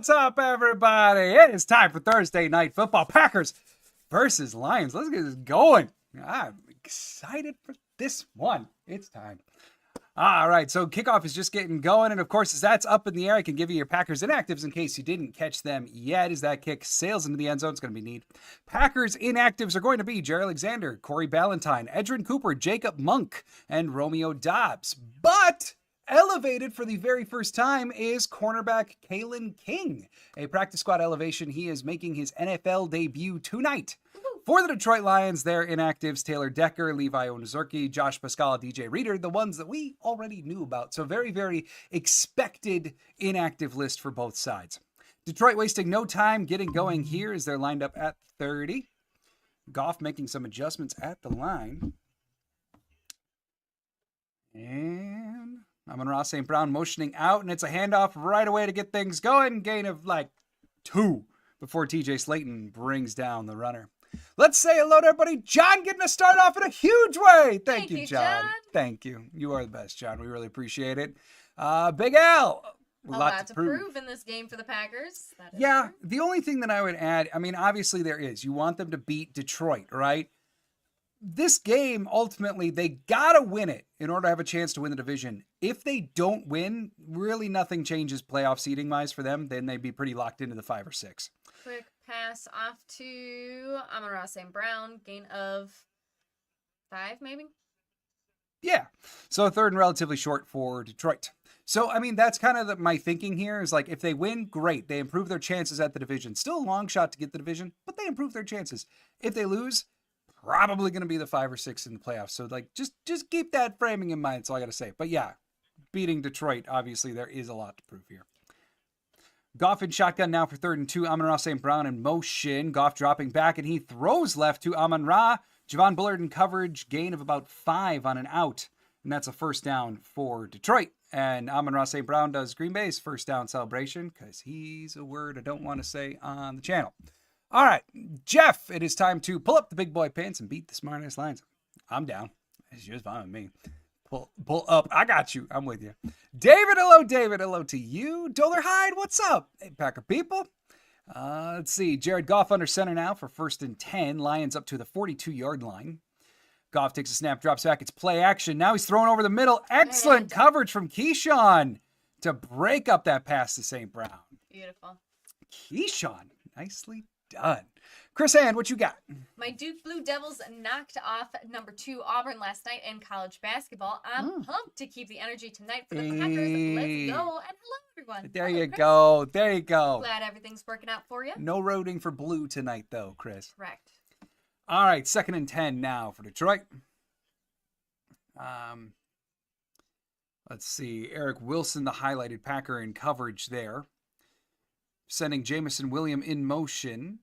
What's up, everybody? It is time for Thursday Night Football. Packers versus Lions. Let's get this going. I'm excited for this one. It's time. All right, so kickoff is just getting going, and of course, as that's up in the air, I can give you your Packers inactives in case you didn't catch them yet. As that kick sails into the end zone, it's going to be neat. Packers inactives are going to be Jerry Alexander, Corey Ballantyne, Edrin Cooper, Jacob Monk, and Romeo Dobbs. But elevated for the very first time is cornerback Kalen King. A practice squad elevation. He is making his NFL debut tonight. For the Detroit Lions, their inactives, Taylor Decker, Levi Onwuzurike, Josh Pascal, DJ Reader, the ones that we already knew about. So very, very expected inactive list for both sides. Detroit wasting no time getting going here as they're lined up at 30. Goff making some adjustments at the line. And Amon-Ra St. Brown motioning out, and it's a handoff right away to get things going. Gain of like 2 before TJ Slayton brings down the runner. Let's say hello to everybody. John getting us started off in a huge way. Thank you, John. Thank you. You are the best, John. We really appreciate it. Big Al. A lot to prove in this game for the Packers. Yeah, the only thing that I would add, I mean, obviously there is. You want them to beat Detroit, right? This game, ultimately, they got to win it in order to have a chance to win the division. If they don't win, really nothing changes playoff seeding-wise for them. Then they'd be pretty locked into the 5 or 6. Quick pass off to Amon-Ra St. Brown. Gain of 5, maybe? Yeah. So third and relatively short for Detroit. So, I mean, that's kind of my thinking here is like, if they win, great. They improve their chances at the division. Still a long shot to get the division, but they improve their chances. If they lose, probably going to be the 5 or 6 in the playoffs. So, like, just keep that framing in mind. That's all I got to say. But yeah, beating Detroit, obviously, there is a lot to prove here. Goff in shotgun now for 3rd and 2. Amon-Ra St. Brown in motion. Goff dropping back, and he throws left to Amon-Ra. Javon Bullard in coverage. Gain of about 5 on an out. And that's a first down for Detroit. And Amon-Ra St. Brown does Green Bay's first down celebration because he's a word I don't want to say on the channel. All right, Jeff, it is time to pull up the big boy pants and beat the smart-ass Lions. I'm down. It's just fine with me. Pull up. I got you. I'm with you. David, hello, David. Hello to you. Doler Hyde, what's up? Hey, Packer people. Let's see. Jared Goff under center now for 1st and 10. Lions up to the 42-yard line. Goff takes a snap, drops back. It's play action. Now he's throwing over the middle. Excellent coverage from Keyshawn to break up that pass to St. Brown. Beautiful. Keyshawn, nicely done. Chris Hand, what you got? My Duke Blue Devils knocked off number 2 Auburn last night in college basketball. I'm pumped to keep the energy tonight for the Packers. Let's go. And hello, everyone. There you go. There you go. Glad everything's working out for you. No rooting for blue tonight, though, Chris. Correct. All right, 2nd and 10 now for Detroit. Let's see. Eric Wilson, the highlighted Packer in coverage there. Sending Jamison Williams in motion.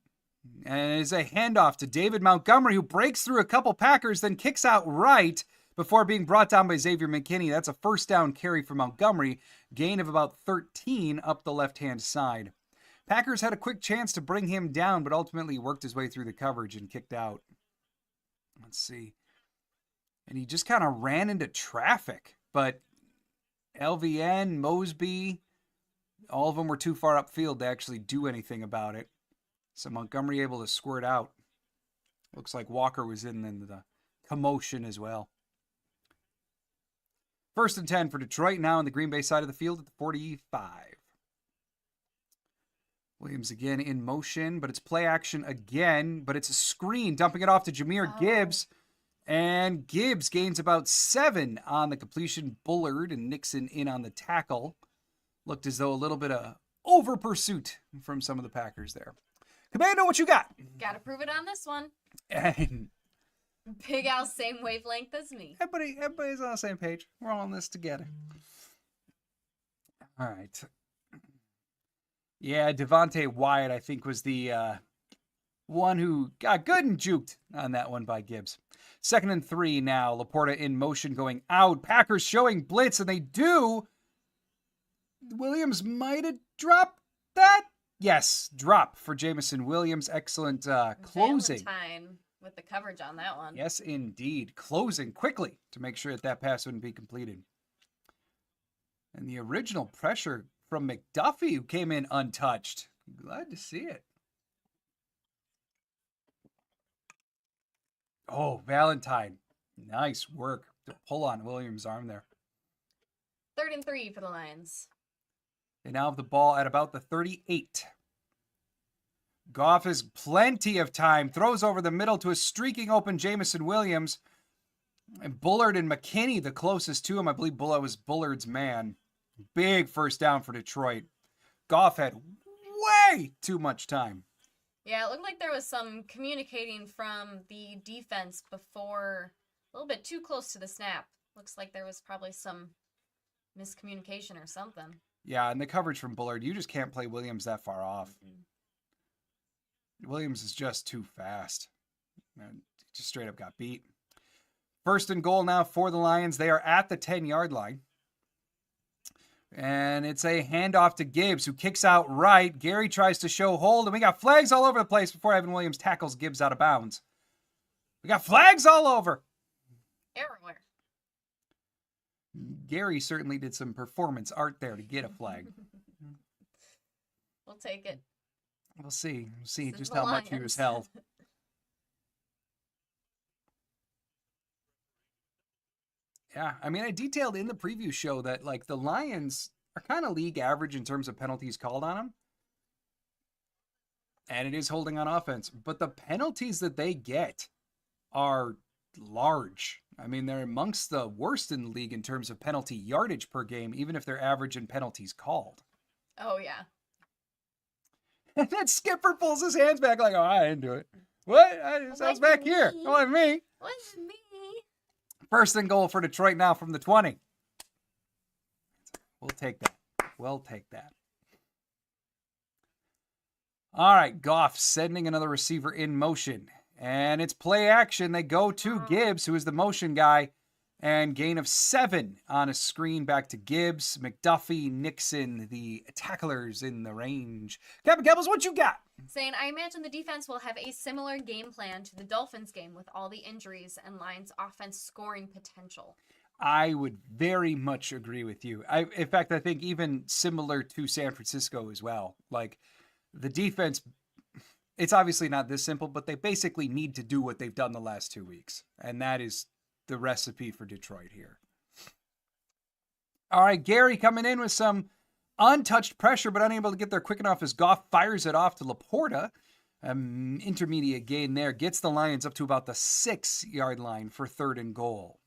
And it's a handoff to David Montgomery, who breaks through a couple Packers, then kicks out right before being brought down by Xavier McKinney. That's a first down carry for Montgomery. Gain of about 13 up the left-hand side. Packers had a quick chance to bring him down, but ultimately worked his way through the coverage and kicked out. Let's see. And he just kind of ran into traffic. But LVN, Mosby, all of them were too far upfield to actually do anything about it. So Montgomery able to squirt out. Looks like Walker was in the commotion as well. 1st and 10 for Detroit, now on the Green Bay side of the field at the 45. Williams again in motion, but it's play action again, but it's a screen, dumping it off to Jahmyr Gibbs. And Gibbs gains about 7 on the completion. Bullard and Nixon in on the tackle. Looked as though a little bit of over pursuit from some of the Packers there. Commando, what you got? Gotta prove it on this one. And Big Al, same wavelength as me. Everybody's on the same page. We're all in this together. All right. Yeah, Devontae Wyatt, I think, was the one who got good and juked on that one by Gibbs. 2nd and 3 now. Laporta in motion going out. Packers showing blitz, and they do. Williams might have dropped that. Yes, drop for Jamison Williams. Excellent closing. Valentine with the coverage on that one. Yes, indeed. Closing quickly to make sure that pass wouldn't be completed. And the original pressure from McDuffie, who came in untouched. Glad to see it. Oh, Valentine. Nice work to pull on Williams' arm there. 3rd and 3 for the Lions. They now have the ball at about the 38. Goff has plenty of time. Throws over the middle to a streaking open Jameson Williams. And Bullard and McKinney, the closest to him. I believe Bullard was Bullard's man. Big first down for Detroit. Goff had way too much time. Yeah, it looked like there was some communicating from the defense before, a little bit too close to the snap. Looks like there was probably some miscommunication or something. Yeah, and the coverage from Bullard, you just can't play Williams that far off. Williams is just too fast. And just straight up got beat. 1st and goal now for the Lions. They are at the 10-yard line. And it's a handoff to Gibbs, who kicks out right. Gary tries to show hold, and we got flags all over the place before Evan Williams tackles Gibbs out of bounds. We got flags all over. Everywhere. Gary certainly did some performance art there to get a flag. We'll take it. We'll see. We'll see This is just the how much he was held. Yeah, I mean, I detailed in the preview show that, like, the Lions are kind of league average in terms of penalties called on them. And it is holding on offense. But the penalties that they get are large. I mean, they're amongst the worst in the league in terms of penalty yardage per game, even if they're average in penalties called. Oh, yeah. And then Skipper pulls his hands back like, oh, I didn't do it. What? It sounds back here. It wasn't me. Wasn't me. 1st and goal for Detroit now from the 20. We'll take that. We'll take that. All right, Goff sending another receiver in motion. And it's play action. They go to Gibbs, who is the motion guy. And gain of 7 on a screen back to Gibbs. McDuffie, Nixon, the tacklers in the range. Captain Gabbles, what you got? Saying, I imagine the defense will have a similar game plan to the Dolphins game with all the injuries and Lions offense scoring potential. I would very much agree with you. In fact, I think even similar to San Francisco as well. Like, the defense, it's obviously not this simple, but they basically need to do what they've done the last 2 weeks. And that is the recipe for Detroit here. All right, Gary coming in with some untouched pressure, but unable to get there quick enough as Goff fires it off to Laporta. Intermediate gain there. Gets the Lions up to about the 6-yard line for 3rd and goal.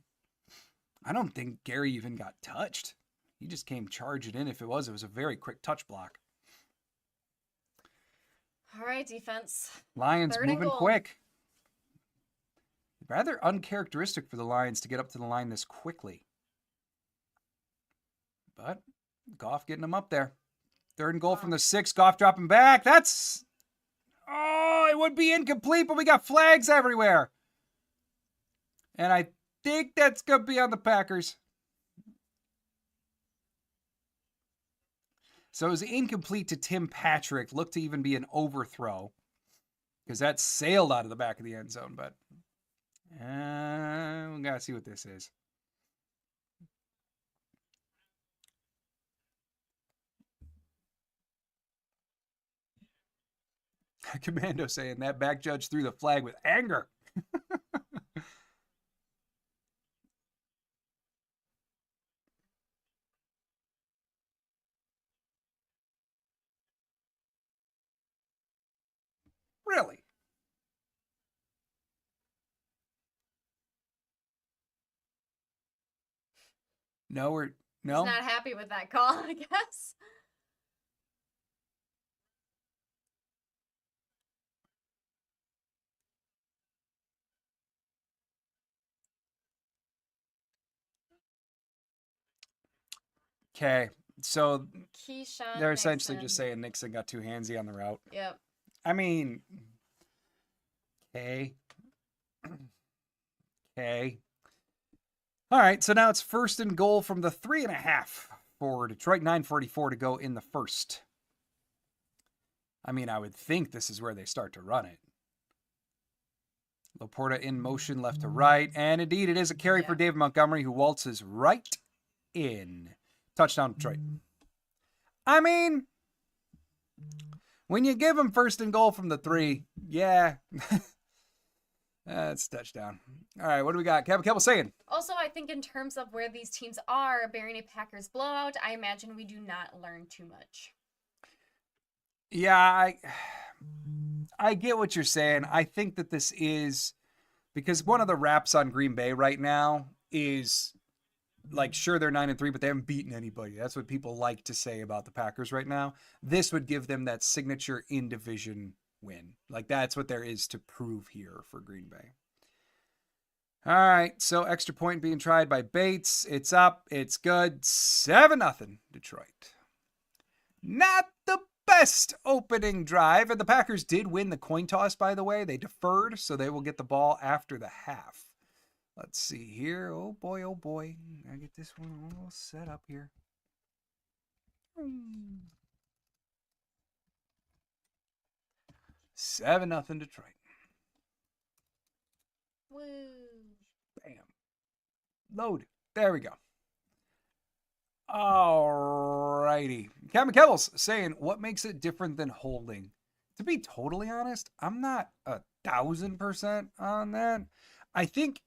I don't think Gary even got touched. He just came charging in. If it was a very quick touch block. All right, defense. Lions 3rd and moving goal. quick. Rather uncharacteristic for the Lions to get up to the line this quickly. But Goff getting them up there. 3rd and goal from the 6. Goff dropping back. That's... Oh, it would be incomplete, but we got flags everywhere. And I think that's going to be on the Packers. So it was incomplete to Tim Patrick. Looked to even be an overthrow. Because that sailed out of the back of the end zone, but... we got to see what this is. Commando saying that back judge threw the flag with anger. Really? No. He's not happy with that call, I guess. Okay, so Keyshawn they're essentially Nixon. just saying Nixon got too handsy on the route. Yep. I mean, okay. Okay. All right, so now it's 1st and goal from the 3.5 for Detroit. 9:44 to go in the first. I mean, I would think this is where they start to run it. Laporta in motion left to right. And indeed, it is a carry for David Montgomery, who waltzes right in. Touchdown, Detroit. I mean, when you give them first and goal from the 3, yeah. That's touchdown. All right, what do we got? Keppel saying. Also, I think in terms of where these teams are, bearing a Packers blowout, I imagine we do not learn too much. Yeah, I get what you're saying. I think that this is because one of the raps on Green Bay right now is like, sure, they're 9-3, but they haven't beaten anybody. That's what people like to say about the Packers right now. This would give them that signature in division win. Like, that's what there is to prove here for Green Bay. All right, so extra point being tried by Bates. It's up. It's good. 7-0 Detroit. Not the best opening drive. And the Packers did win the coin toss, by the way. They deferred, so they will get the ball after the half. Let's see here. Oh, boy, oh, boy. I get this one all set up here. 7-0 Detroit. Woo. Bam. Load. There we go. All righty. Captain Kebbles saying, what makes it different than holding? To be totally honest, I'm not 1,000% on that. I think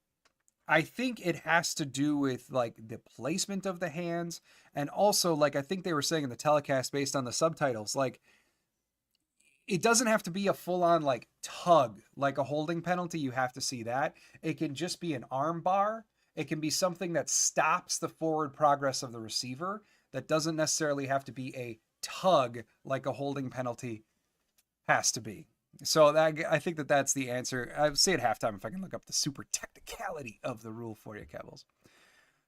it has to do with like the placement of the hands, and also like I think they were saying in the telecast based on the subtitles, like it doesn't have to be a full-on like tug like a holding penalty. You have to see that. It can just be an arm bar. It can be something that stops the forward progress of the receiver. That doesn't necessarily have to be a tug like a holding penalty has to be. So that, I think that that's the answer. I'll say at halftime if I can look up the super technicality of the rule for you, Kebbles.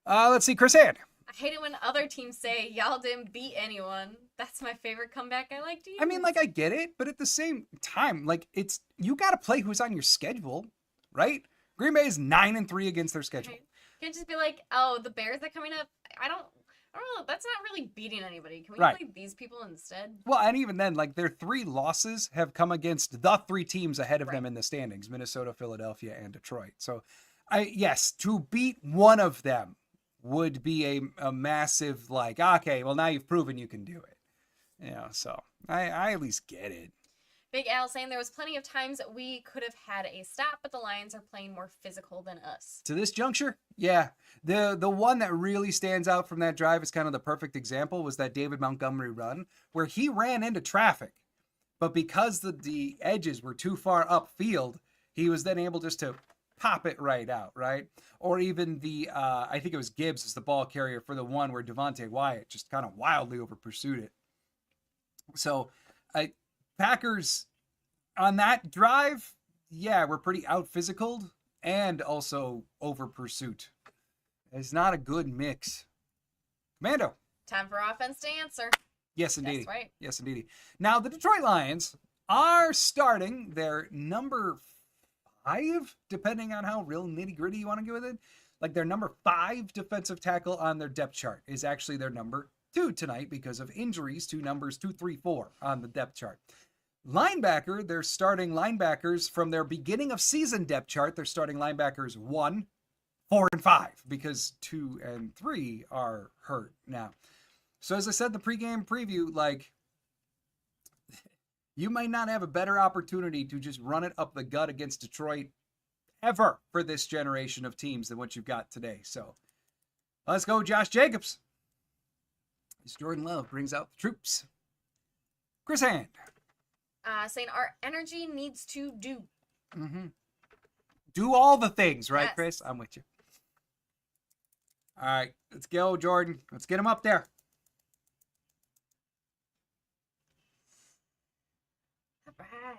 Let's see, Chris Ann. I hate it when other teams say, y'all didn't beat anyone. That's my favorite comeback I like to use. I mean, like, I get it, but at the same time, like, it's, you got to play who's on your schedule, right? Green Bay is 9-3 against their schedule. Right. You can't just be like, oh, the Bears are coming up. I don't know. That's not really beating anybody. Can we play these people instead? Well, and even then, like, their 3 losses have come against the 3 teams ahead of them in the standings: Minnesota, Philadelphia, and Detroit. So, yes, to beat one of them would be a massive, like, okay, well, now you've proven you can do it. You know, so I at least get it. Big Al saying there was plenty of times we could have had a stop, but the Lions are playing more physical than us. To this juncture, yeah. The one that really stands out from that drive is kind of the perfect example was that David Montgomery run where he ran into traffic, but because the edges were too far upfield, he was then able just to pop it right out, right? Or even the, I think it was Gibbs as the ball carrier for the one where Devontae Wyatt just kind of wildly over pursued it. So, Packers on that drive, yeah, we're pretty out physicaled and also over pursuit. It's not a good mix. Commando. Time for offense to answer. Yes, indeed. That's right. Yes, indeed. Now, the Detroit Lions are starting their number 5, depending on how real nitty gritty you want to go with it. Like their number 5 defensive tackle on their depth chart is actually their number 2 tonight because of injuries to numbers 2, 3, 4 on the depth chart. Linebacker, they're starting linebackers from their beginning of season depth chart. They're starting linebackers 1, 4, and 5 because 2 and 3 are hurt now. So as I said in the pregame preview, like, you might not have a better opportunity to just run it up the gut against Detroit ever for this generation of teams than what you've got today. So let's go, Josh Jacobs. As Jordan Love brings out the troops. Chris Hand. Saying our energy needs to do. Mm-hmm. Do all the things, right, Yes. Chris? I'm with you. All right, let's go, Jordan. Let's get him up there. All right.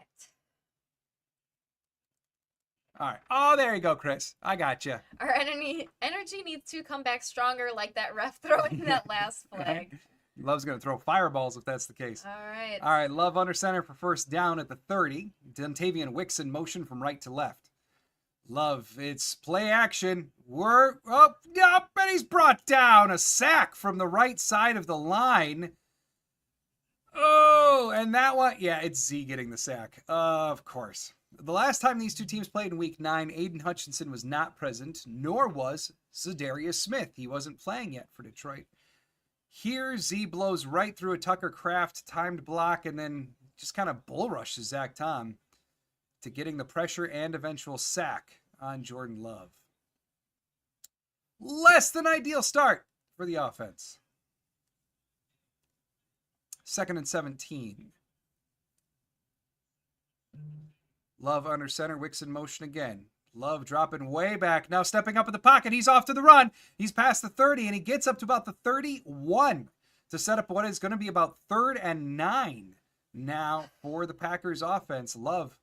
All right. Oh, there you go, Chris. I got you. Our energy needs to come back stronger like that ref throwing that last flag. Love's going to throw fireballs if that's the case. All right. All right, Love under center for first down at the 30. Dontavian Wicks in motion from right to left. Love, it's play action. We're up, and he's brought down. A sack from the right side of the line. Oh, and that one, yeah, it's Z getting the sack. Of course. The last time these two teams played in Week 9, Aiden Hutchinson was not present, nor was Za'Darius Smith. He wasn't playing yet for Detroit. Here, Z blows right through a Tucker Craft timed block and then just kind of bull rushes Zach Tom to getting the pressure and eventual sack on Jordan Love. Less than ideal start for the offense. 2nd and 17. Love under center, Wicks in motion again. Love dropping way back, now stepping up in the pocket. He's off to the run. He's past the 30, and he gets up to about the 31 to set up what is going to be about 3rd and 9 now for the Packers offense. Love,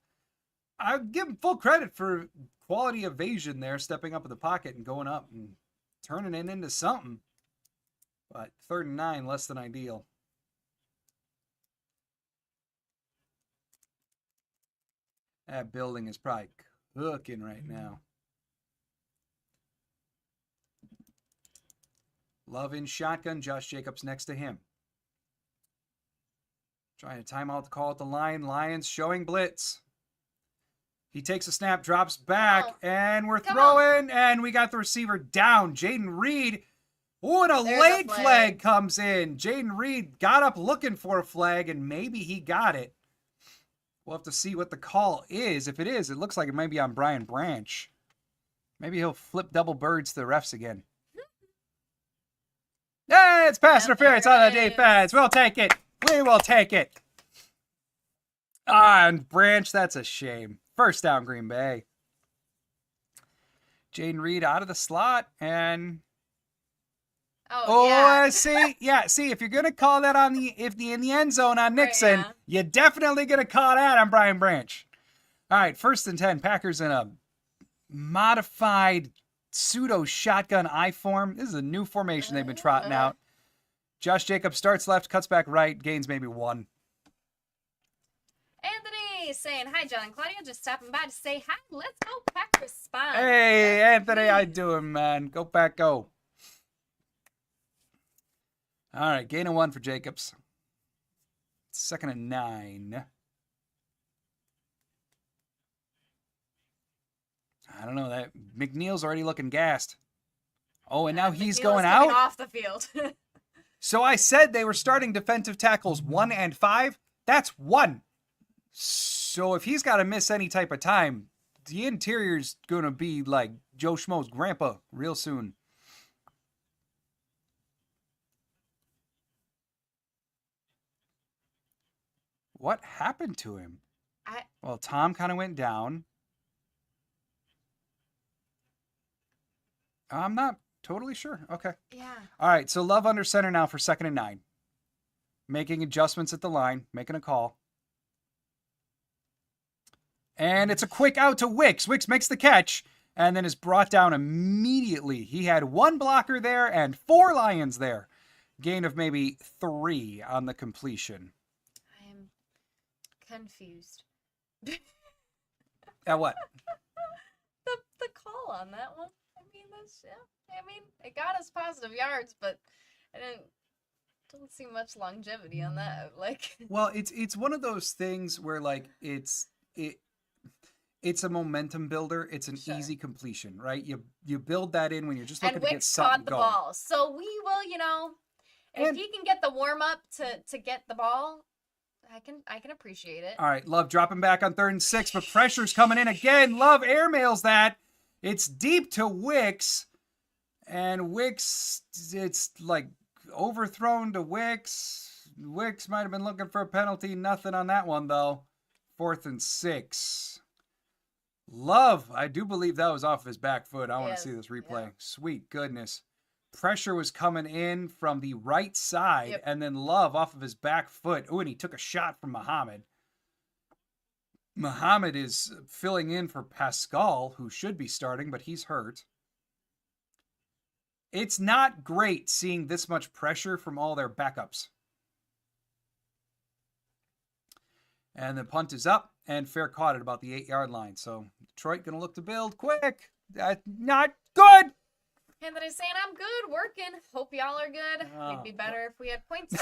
I give him full credit for quality evasion there, stepping up in the pocket and going up and turning it into something. But 3rd and 9, less than ideal. That building is probably cooking right now. Love in shotgun. Josh Jacobs next to him. Trying to time out the call at the line. Lions showing blitz. He takes a snap, drops back, and we're throwing, and we got the receiver down. Jaden Reed. Oh, and a late flag comes in. Jaden Reed got up looking for a flag, and maybe he got it. We'll have to see what the call is. If it is, it looks like it might be on Brian Branch. Maybe he'll flip double birds to the refs again. Hey, it's pass interference on the defense. We'll take it. We will take it. And Branch, that's a shame. First down, Green Bay. Jaden Reed out of the slot, and see, if you're gonna call that on in the end zone on Nixon, you're definitely gonna call that on Brian Branch. All right, 1st and 10. Packers in a modified pseudo shotgun I form. This is a new formation they've been trotting out. Josh Jacobs starts left, cuts back right, gains maybe 1. Anthony saying, hi, John and Claudia. Just stopping by to say hi. Let's go Packers spine. Hey, Anthony, how you doing, man? Go Pack, go. All right, gain of 1 for Jacobs. 2nd and 9. I don't know. That McNeil's already looking gassed. Oh, and now he's going out? Off the field. So I said they were starting defensive tackles 1 and 5. That's 1. So if he's got to miss any type of time, the interior's going to be like Joe Schmo's grandpa real soon. What happened to him? Well, Tom kind of went down. I'm not totally sure. Okay. Yeah. All right, so Love under center now for 2nd and 9. Making adjustments at the line, making a call. And it's a quick out to Wicks. Wicks makes the catch and then is brought down immediately. He had 1 blocker there and 4 Lions there. Gain of maybe 3 on the completion. Confused. At what? the call on that one. I mean, it got us positive yards, but I didn't see much longevity on that. Like, well, it's one of those things where like it's a momentum builder. It's an easy completion, right? You build that in when you're just looking to get something going. And Wicks caught the ball, so we will, if he can get the warm up to get the ball. I can appreciate it. All right, Love dropping back on 3rd and 6, but pressure's coming in again. Love airmails that. It's deep to Wicks, and Wicks, it's like overthrown to Wicks. Wicks might have been looking for a penalty. Nothing on that one, though. 4th and 6. Love, I do believe that was off his back foot. I want to see this replay. Yeah. Sweet goodness. Pressure was coming in from the right side, and then Love off of his back foot. Oh, and he took a shot from Muhammad. Muhammad is filling in for Pascal, who should be starting, but he's hurt. It's not great seeing this much pressure from all their backups. And the punt is up, and fair caught at about the 8-yard line. So Detroit going to look to build quick. Not good. Anthony's saying, I'm good, working. Hope y'all are good. It'd be better if we had points.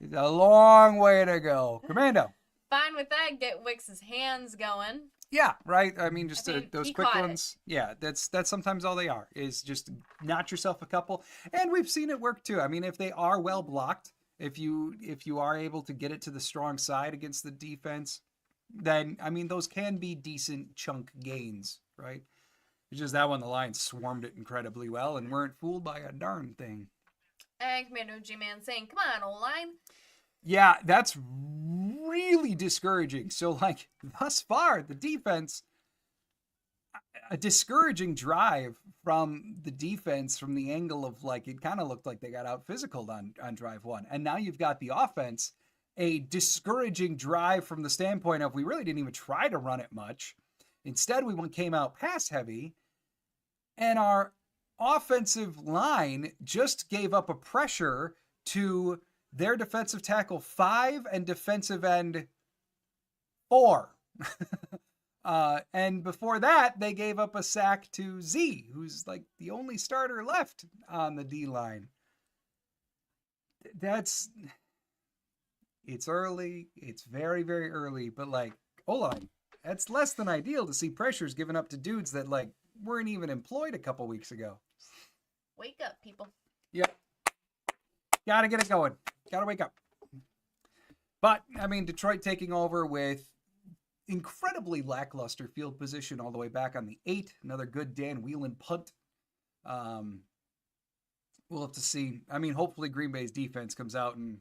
It's a long way to go. Commando. Fine with that. Get Wicks' hands going. Yeah, right. I mean, just I think those he quick caught it. ones. Yeah, that's sometimes all they are, is just notch yourself a couple. And we've seen it work too. I mean, if they are well blocked, if you are able to get it to the strong side against the defense, then I mean those can be decent chunk gains, right? It's just that one the Lions swarmed it incredibly well and weren't fooled by a darn thing. And Commander G-Man saying, "Come on, O-line." Yeah, that's really discouraging. So, like, thus far, the defense, a discouraging drive from the defense from the angle of, like, it kind of looked like they got out physicaled on drive one. And now you've got the offense, a discouraging drive from the standpoint of we really didn't even try to run it much. Instead, we came out pass heavy, and our offensive line just gave up a pressure to their defensive tackle 5 and defensive end 4. And before that, they gave up a sack to Z, who's like the only starter left on the D line. It's early. It's very, very early. But like, O-line, that's less than ideal to see pressures given up to dudes that like weren't even employed a couple weeks ago. Wake up, people. Yep. Gotta get it going. Gotta wake up. But, I mean, Detroit taking over with incredibly lackluster field position all the way back on the 8. Another good Dan Whelan punt. We'll have to see. I mean, hopefully Green Bay's defense comes out and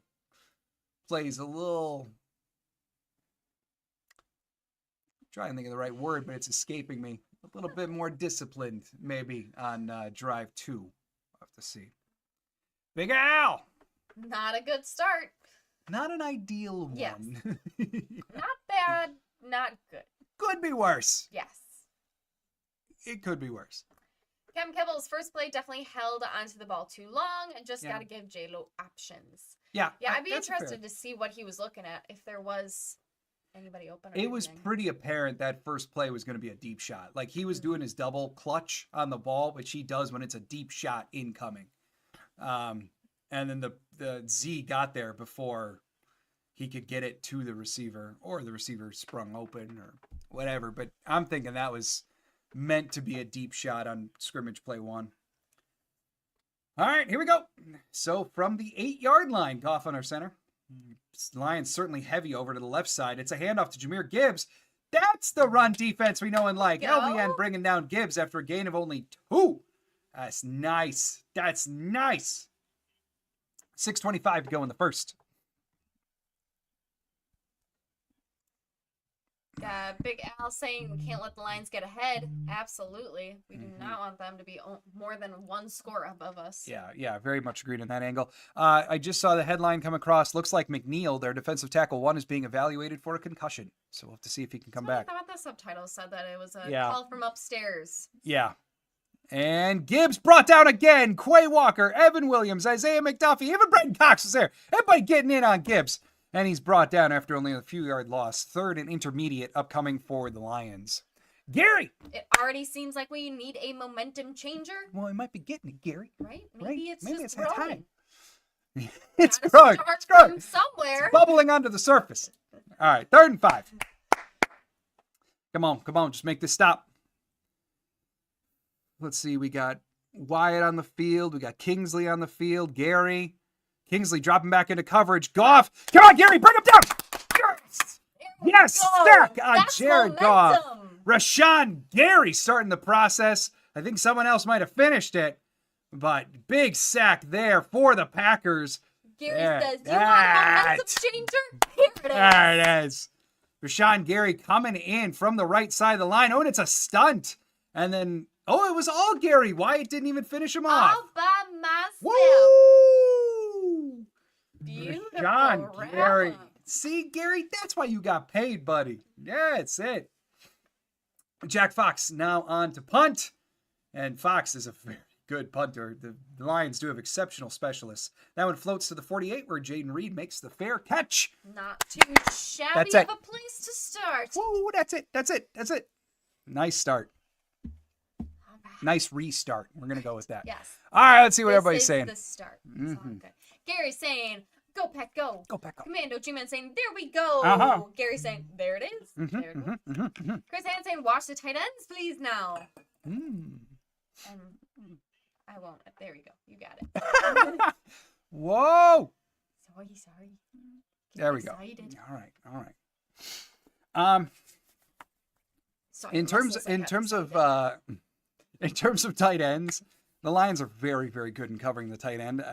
plays a little... I'm trying to think of the right word, but it's escaping me. A little bit more disciplined, maybe, on drive 2. We'll have to see. Big Al! Not a good start. Not an ideal one. Yes. Not bad, not good. Could be worse. Yes. It could be worse. Cam Kebble's first play definitely held onto the ball too long and just Yeah. got to give J-Lo options. Yeah. Yeah, I'd be that's interested fair. to see what he was looking at, if there was anybody open or It was anything. pretty apparent that first play was going to be a deep shot. Like, he was doing his double clutch on the ball, which he does when it's a deep shot incoming. And then the Z got there before he could get it to the receiver, or the receiver sprung open or whatever. But I'm thinking that was meant to be a deep shot on scrimmage play 1. All right, here we go. So from the 8-yard line, Goff on our center. Lions certainly heavy over to the left side. It's a handoff to Jahmyr Gibbs. That's the run defense we know and like. Go. LVN bringing down Gibbs after a gain of only 2. That's nice. That's nice. 6:25 to go in the first. Big Al saying we can't let the Lions get ahead. Absolutely. We do not want them to be more than 1 score above us. Yeah, very much agreed on that angle. I just saw the headline come across. Looks like McNeil, their defensive tackle 1, is being evaluated for a concussion. So we'll have to see if he can come back. I thought the subtitle said that it was a Yeah. call from upstairs. Yeah. And Gibbs brought down again. Quay Walker, Evan Williams, Isaiah McDuffie, even Brenton Cox was there. Everybody getting in on Gibbs. And he's brought down after only a few-yard loss. 3rd and intermediate upcoming for the Lions. Gary! It already seems like we need a momentum changer, Well, he might be getting it, Gary. right? Right? It's Maybe just it's that growing. time. It's Gotta growing. start It's growing. from somewhere. Bubbling onto the surface. All right, 3rd and 5. Come on. Just make this stop. Let's see. We got Wyatt on the field. We got Kingsley on the field. Gary. Kingsley dropping back into coverage. Goff. Come on, Gary. Bring him down. Yes. Yes. Go. Stack on That's Jared Goff. momentum. Rashawn Gary starting the process. I think someone else might have finished it. But big sack there for the Packers. Gary There. says, "You want a momentum changer? Here it is." There it is. Rashawn Gary coming in from the right side of the line. Oh, and it's a stunt. And then, it was all Gary. Wyatt didn't even finish him off. All by myself. Woo! Beautiful Rashawn Gary. round. See, Gary, that's why you got paid, buddy. Yeah, that's it. Jack Fox now on to punt. And Fox is a very good punter. The Lions do have exceptional specialists. That one floats to the 48 where Jaden Reed makes the fair catch. Not too shabby That's of it. a place to start. Woo, that's it. Nice start. All right. Nice restart. We're going to go with that. Yes. All right, let's see what This everybody's is saying. the start. It's all good. Gary's saying, Go, Pack, go. Go, Pack, go. Commando G-Man saying, there we go. Uh-huh. Gary saying, there it is. There it goes. Chris Hand saying, watch the tight ends, please, now. And I won't. There we go. You got it. Whoa! Sorry. There we go. Excited. All right. Sorry, In terms of tight ends, the Lions are very, very good in covering the tight end.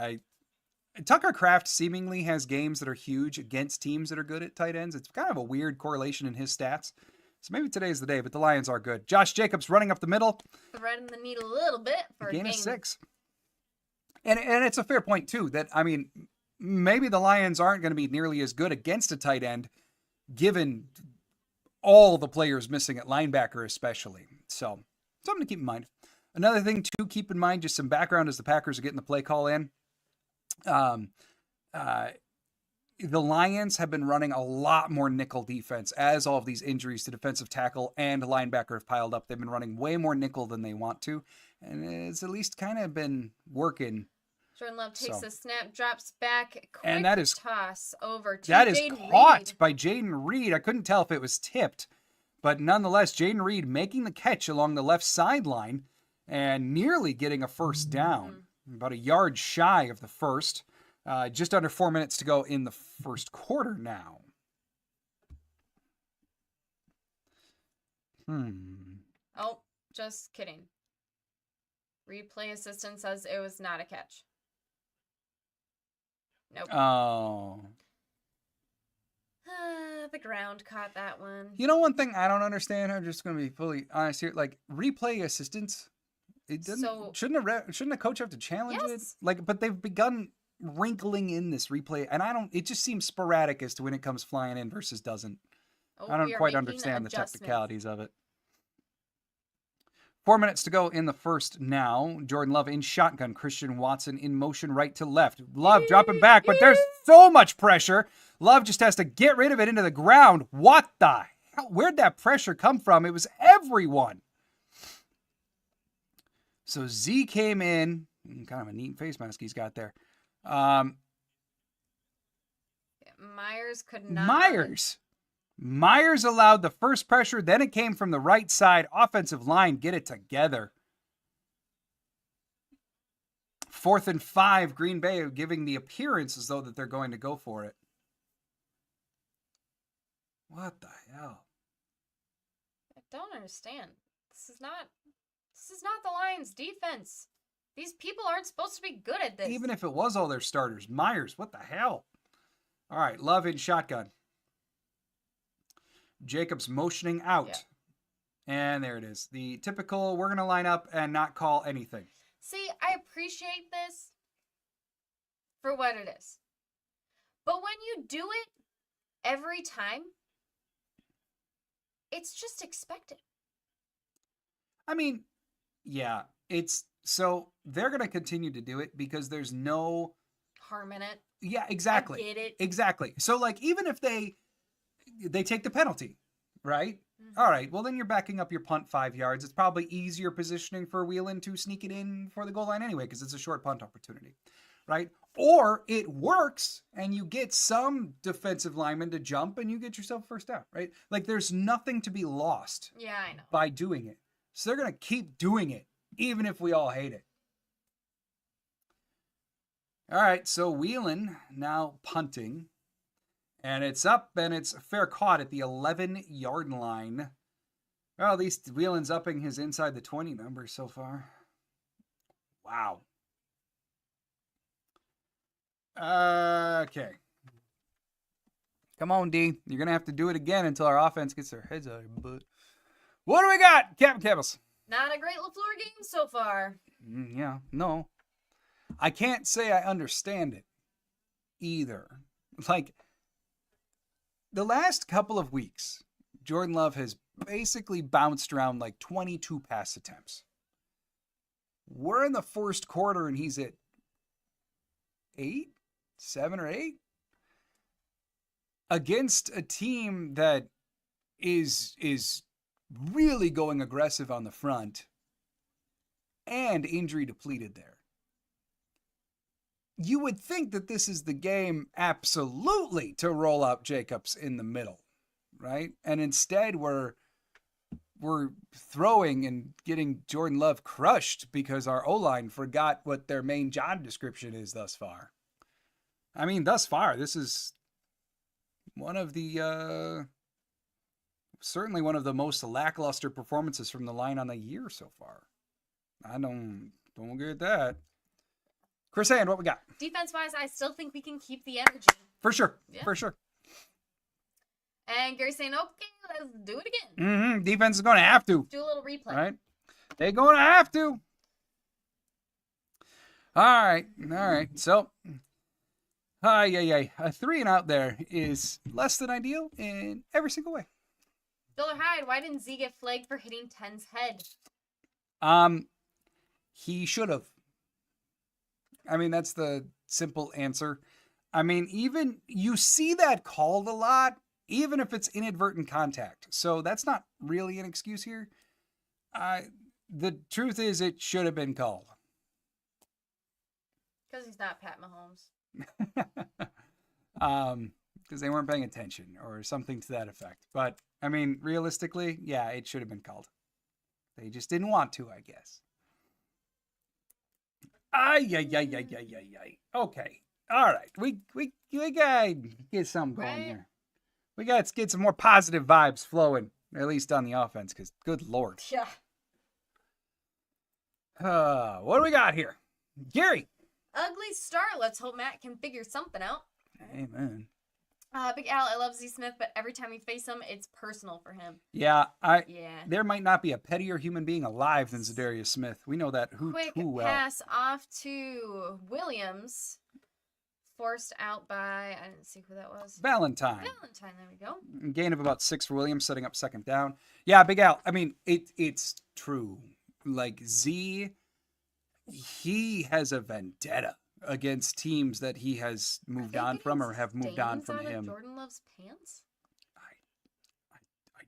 Tucker Kraft seemingly has games that are huge against teams that are good at tight ends. It's kind of a weird correlation in his stats. So maybe today's the day, but the Lions are good. Josh Jacobs running up the middle. Threading the needle a little bit for a gain of 6. And it's a fair point, too, that, I mean, maybe the Lions aren't going to be nearly as good against a tight end, given all the players missing at linebacker especially. So, something to keep in mind. Another thing to keep in mind, just some background as the Packers are getting the play call in. The Lions have been running a lot more nickel defense as all of these injuries to defensive tackle and linebacker have piled up. They've been running way more nickel than they want to, and it's at least kind of been working. Jordan Love takes a snap, drops back, quick and that is toss over to that is Jaden caught Reed. by Jaden Reed. I couldn't tell if it was tipped, but nonetheless, Jaden Reed making the catch along the left sideline and nearly getting a first down, about a yard shy of the first. Just under 4 minutes to go in the first quarter now. Oh, just kidding. Replay assistant says it was not a catch. Nope. Oh. The ground caught that one. You know one thing I don't understand? I'm just going to be fully honest here. Like, replay assistance, it doesn't. Shouldn't a coach have to challenge it? Like, but they've begun wrinkling in this replay, and it just seems sporadic as to when it comes flying in versus doesn't. I don't quite understand the technicalities of it. 4 minutes to go in the first now. Jordan Love in shotgun. Christian Watson in motion right to left. Love dropping back, but there's so much pressure. Love just has to get rid of it into the ground. What the hell? Where'd that pressure come from? It was everyone. So Z came in. Kind of a neat face mask he's got there. Myers could not. Myers allowed the first pressure, then it came from the right side. Offensive line, get it together. 4th and 5, Green Bay giving the appearance as though that they're going to go for it. What the hell? I don't understand. This is not the Lions' defense. These people aren't supposed to be good at this. Even if it was all their starters. Myers, what the hell? All right, Love in shotgun. Jacobs motioning out. Yeah. And there it is. The typical, we're going to line up and not call anything. See, I appreciate this for what it is. But when you do it every time, it's just expected. I mean, yeah, so they're going to continue to do it because there's no harm in it. Yeah, exactly. I get it. Exactly. So, like, even if they take the penalty, right? Mm-hmm. All right, well, then you're backing up your punt 5 yards. It's probably easier positioning for Whelan to sneak it in for the goal line anyway because it's a short punt opportunity, right? Or it works and you get some defensive lineman to jump and you get yourself first down, right? Like, there's nothing to be lost by doing it. So they're going to keep doing it, even if we all hate it. All right, so Whelan now punting. And it's up, and it's fair caught at the 11-yard line. Well, at least Whelan's upping his inside the 20 numbers so far. Wow. Okay. Come on, D. You're going to have to do it again until our offense gets their heads out of your butt. What do we got, Captain Campbell's? Not a great LaFleur game so far. Yeah, no. I can't say I understand it either. Like, the last couple of weeks, Jordan Love has basically bounced around like 22 pass attempts. We're in the first quarter and he's at 7 or 8? Against a team that is really going aggressive on the front and injury depleted there. you would think that this is the game absolutely to roll out Jacobs in the middle, right? And instead we're throwing and getting Jordan Love crushed because our O-line forgot what their main job description is thus far. I mean, thus far, this is one of the certainly one of the most lackluster performances from the line on the year so far. I don't get that. Chris Hand, what we got? Defense-wise, I still think we can keep the energy. For sure. Yeah. For sure. And Gary's saying, okay, let's do it again. Mm-hmm. Defense is going to have to. Do a little replay. Right? They're going to have to. All right. So, a 3 and out there is less than ideal in every single way. Diller Hyde, why didn't Z get flagged for hitting 10's head? He should have. I mean, that's the simple answer. I mean, even you see that called a lot, even if it's inadvertent contact. So that's not really an excuse here. The truth is it should have been called. Because he's not Pat Mahomes. Because they weren't paying attention or something to that effect. But, I mean, realistically, yeah, it should have been called. They just didn't want to, I guess. Okay. All right. We got to get something going here. We got to get some more positive vibes flowing, at least on the offense, because good Lord. Yeah. What do we got here? Gary. Ugly start. Let's hope Matt can figure something out. Amen. Big Al, I love Z Smith, but every time we face him, it's personal for him. Yeah, Yeah. There might not be a pettier human being alive than Zadarius Smith. We know that too well. Quick pass off to Williams. Forced out by, I didn't see who that was. Valentine, there we go. Gain of about 6 for Williams, setting up second down. Yeah, Big Al. I mean, it's true. Like Z, he has a vendetta against teams that he has moved on from or have moved on from him. Jordan Love's pants? I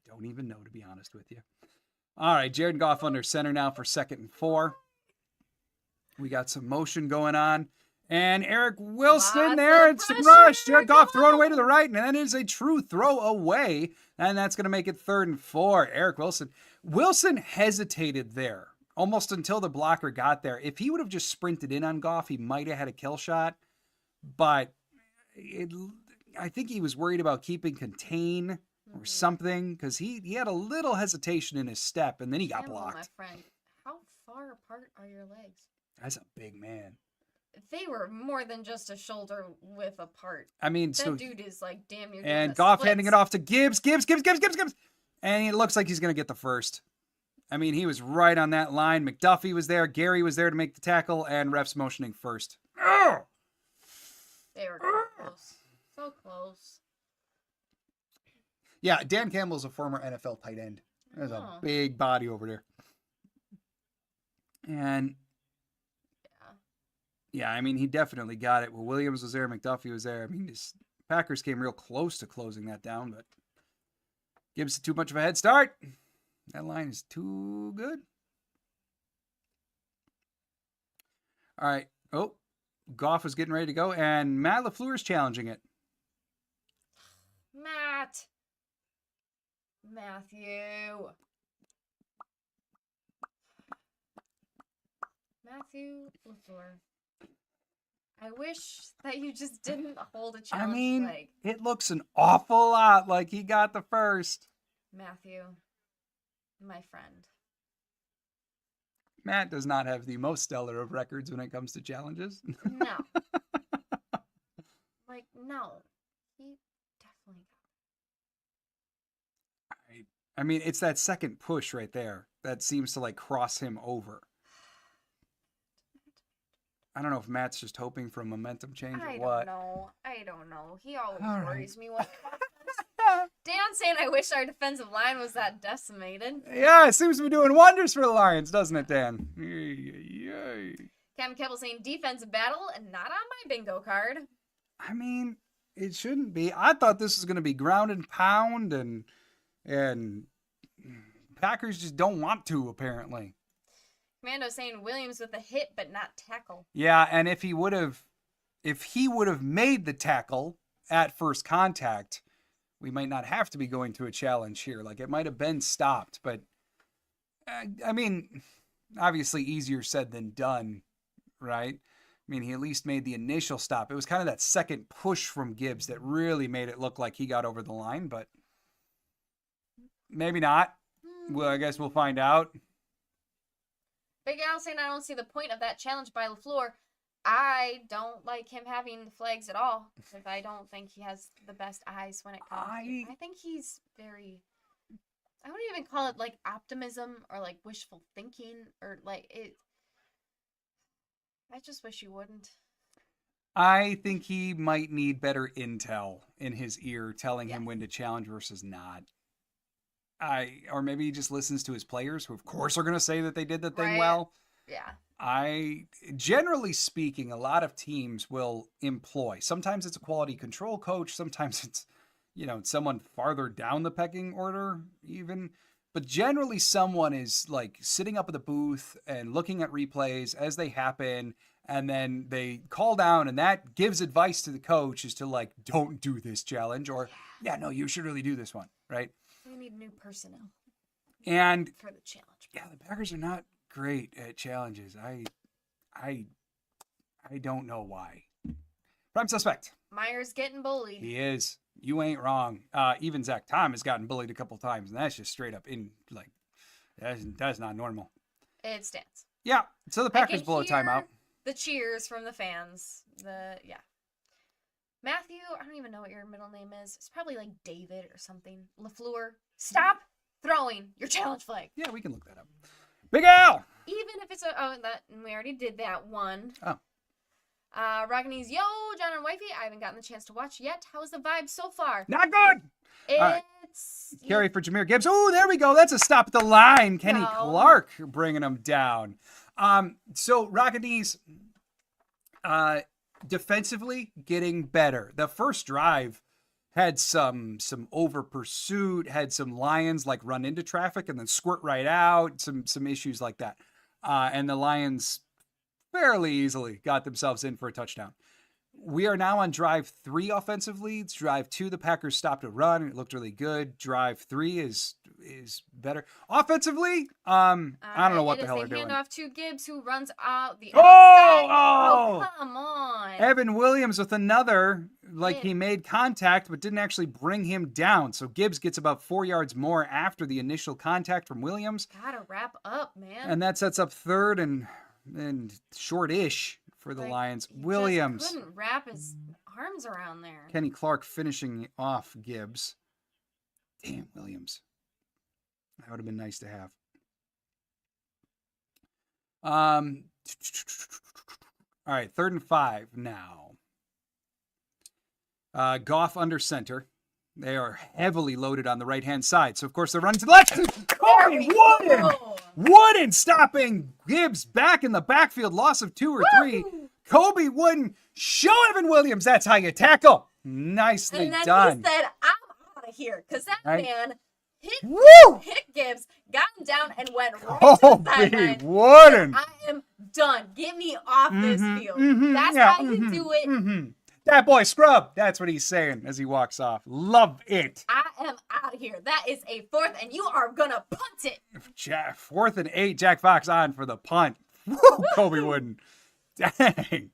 don't even know, to be honest with you. All right, Jared Goff under center now for 2nd and 4. We got some motion going on. And Eric Wilson there. It's the rush. Jared Goff throwing away to the right. And that is a true throw away. And that's going to make it 3rd and 4. Eric Wilson. Wilson hesitated there almost until the blocker got there. If he would have just sprinted in on Goff, he might have had a kill shot. But I think he was worried about keeping contain or something, because he had a little hesitation in his step, and then he got blocked. My friend, how far apart are your legs? That's a big man. They were more than just a shoulder width apart. I mean, that dude is like damn near. And Goff handing it off to Gibbs. And it looks like he's going to get the first. I mean, he was right on that line. McDuffie was there. Gary was there to make the tackle, and refs motioning first. Oh! They were close. So close. Yeah, Dan Campbell's a former NFL tight end. There's a big body over there. And yeah, I mean, he definitely got it. Well, Williams was there. McDuffie was there. I mean, Packers came real close to closing that down, but gives it too much of a head start. That line is too good. All right. Oh, Goff was getting ready to go, and Matt LaFleur is challenging it. Matthew LaFleur. I wish that you just didn't hold a challenge flag. It looks an awful lot like he got the first. Matthew, my friend. Matt does not have the most stellar of records when it comes to challenges. No. No. He definitely got it. I mean, it's that second push right there that seems to cross him over. I don't know if Matt's just hoping for a momentum change or what. I don't know. He always worries me when it comes. Dan saying, I wish our defensive line was that decimated. Yeah, it seems to be doing wonders for the Lions, doesn't it, Dan? Cam Keppel saying, defensive battle and not on my bingo card. I mean, it shouldn't be. I thought this was going to be ground and pound, and Packers just don't want to, apparently. Commando saying Williams with a hit, but not tackle. Yeah, and if he would have if he would have made the tackle at first contact, we might not have to be going to a challenge here. Like, it might have been stopped, but I mean, obviously easier said than done, right? I mean, he at least made the initial stop. It was kind of that second push from Gibbs that really made it look like he got over the line, but maybe not. Well, I guess we'll find out. Big Al saying I don't see the point of that challenge by LaFleur. I don't like him having the flags at all, because I don't think he has the best eyes when it comes to... I think he's very... I wouldn't even call it, like, optimism or, like, wishful thinking or, like, it... I just wish you wouldn't. I think he might need better intel in his ear telling him when to challenge versus not. Or maybe he just listens to his players, who of course are going to say that they did the thing well. Yeah. Generally speaking, a lot of teams will employ. Sometimes it's a quality control coach. Sometimes it's, someone farther down the pecking order even. But generally someone is like sitting up at the booth and looking at replays as they happen. And then they call down, and that gives advice to the coach as to like, don't do this challenge, or no, you should really do this one. Right. We need new personnel. And for the challenge. Yeah, the Packers are not great at challenges. I don't know why. Prime suspect. Meyer's getting bullied. He is. You ain't wrong. Even Zach Tom has gotten bullied a couple times, and that's just straight up that's not normal. It stands. Yeah. So the Packers blow a timeout. The cheers from the fans. Matthew, I don't even know what your middle name is. It's probably like David or something. LaFleur, stop throwing your challenge flag. Yeah, we can look that up. Big Al. Even if it's we already did that one. Oh. Ragni's, yo, John and Wifey, I haven't gotten the chance to watch yet. How's the vibe so far? Not good. It's... Carry for Jahmyr Gibbs. Oh, there we go. That's a stop at the line. Kenny Clark bringing him down. So Ragni's defensively getting better. The first drive had some over pursuit, had some Lions like run into traffic and then squirt right out, some issues like that. And the Lions fairly easily got themselves in for a touchdown. We are now on drive 3 offensive leads. Drive 2, the Packers stopped a run and it looked really good. Drive 3 is better. Offensively, I don't know what the hell they're doing. Handoff to Gibbs, who runs out the outside. Oh, come on. Evan Williams with another, he made contact but didn't actually bring him down. So Gibbs gets about 4 yards more after the initial contact from Williams. Gotta wrap up, man. And that sets up third and short-ish for the Lions. Williams just couldn't wrap his arms around there. Kenny Clark finishing off Gibbs. Damn, Williams. That would have been nice to have. All right, 3rd and 5 now. Goff under center. They are heavily loaded on the right-hand side. So, of course, they're running to the left. Kobe Wooden stopping Gibbs back in the backfield. Loss of 2 or 3. Kobe Wooden show Evan Williams. That's how you tackle. Nicely done. And then he said, I'm out of here. Because that man hit Gibbs, got him down, and went right to the sideline. Wooden. I am done. Get me off this field. That's how you do it. That boy scrub. That's what he's saying as he walks off. Love it. I am out of here. That is a 4th, and you are going to punt it. 4th and 8. Jack Fox on for the punt. Woo, Kobe Wooden. Dang.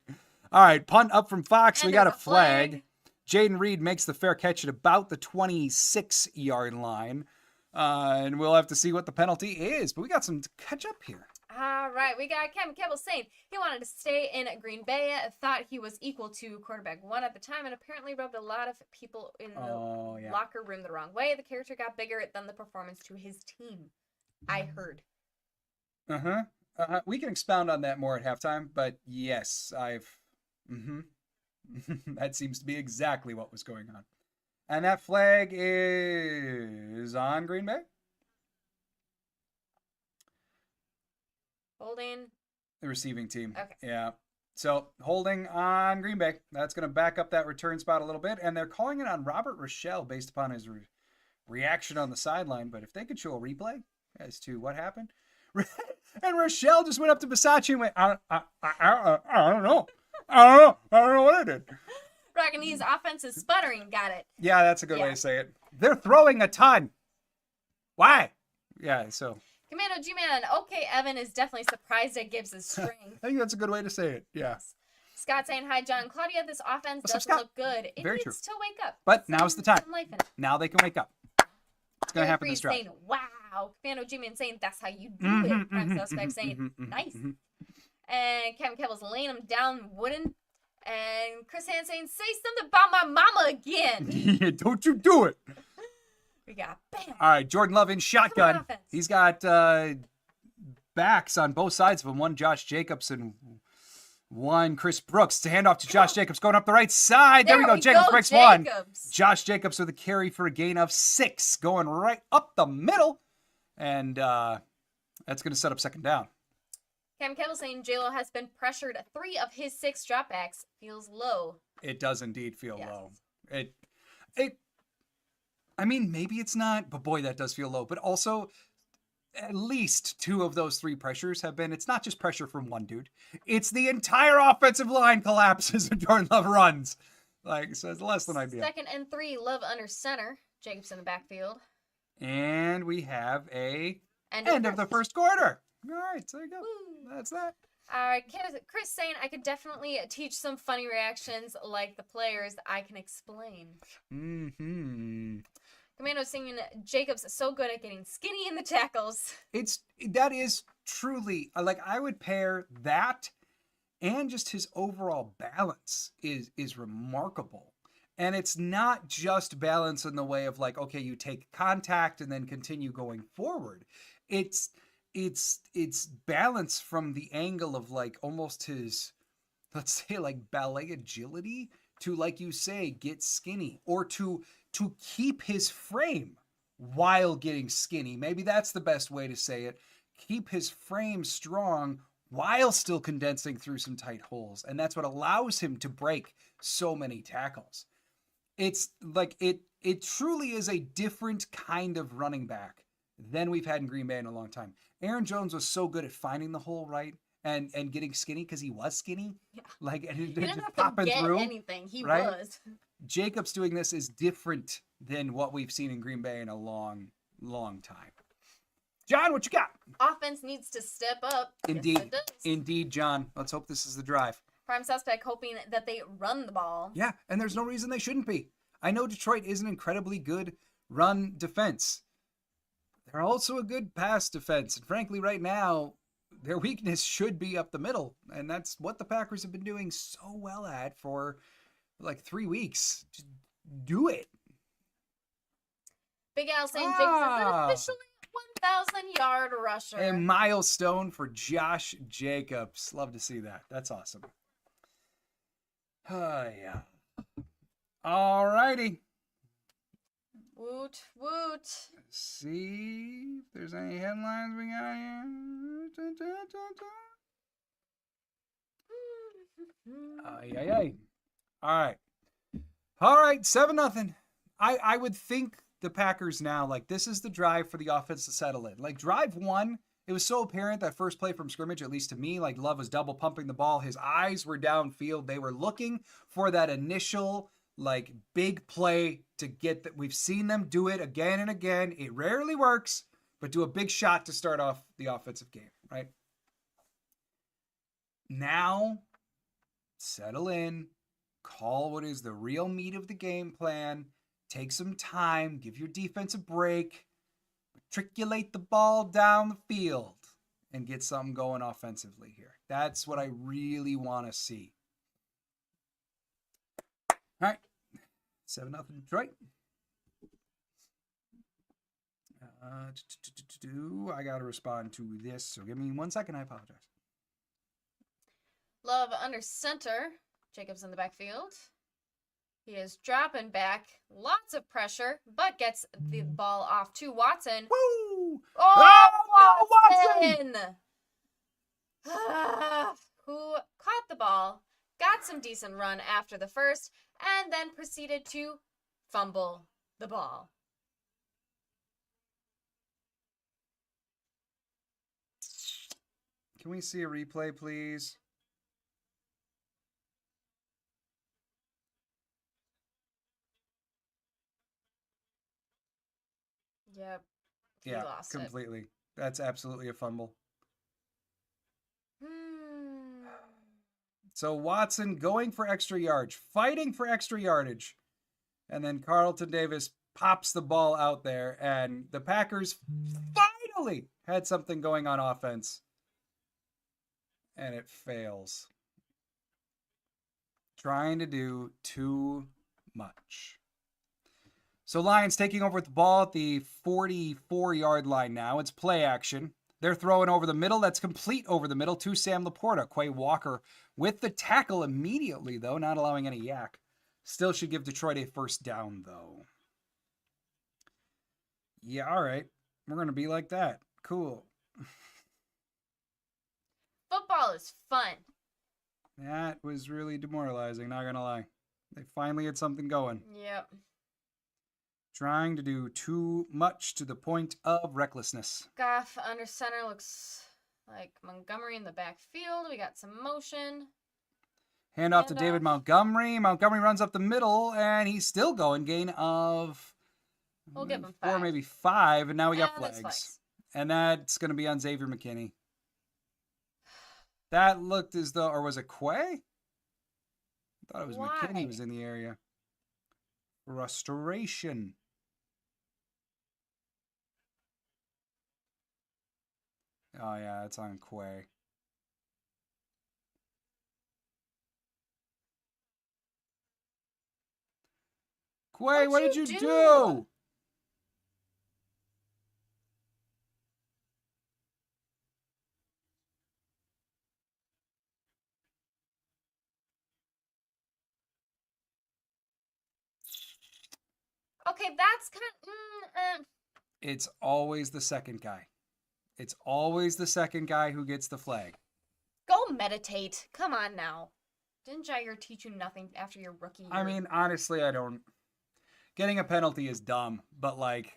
All right, punt up from Fox. We got a flag. Jaden Reed makes the fair catch at about the 26-yard line. And we'll have to see what the penalty is. But we got some to catch up here. All right, we got Kevin Keble saying he wanted to stay in Green Bay, thought he was equal to quarterback 1 at the time, and apparently rubbed a lot of people in the locker room the wrong way. The character got bigger than the performance to his team, I heard. We can expound on that more at halftime, but yes, that seems to be exactly what was going on. And that flag is on Green Bay. Holding. The receiving team. Okay. Yeah. So holding on Green Bay. That's going to back up that return spot a little bit. And they're calling it on Robert Rochelle based upon his reaction on the sideline. But if they could show a replay as to what happened. And Rochelle just went up to Bisaccia and went, I don't know. I don't know what I did. Rockinese offense is sputtering. Got it. Yeah, that's a good way to say it. They're throwing a ton. Why? Yeah, so. Commando G-Man. Okay, Evan is definitely surprised at Gibbs' strength. I think that's a good way to say it. Yeah. Yes. Scott saying, hi, John. Claudia, this offense What's up, doesn't Scott? look good. It Very needs true. to wake up. But now's the time. Some life in it. Now they can wake up. It's going to happen this drive. saying, wow. Commando G-Man saying, that's how you do it. Prime Suspect saying, nice. And Kevin Kebble's laying him down wooden. And Chris Hand saying, say something about my mama again. Don't you do it. We got bam. All right, Jordan Love in shotgun. Offense. He's got backs on both sides of him. One Josh Jacobs and one Chris Brooks. To hand off to Josh Jacobs going up the right side. There we go. Jacobs breaks one. Josh Jacobs with a carry for a gain of 6. Going right up the middle. And that's going to set up second down. Cam Kettle saying J-Lo has been pressured 3 of his 6 dropbacks. Feels low. It does indeed feel low. I mean, maybe it's not, but boy, that does feel low. But also, at least 2 of those 3 pressures have been, it's not just pressure from one dude. It's the entire offensive line collapses and Jordan Love runs. Like, so it's less than ideal. 2nd and 3, Love under center. Jacobs in the backfield. And we have a end of the first quarter. All right, so there you go. Woo. That's that. All right, Chris saying I could definitely teach some funny reactions like the players I can explain. Mm-hmm. Commando singing Jacobs is so good at getting skinny in the tackles. That is truly, like, I would pair that and just his overall balance is remarkable. And it's not just balance in the way of like, okay, you take contact and then continue going forward. It's balance from the angle of like almost his, let's say, like ballet agility to, like you say, get skinny, or to keep his frame while getting skinny. Maybe that's the best way to say it. Keep his frame strong while still condensing through some tight holes. And that's what allows him to break so many tackles. It's like it truly is a different kind of running back than we've had in Green Bay in a long time. Aaron Jones was so good at finding the hole right and getting skinny because he was skinny. Yeah. Like, and he didn't have popping to get through anything. He right? was. Jacobs doing this is different than what we've seen in Green Bay in a long, long time. John, what you got? Offense needs to step up. Indeed. Yes, Indeed, John. Let's hope this is the drive. Prime Suspect hoping that they run the ball. Yeah, and there's no reason they shouldn't be. I know Detroit is an incredibly good run defense. They're also a good pass defense. And frankly, right now, their weakness should be up the middle. And that's what the Packers have been doing so well at for like 3 weeks. Just do it. Big Al saying Jacobs is an officially 1,000-yard rusher. A milestone for Josh Jacobs. Love to see that. That's awesome. Yeah. All righty. Woot, woot. Let's see if there's any headlines we got here. Ay. All right, 7-0. I would think the Packers now, like, this is the drive for the offense to settle in. Like, drive 1, it was so apparent that first play from scrimmage, at least to me, like, Love was double pumping the ball. His eyes were downfield. They were looking for that initial, like, big play to get that. We've seen them do it again and again. It rarely works, but do a big shot to start off the offensive game, right? Now, settle in, call what is the real meat of the game plan, take some time, give your defense a break, matriculate the ball down the field, and get something going offensively here. That's what I really want to see. All right, 7-0 Detroit. I got to respond to this, so give me 1 second. I apologize. Love under center. Jacobs in the backfield. He is dropping back. Lots of pressure, but gets the ball off to Watson. Woo! Oh, Watson! Who caught the ball, got some decent run after the first, and then proceeded to fumble the ball. Can we see a replay, please? Yep. He Yeah, lost completely. That's absolutely a fumble. it. So Watson going for extra yardage, fighting for extra yardage. And then Carlton Davis pops the ball out there, and the Packers finally had something going on offense. And it fails. Trying to do too much. So Lions taking over with the ball at the 44-yard line now. It's play action. They're throwing over the middle. That's complete over the middle to Sam Laporta. Quay Walker with the tackle immediately, though, not allowing any yak. Still should give Detroit a first down, though. Yeah, all right. We're going to be like that. Cool. Football is fun. That was really demoralizing, not going to lie. They finally had something going. Yep. Trying to do too much to the point of recklessness. Goff under center looks like Montgomery in the backfield. We got some motion. Handoff to David Montgomery. Montgomery runs up the middle, and he's still going. Gain of We'll give him 4, 5. maybe 5, and now we got That's flags. And that's going to be on Xavier McKinney. That looked as though, or was it Quay? I thought it was McKinney was in the area. Frustration. Oh, yeah, it's on Quay. Quay, what did you do? Okay, that's kind of... It's always the second guy. It's always the second guy who gets the flag. Go meditate. Come on now. Didn't Jair teach you nothing after your rookie year? I mean, honestly, I don't... Getting a penalty is dumb, but, like...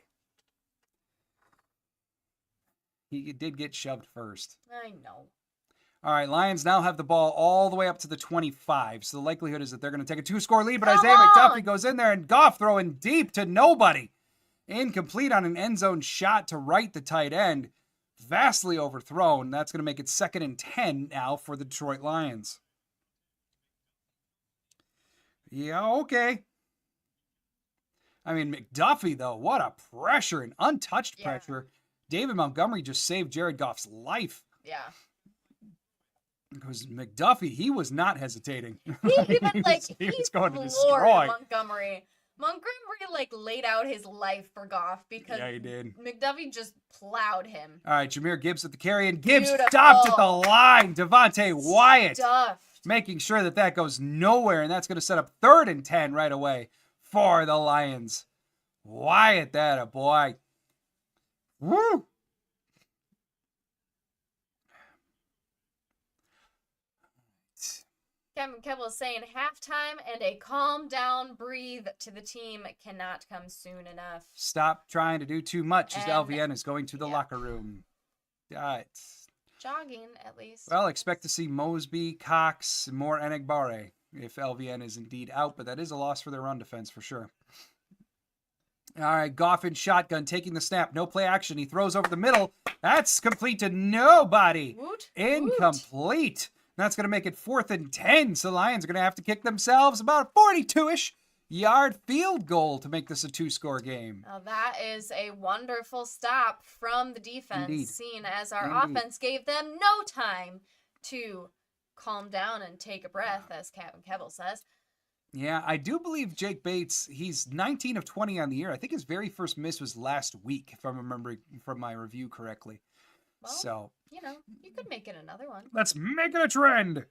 He did get shoved first. I know. All right, Lions now have the ball all the way up to the 25, so the likelihood is that they're going to take a 2-score lead, but Isaiah McDuffie goes in there, and Goff throwing deep to nobody. Incomplete on an end zone shot to right the tight end. Vastly overthrown. That's going to make it 2nd and 10 now for the Detroit Lions. Yeah, okay. I mean, McDuffie, though, what a pressure, an untouched pressure. David Montgomery just saved Jared Goff's life. Yeah. Because McDuffie, he was not hesitating. He was going to destroy Montgomery. Montgomery laid out his life for Goff because he did. McDuffie just plowed him. All right, Jahmyr Gibbs at the carry, and Gibbs stopped at the line. Devontae Wyatt making sure that goes nowhere, and that's going to set up 3rd and 10 right away for the Lions. Wyatt, that a boy. Woo! Kevin Keble is saying halftime and a calm down breathe to the team cannot come soon enough. Stop trying to do too much as LVN is going to the locker room. Jogging, at least. Well, expect to see Mosby, Cox, and more Enagbare if LVN is indeed out, but that is a loss for their run defense for sure. All right, Goff in shotgun, taking the snap. No play action. He throws over the middle. That's complete to nobody. Incomplete. That's going to make it 4th and 10. So the Lions are going to have to kick themselves about a 42-ish yard field goal to make this a 2-score game. Now that is a wonderful stop from the defense, seeing as our offense gave them no time to calm down and take a breath, as Captain Keble says. Yeah, I do believe Jake Bates, he's 19 of 20 on the year. I think his very first miss was last week, if I'm remembering from my review correctly. Well, so, you could make it another one. Let's make it a trend.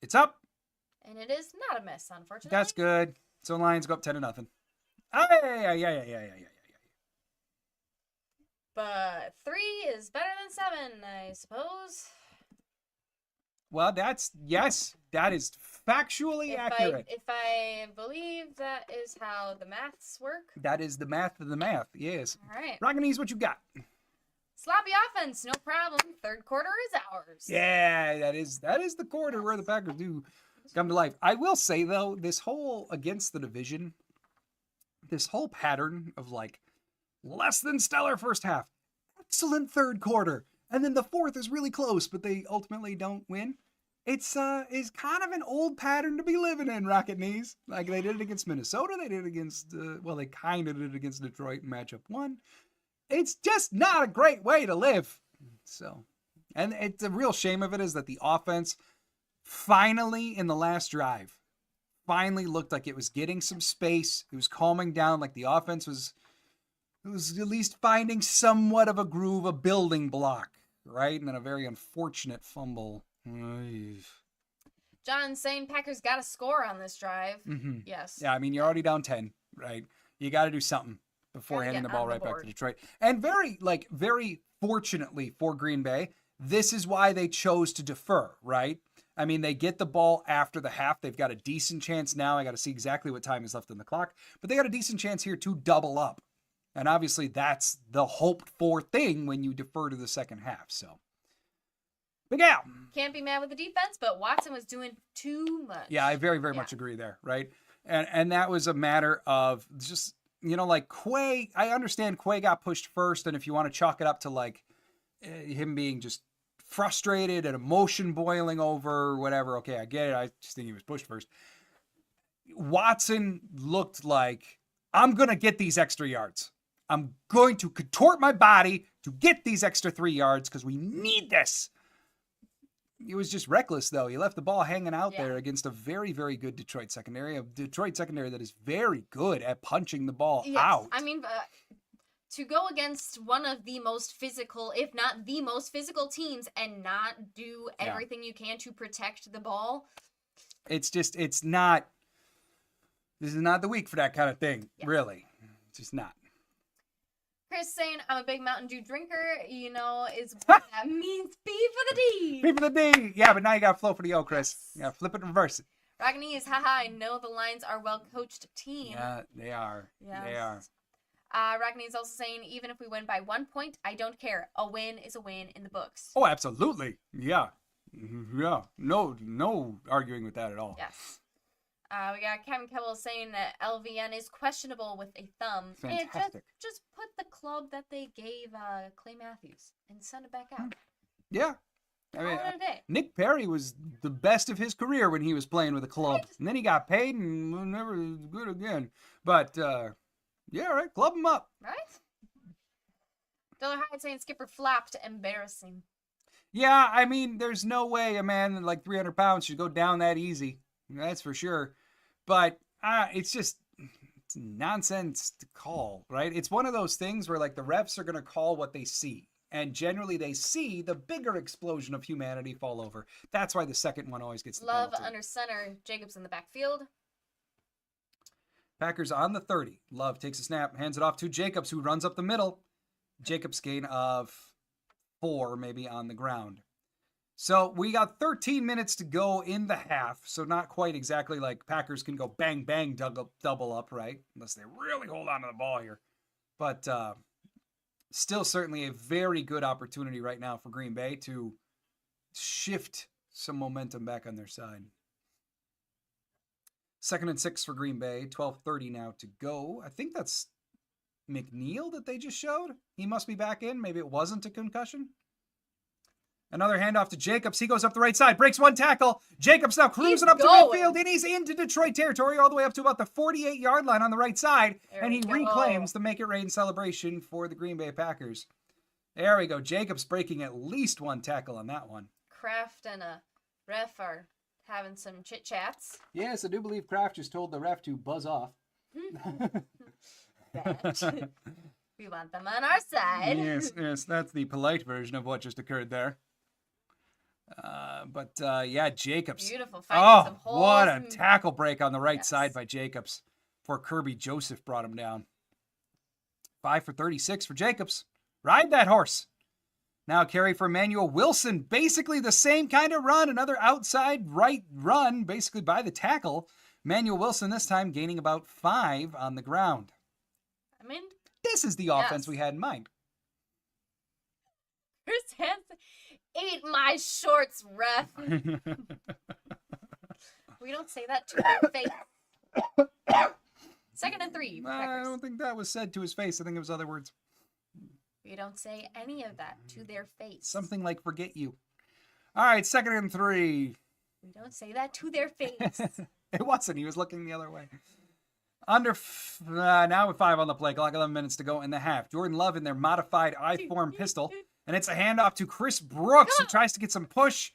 It's up. And it is not a miss, unfortunately. That's good. So Lions go up 10-0. Yeah. But 3 is better than 7, I suppose. Well, that is factually accurate. If I believe that is how the maths work. That is the math of the math, yes. All right. Rock and Ease, what you got? Sloppy offense, no problem. 3rd quarter is ours. Yeah, that is the quarter where the Packers do come to life. I will say, though, this whole against the division, this whole pattern of like less than stellar first half, excellent third quarter, and then the fourth is really close, but they ultimately don't win. It's is kind of an old pattern to be living in, Rocket Knees. Like they did it against Minnesota, they did it against they kind of did it against Detroit in matchup 1. It's just not a great way to live. So, and it's a real shame of it is that the offense finally in the last drive finally looked like it was getting some space. It was calming down, like the offense was at least finding somewhat of a groove, a building block, right? And then a very unfortunate fumble. John saying Packers got to score on this drive. Mm-hmm. Yes. Yeah, I mean, you're already down 10, right? You got to do something before handing the ball right back to Detroit. And very fortunately for Green Bay, this is why they chose to defer, right? I mean, they get the ball after the half. They've got a decent chance now. I got to see exactly what time is left on the clock. But they got a decent chance here to double up. And obviously, that's the hoped for thing when you defer to the second half. So, but yeah. Can't be mad with the defense, but Watson was doing too much. Yeah, I very much agree there, right? And that was a matter of just, like Quay. I understand Quay got pushed first. And if you want to chalk it up to like him being just frustrated and emotion boiling over or whatever, okay, I get it. I just think he was pushed first. Watson looked like, I'm going to get these extra yards. I'm going to contort my body to get these extra 3 yards because we need this. It was just reckless, though. He left the ball hanging out there against a very, very good Detroit secondary. A Detroit secondary that is very good at punching the ball out. I mean, to go against one of the most physical, if not the most physical teams and not do everything you can to protect the ball. This is not the week for that kind of thing, really. It's just not. Chris saying, I'm a big Mountain Dew drinker, is what that means. B for the D. B for the D. Yeah, but now you got to flow for the O, Chris. You got to flip it and reverse it. Ragni is, haha, I know the Lions are a well-coached team. Yeah, they are. Yes. They are. Ragni is also saying, even if we win by 1 point, I don't care. A win is a win in the books. Oh, absolutely. Yeah. Yeah. No arguing with that at all. Yes. We got Kevin Kevel saying that LVN is questionable with a thumb. Fantastic. And just put the club that they gave Clay Matthews and send it back out. Yeah. I mean, Nick Perry was the best of his career when he was playing with a club. Right. And then he got paid and was never good again. But, yeah, right. Club him up. Right? Diller Hyde saying Skipper flopped. Embarrassing. Yeah, I mean, there's no way a man like 300 pounds should go down that easy. That's for sure. But it's nonsense to call, right? It's one of those things where like the refs are going to call what they see. And generally they see the bigger explosion of humanity fall over. That's why the second one always gets the Love penalty. Under center. Jacobs in the backfield. Packers on the 30. Love takes a snap, hands it off to Jacobs, who runs up the middle. Jacobs gain of 4 maybe on the ground. So we got 13 minutes to go in the half. So not quite exactly like Packers can go bang, bang, double up, right? Unless they really hold on to the ball here. But still certainly a very good opportunity right now for Green Bay to shift some momentum back on their side. 2nd and 6 for Green Bay. 12:30 now to go. I think that's McNeil that they just showed. He must be back in. Maybe it wasn't a concussion. Another handoff to Jacobs. He goes up the right side, breaks one tackle. Jacobs now cruising up to midfield, and he's into Detroit territory all the way up to about the 48-yard line on the right side. And he reclaims the Make It Rain celebration for the Green Bay Packers. There we go. Jacobs breaking at least one tackle on that one. Kraft and a ref are having some chit-chats. Yes, I do believe Kraft just told the ref to buzz off. We want them on our side. Yes, that's the polite version of what just occurred there. Yeah, Jacobs. Beautiful. Finding some holes. What a tackle break on the right side by Jacobs before Kirby Joseph brought him down. 5 for 36 for Jacobs. Ride that horse. Now carry for Emmanuel Wilson. Basically the same kind of run. Another outside right run, basically by the tackle. Emmanuel Wilson this time gaining about 5 on the ground. I mean, this is the offense we had in mind. Chris Hansen, eat my shorts, ref. We don't say that to your face. 2nd and 3. I Packers. don't think that was said to his face. I think it was other words. We don't say any of that to their face. Something like forget you. All right, 2nd and 3. We don't say that to their face. It wasn't. He was looking the other way. Now with 5 on the play clock, 11 minutes to go in the half. Jordan Love in their modified I-form pistol. And it's a handoff to Chris Brooks, who tries to get some push.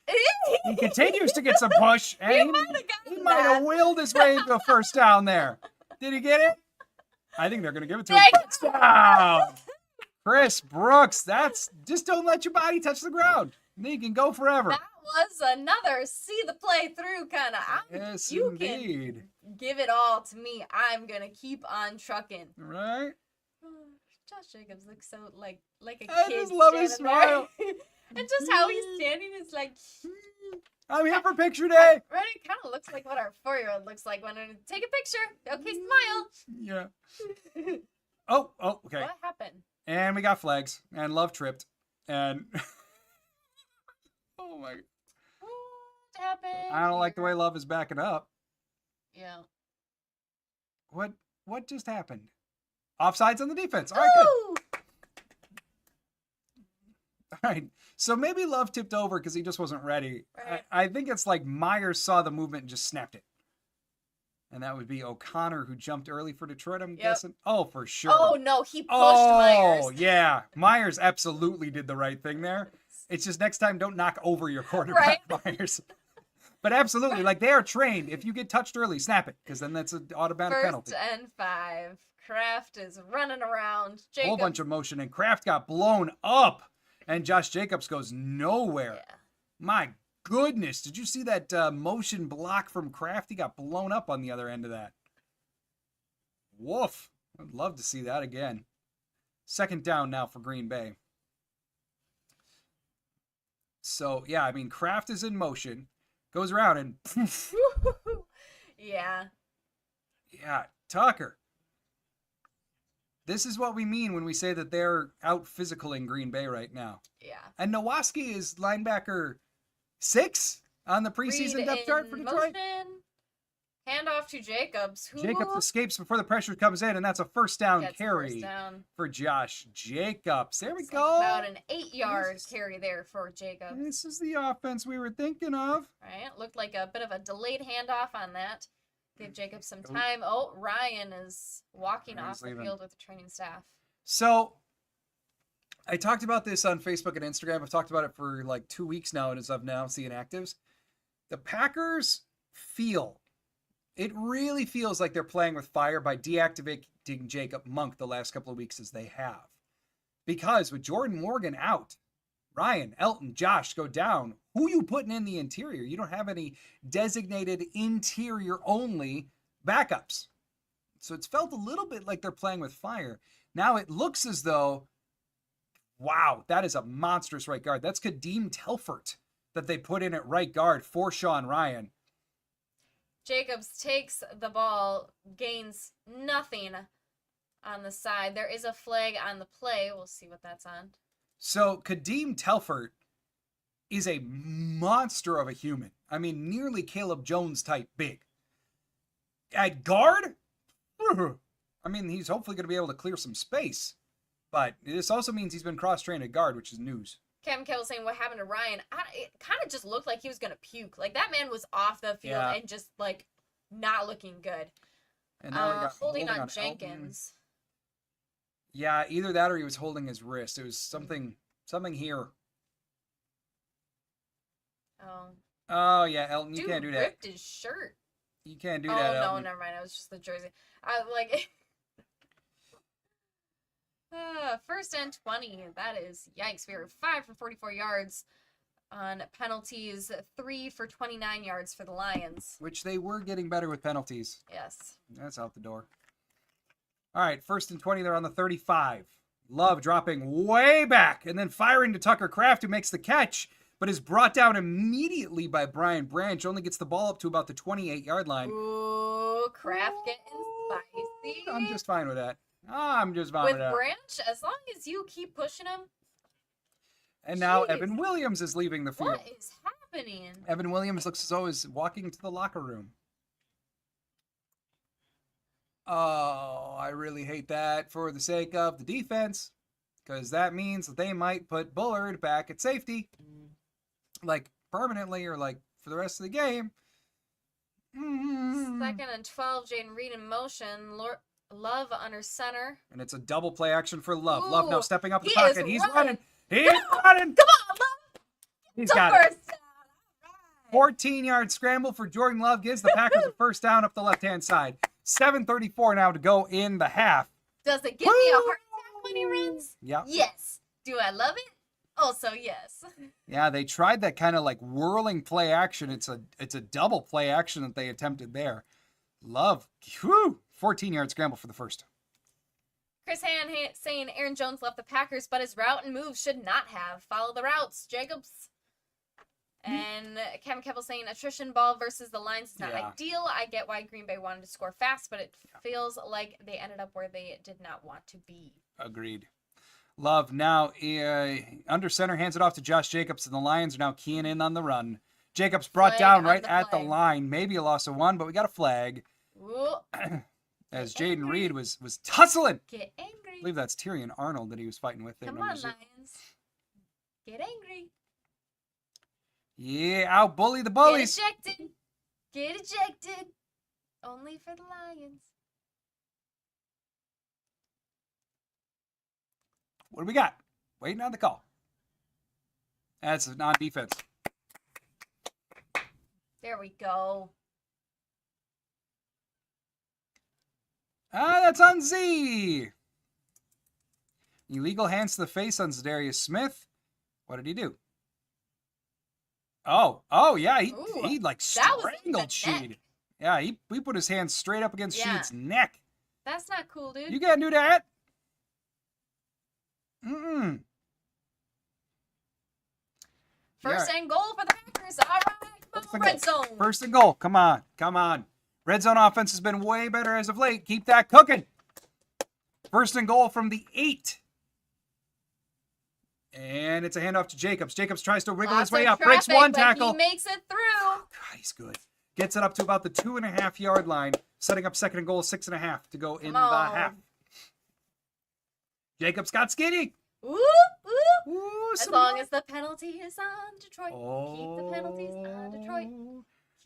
He continues to get some push. And he might have willed his way into a first down there. Did he get it? I think they're going to give it to him. Touchdown! Chris Brooks, just don't let your body touch the ground. And then you can go forever. That was another see the play through kind of. Yes, you indeed. Can give it all to me. I'm going to keep on trucking. Right? Josh Jacobs looks so like a kid. I just love his smile. And just how he's standing is like. I'm here for picture day. Right? It kind of looks like what our 4-year-old looks like when I take a picture. Okay, smile. Yeah. Oh, okay. What happened? And we got flags. And Love tripped. And oh my. What happened? I don't like the way Love is backing up. Yeah. What just happened? Offsides on the defense. All right, good. All right. So maybe Love tipped over because he just wasn't ready. Right. I think it's like Myers saw the movement and just snapped it. And that would be O'Connor, who jumped early for Detroit, I'm guessing. Oh, for sure. Oh, no, he pushed Myers. Oh, yeah. Myers absolutely did the right thing there. It's just next time, don't knock over your quarterback, right? Myers. But absolutely, like they are trained. If you get touched early, snap it, because then that's an automatic penalty. 1st and 5. Kraft is running around. A whole bunch of motion, and Kraft got blown up, and Josh Jacobs goes nowhere. Yeah. My goodness, did you see that motion block from Kraft? He got blown up on the other end of that. Woof. I'd love to see that again. 2nd down now for Green Bay. So, yeah, I mean, Kraft is in motion, goes around and poof. Yeah. Yeah, Tucker. This is what we mean when we say that they're out physical in Green Bay right now. Yeah. And Nowaski is linebacker 6 on the preseason depth chart for Detroit. Motion. Handoff to Jacobs. Jacobs escapes before the pressure comes in, and that's a first down carry for Josh Jacobs. There we go. About an 8-yard carry there for Jacobs. This is the offense we were thinking of. Right. It looked like a bit of a delayed handoff on that. Give Jacobs some time. Oh, Ryan is walking off the field with the training staff. So, I talked about this on Facebook and Instagram. I've talked about it for like 2 weeks now, and as of now, seeing actives. The Packers it really feels like they're playing with fire by deactivating Jacob Monk the last couple of weeks as they have. Because with Jordan Morgan out, Ryan, Elton, Josh go down. Who you putting in the interior? You don't have any designated interior only backups. So it's felt a little bit like they're playing with fire. Now it looks as though, wow, that is a monstrous right guard. That's Kadeem Telfort that they put in at right guard for Sean Ryan. Jacobs takes the ball, gains nothing on the side. There is a flag on the play. We'll see what that's on. So Kadeem Telfort is a monster of a human. I mean, nearly Caleb Jones type big. At guard, I mean, he's hopefully going to be able to clear some space. But this also means he's been cross-trained at guard, which is news. Cam Kell saying what happened to Ryan. It kind of just looked like he was going to puke. Like, that man was off the field and just, like, not looking good. And now he got holding on Jenkins. Elton. Yeah, either that or he was holding his wrist. It was something here. Oh, yeah, Elton, you can't do that. Dude ripped his shirt. You can't do that, Elton. Oh, no, never mind. It was just the jersey. I like... 1st and 20. That is, yikes. We were 5 for 44 yards on penalties, 3 for 29 yards for the Lions. Which they were getting better with penalties. Yes. That's out the door. All right, 1st and 20. They're on the 35. Love dropping way back and then firing to Tucker Kraft, who makes the catch, but is brought down immediately by Brian Branch. Only gets the ball up to about the 28-yard line. Ooh, Kraft getting spicy. I'm just fine with that. I'm just fine with that. With Branch, as long as you keep pushing him. And now Evan Williams is leaving the field. What is happening? Evan Williams looks as though he's walking to the locker room. Oh, I really hate that for the sake of the defense, because that means that they might put Bullard back at safety, like permanently or like for the rest of the game. Second and 12, Jaden Reed in motion. Love under center. And it's a double play action for Love. Ooh, Love now stepping up the he pocket. is He's running. running. He's running. Come on, Love. He's got it. 14-yard scramble for Jordan Love gives the Packers a first down up the left-hand side. 7:34 now to go in the half. Does it give me a heart attack when he runs? Yeah. Yes. Do I love it? Also, yes. Yeah, they tried that kind of like whirling play action. It's a double play action that they attempted there. Love, 14-yard scramble for the first. Chris Hand saying Aaron Jones left the Packers, but his route and move should not have. Follow the routes, Jacobs. And Kevin Keppel saying attrition ball versus the Lions is not ideal. I get why Green Bay wanted to score fast, but it feels like they ended up where they did not want to be. Agreed. Love now under center, hands it off to Josh Jacobs, and the Lions are now keying in on the run. Jacobs brought down right at the line. Maybe a loss of one, but we got a flag. As Jaden Reed was tussling. Get angry. I believe that's Tyrion Arnold that he was fighting with. Come on, Lions. Get angry. Yeah, out-bully the bullies. Get ejected. Get ejected. Only for the Lions. What do we got? Waiting on the call. That's on defense. There we go. That's on Z. Illegal hands to the face on Zadarius Smith. What did he do? Oh, yeah, he like strangled Sheed. Yeah, he put his hand straight up against Sheed's neck. That's not cool, dude. You can't do that. First and goal for the Packers. All right, come on, red zone. First and goal. Come on. Red zone offense has been way better as of late. Keep that cooking. First and goal from the 8. And it's a handoff to Jacobs. Jacobs tries to wriggle his way up. Breaks one tackle. He makes it through. Oh, God, he's good. Gets it up to about the 2.5-yard line. Setting up second and goal, 6.5 to go in the half. Jacobs got skinny. Ooh, as long as the penalty is on Detroit. Keep the penalties on Detroit.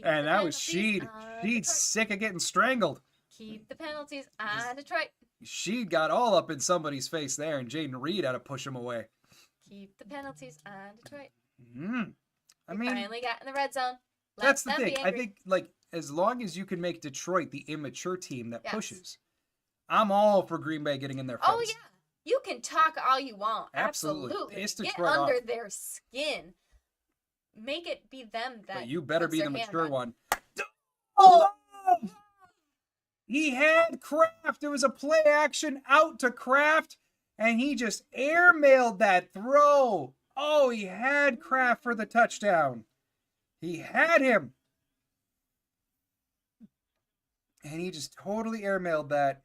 And that was Sheed. Sheed's sick of getting strangled. Keep the penalties on Detroit. Sheed got all up in somebody's face there, and Jaden Reed had to push him away. Keep the penalties on Detroit. I mean, finally got in the red zone. That's the thing. I think, like, as long as you can make Detroit the immature team that pushes, I'm all for Green Bay getting in their face. Oh, yeah. You can talk all you want. Absolutely. Get under their skin. Make it be them that. But you better be the mature one. Oh! He had Kraft. It was a play action out to Kraft, and he just airmailed that throw. Oh, he had Kraft for the touchdown. He had him. And he just totally airmailed that.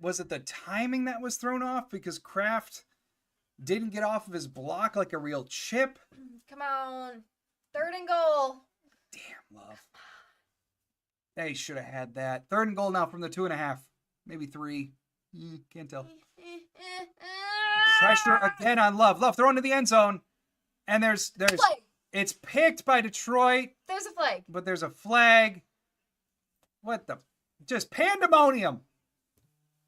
Was it the timing that was thrown off? Because Kraft didn't get off of his block like a real chip. Come on. Third and goal. Damn, Love. They should have had that. Third and goal now from the 2.5. Maybe 3. Can't tell. Pressure again on Love. Love thrown to the end zone. And there's flag. It's picked by Detroit. There's a flag. But there's a flag. What the? Just pandemonium.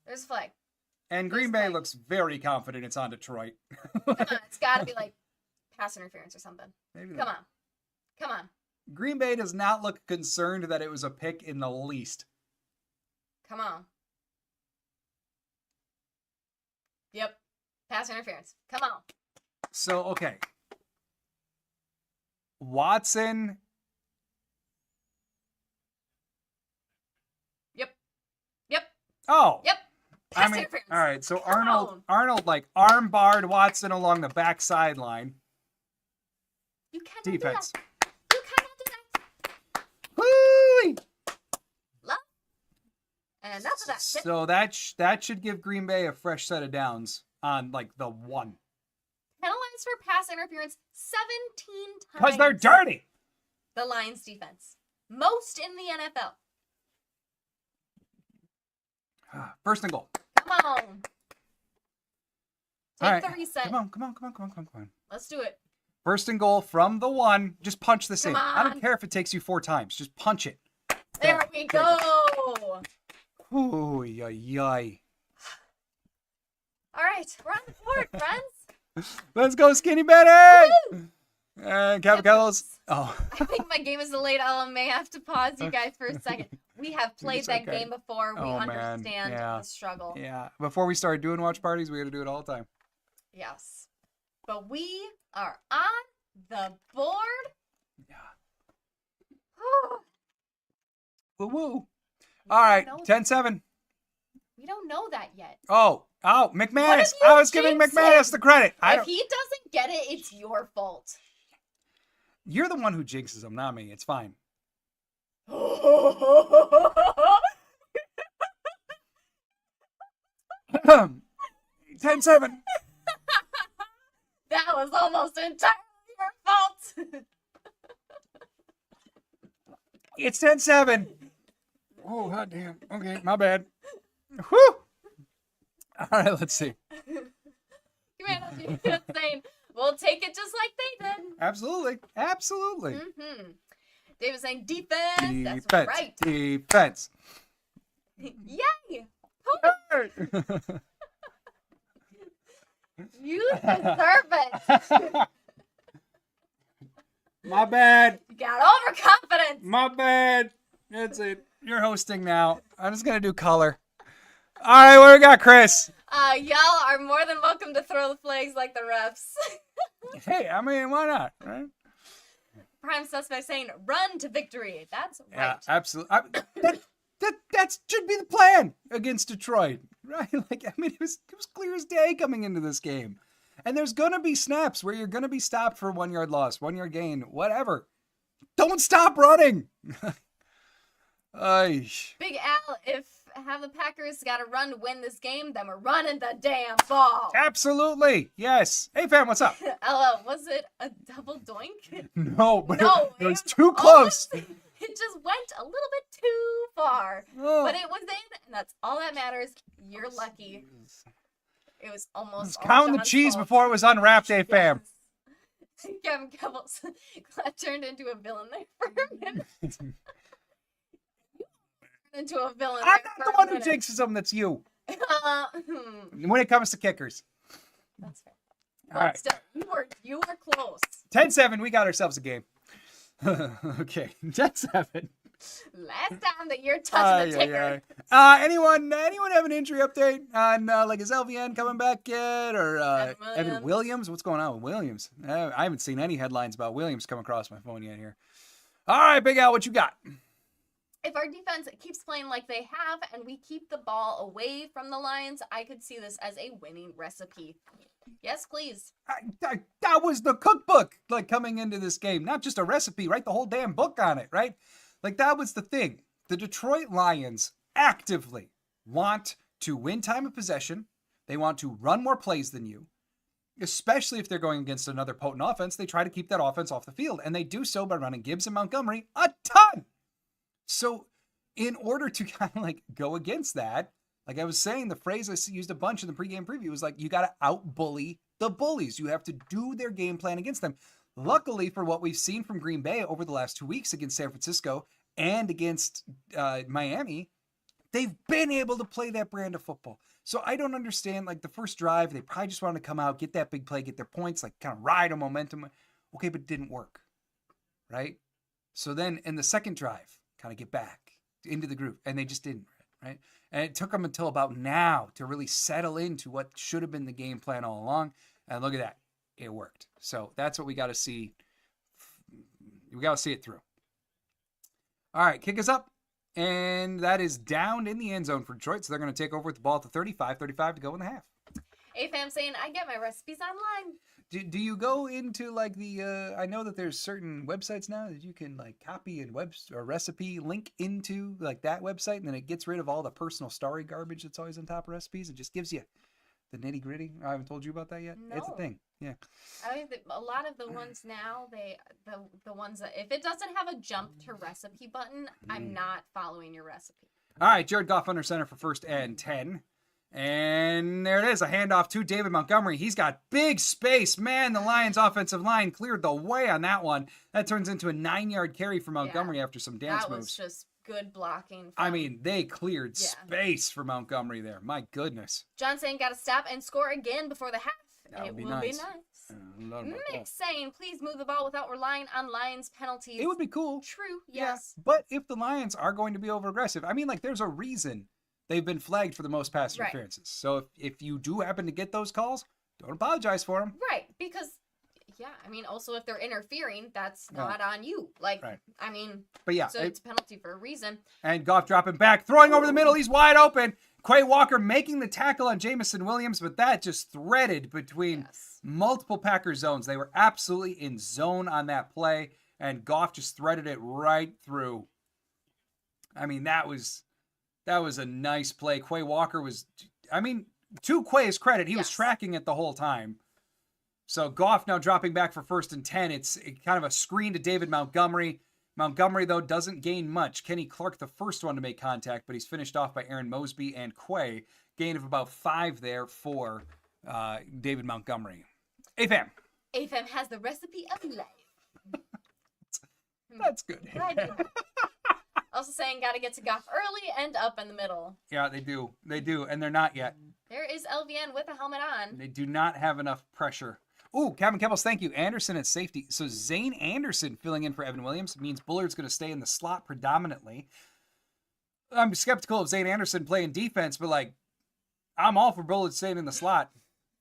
There's a flag. And Green Bay looks very confident it's on Detroit. Come on, it's got to be like pass interference or something. Maybe Come on. Green Bay does not look concerned that it was a pick in the least. Come on. Yep. Pass interference. Come on. So, okay. Watson. Yep. Oh. Yep. Pass interference. All right. So Arnold like arm barred Watson along the back sideline. You cannot defense. do that. You cannot do that. Woo! Love. And that's that. So that should give Green Bay a fresh set of downs on like the 1. Penalized for pass interference 17 times. Because they're dirty. the Lions defense. Most in the NFL. First and goal. Come on. Take All right. the reset. Come on. Let's do it. First and goal from the 1. Just punch this in. Come I don't on. care if it takes you 4 times. Just punch it. There we go. Ooh, yay. All right, we're on the board, friends. Let's go, Skinny Betty! Woo! And Capicalos. Oh. I think my game is delayed. I may have to pause you guys for a second. We have played It's that okay. game before. We Oh, man. understand Yeah. the struggle. Yeah. Before we started doing watch parties, we had to do it all the time. Yes. But we are on the board. Yeah. Whew. Woo-woo. All right, 10-7. We don't know that yet. Oh, McManus. you I was giving jinx McManus him? the credit. If he doesn't get it, it's your fault. You're the one who jinxes him, not me. It's fine. 10-7. That was almost entirely your fault. It's 10-7. Oh, hot damn. Okay, my bad. Whew. All right, let's see. Humanity is saying, we'll take it just like they did. Absolutely. Mm-hmm. David's saying defense. That's Defense. right. Defense. Yay! Hey. You deserve it. My bad. You got overconfidence. My bad. That's it. You're hosting now. I'm just going to do color. All right, what do we got, Chris? Y'all are more than welcome to throw the flags like the refs. Hey, I mean, why not? Right? Prime suspect saying, run to victory. That's right. Yeah, absolutely. That should be the plan against Detroit, right? Like, I mean, it was clear as day coming into this game. And there's going to be snaps where you're going to be stopped for 1 yard loss, 1 yard gain, whatever. Don't stop running. Big Al, if have the Packers got to run to win this game, then we're running the damn ball. Absolutely. Yes. Hey, fam, what's up? Hello, was it a double doink? No, but No, it was too close. It just went a little bit too far. Oh. But it was in, and that's all that matters. You're lucky. It was almost all Counting the John's cheese fault. before it was unwrapped, hey, fam. Yes. Kevin Cobbles turned into a villain there for a minute. Into a villain. I'm there not for the one a who minute. jinxes them, that's you. Hmm. When it comes to kickers. That's fair. All right. Still, you were close. 10-7, we got ourselves a game. Okay, 10-7. Last time that you're touching the ticker. Anyone have an injury update on like is LVN coming back yet or Evan Williams? What's going on with Williams? I haven't seen any headlines about Williams come across my phone yet here. All right, Big Al, what you got? If our defense keeps playing like they have and we keep the ball away from the Lions, I could see this as a winning recipe. Yes, please. That was the cookbook, like coming into this game, not just a recipe. Write the whole damn book on it, right? Like that was the thing. The Detroit Lions actively want to win time of possession. They want to run more plays than you, especially if they're going against another potent offense. They try to keep that offense off the field, and they do so by running Gibbs and Montgomery a ton. So in order to kind of like go against that, like I was saying, the phrase I used a bunch in the pregame preview was like, you got to out-bully the bullies. You have to do their game plan against them. Luckily for what we've seen from Green Bay over the last 2 weeks against San Francisco and against Miami, they've been able to play that brand of football. So I don't understand, like the first drive, they probably just wanted to come out, get that big play, get their points, like kind of ride a momentum. Okay, but it didn't work, right? So then in the second drive, kind of get back into the groove, and they just didn't, right? And it took them until about now to really settle into what should have been the game plan all along. And look at that. It worked. So that's what we got to see. We got to see it through. All right, kick us up. And that is down in the end zone for Detroit. So they're going to take over with the ball at the 35 to go in the half. AFAM saying, I get my recipes online. Do you go into like the, I know that there's certain websites now that you can like copy and recipe link into like that website, and then it gets rid of all the personal story garbage that's always on top of recipes. It just gives you The nitty gritty. I haven't told you about that yet. It's a No. thing. Yeah. I mean, a lot of the ones now, the ones that if it doesn't have a jump to recipe button, I'm not following your recipe. All right, Jared Goff under center for 1st and 10. And there it is, a handoff to David Montgomery. He's got big space. Man, the Lions' offensive line cleared the way on that one. That turns into a 9-yard carry for Montgomery after some dance moves. That was just good blocking. I mean, they cleared space for Montgomery there. My goodness. John saying got to stop and score again before the half. That it would be will nice. be nice. Nick saying, please move the ball without relying on Lions penalties. It would be cool. True, yes. Yeah, but if the Lions are going to be over-aggressive, I mean, like, there's a reason they've been flagged for the most pass interferences. So if you do happen to get those calls, don't apologize for them. Right, because, I mean, also if they're interfering, that's not on you. Like, I mean, but yeah, so it's a penalty for a reason. And Goff dropping back, throwing over the middle. He's wide open. Quay Walker making the tackle on Jamison Williams, but that just threaded between multiple Packers zones. They were absolutely in zone on that play, and Goff just threaded it right through. I mean, that was a nice play. Quay Walker was, I mean, to Quay's credit, he was tracking it the whole time. So Goff now dropping back for 1st and 10. It's kind of a screen to David Montgomery. Montgomery, though, doesn't gain much. Kenny Clark, the first one to make contact, but he's finished off by Aaron Mosby and Quay. Gain of about 5 there for David Montgomery. AFAM. AFAM has the recipe of life. That's good. Also saying got to get to Goff early and up in the middle. Yeah, they do. They do, and they're not yet. There is LVN with a helmet on. They do not have enough pressure. Ooh, Kevin Kebbles, thank you. Anderson at safety. So Zane Anderson filling in for Evan Williams means Bullard's going to stay in the slot predominantly. I'm skeptical of Zane Anderson playing defense, but like, I'm all for Bullard staying in the slot.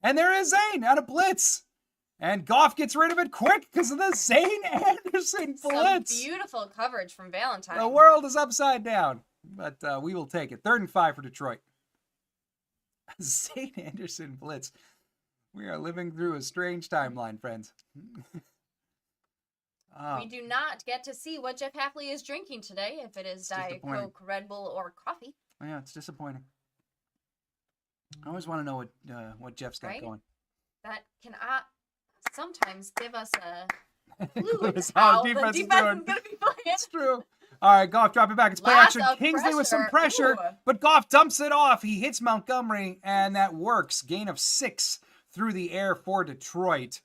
And there is Zane out of blitz. And Goff gets rid of it quick because of the Zane Anderson blitz. Some beautiful coverage from Valentine. The world is upside down, but we will take it. 3rd and 5 for Detroit. Zane Anderson blitz. We are living through a strange timeline, friends. We do not get to see what Jeff Hafley is drinking today, if it is Diet Coke, Red Bull, or coffee. Oh, yeah, it's disappointing. I always want to know what Jeff's got going. That can sometimes give us a clue It's how how defense the is defense doing. is going to be playing. It's true. All right, Goff dropping back. It's play Lots action. of Kingsley with some pressure. pressure, but Goff dumps it off. He hits Montgomery, and that works. Gain of 6 through the air for Detroit.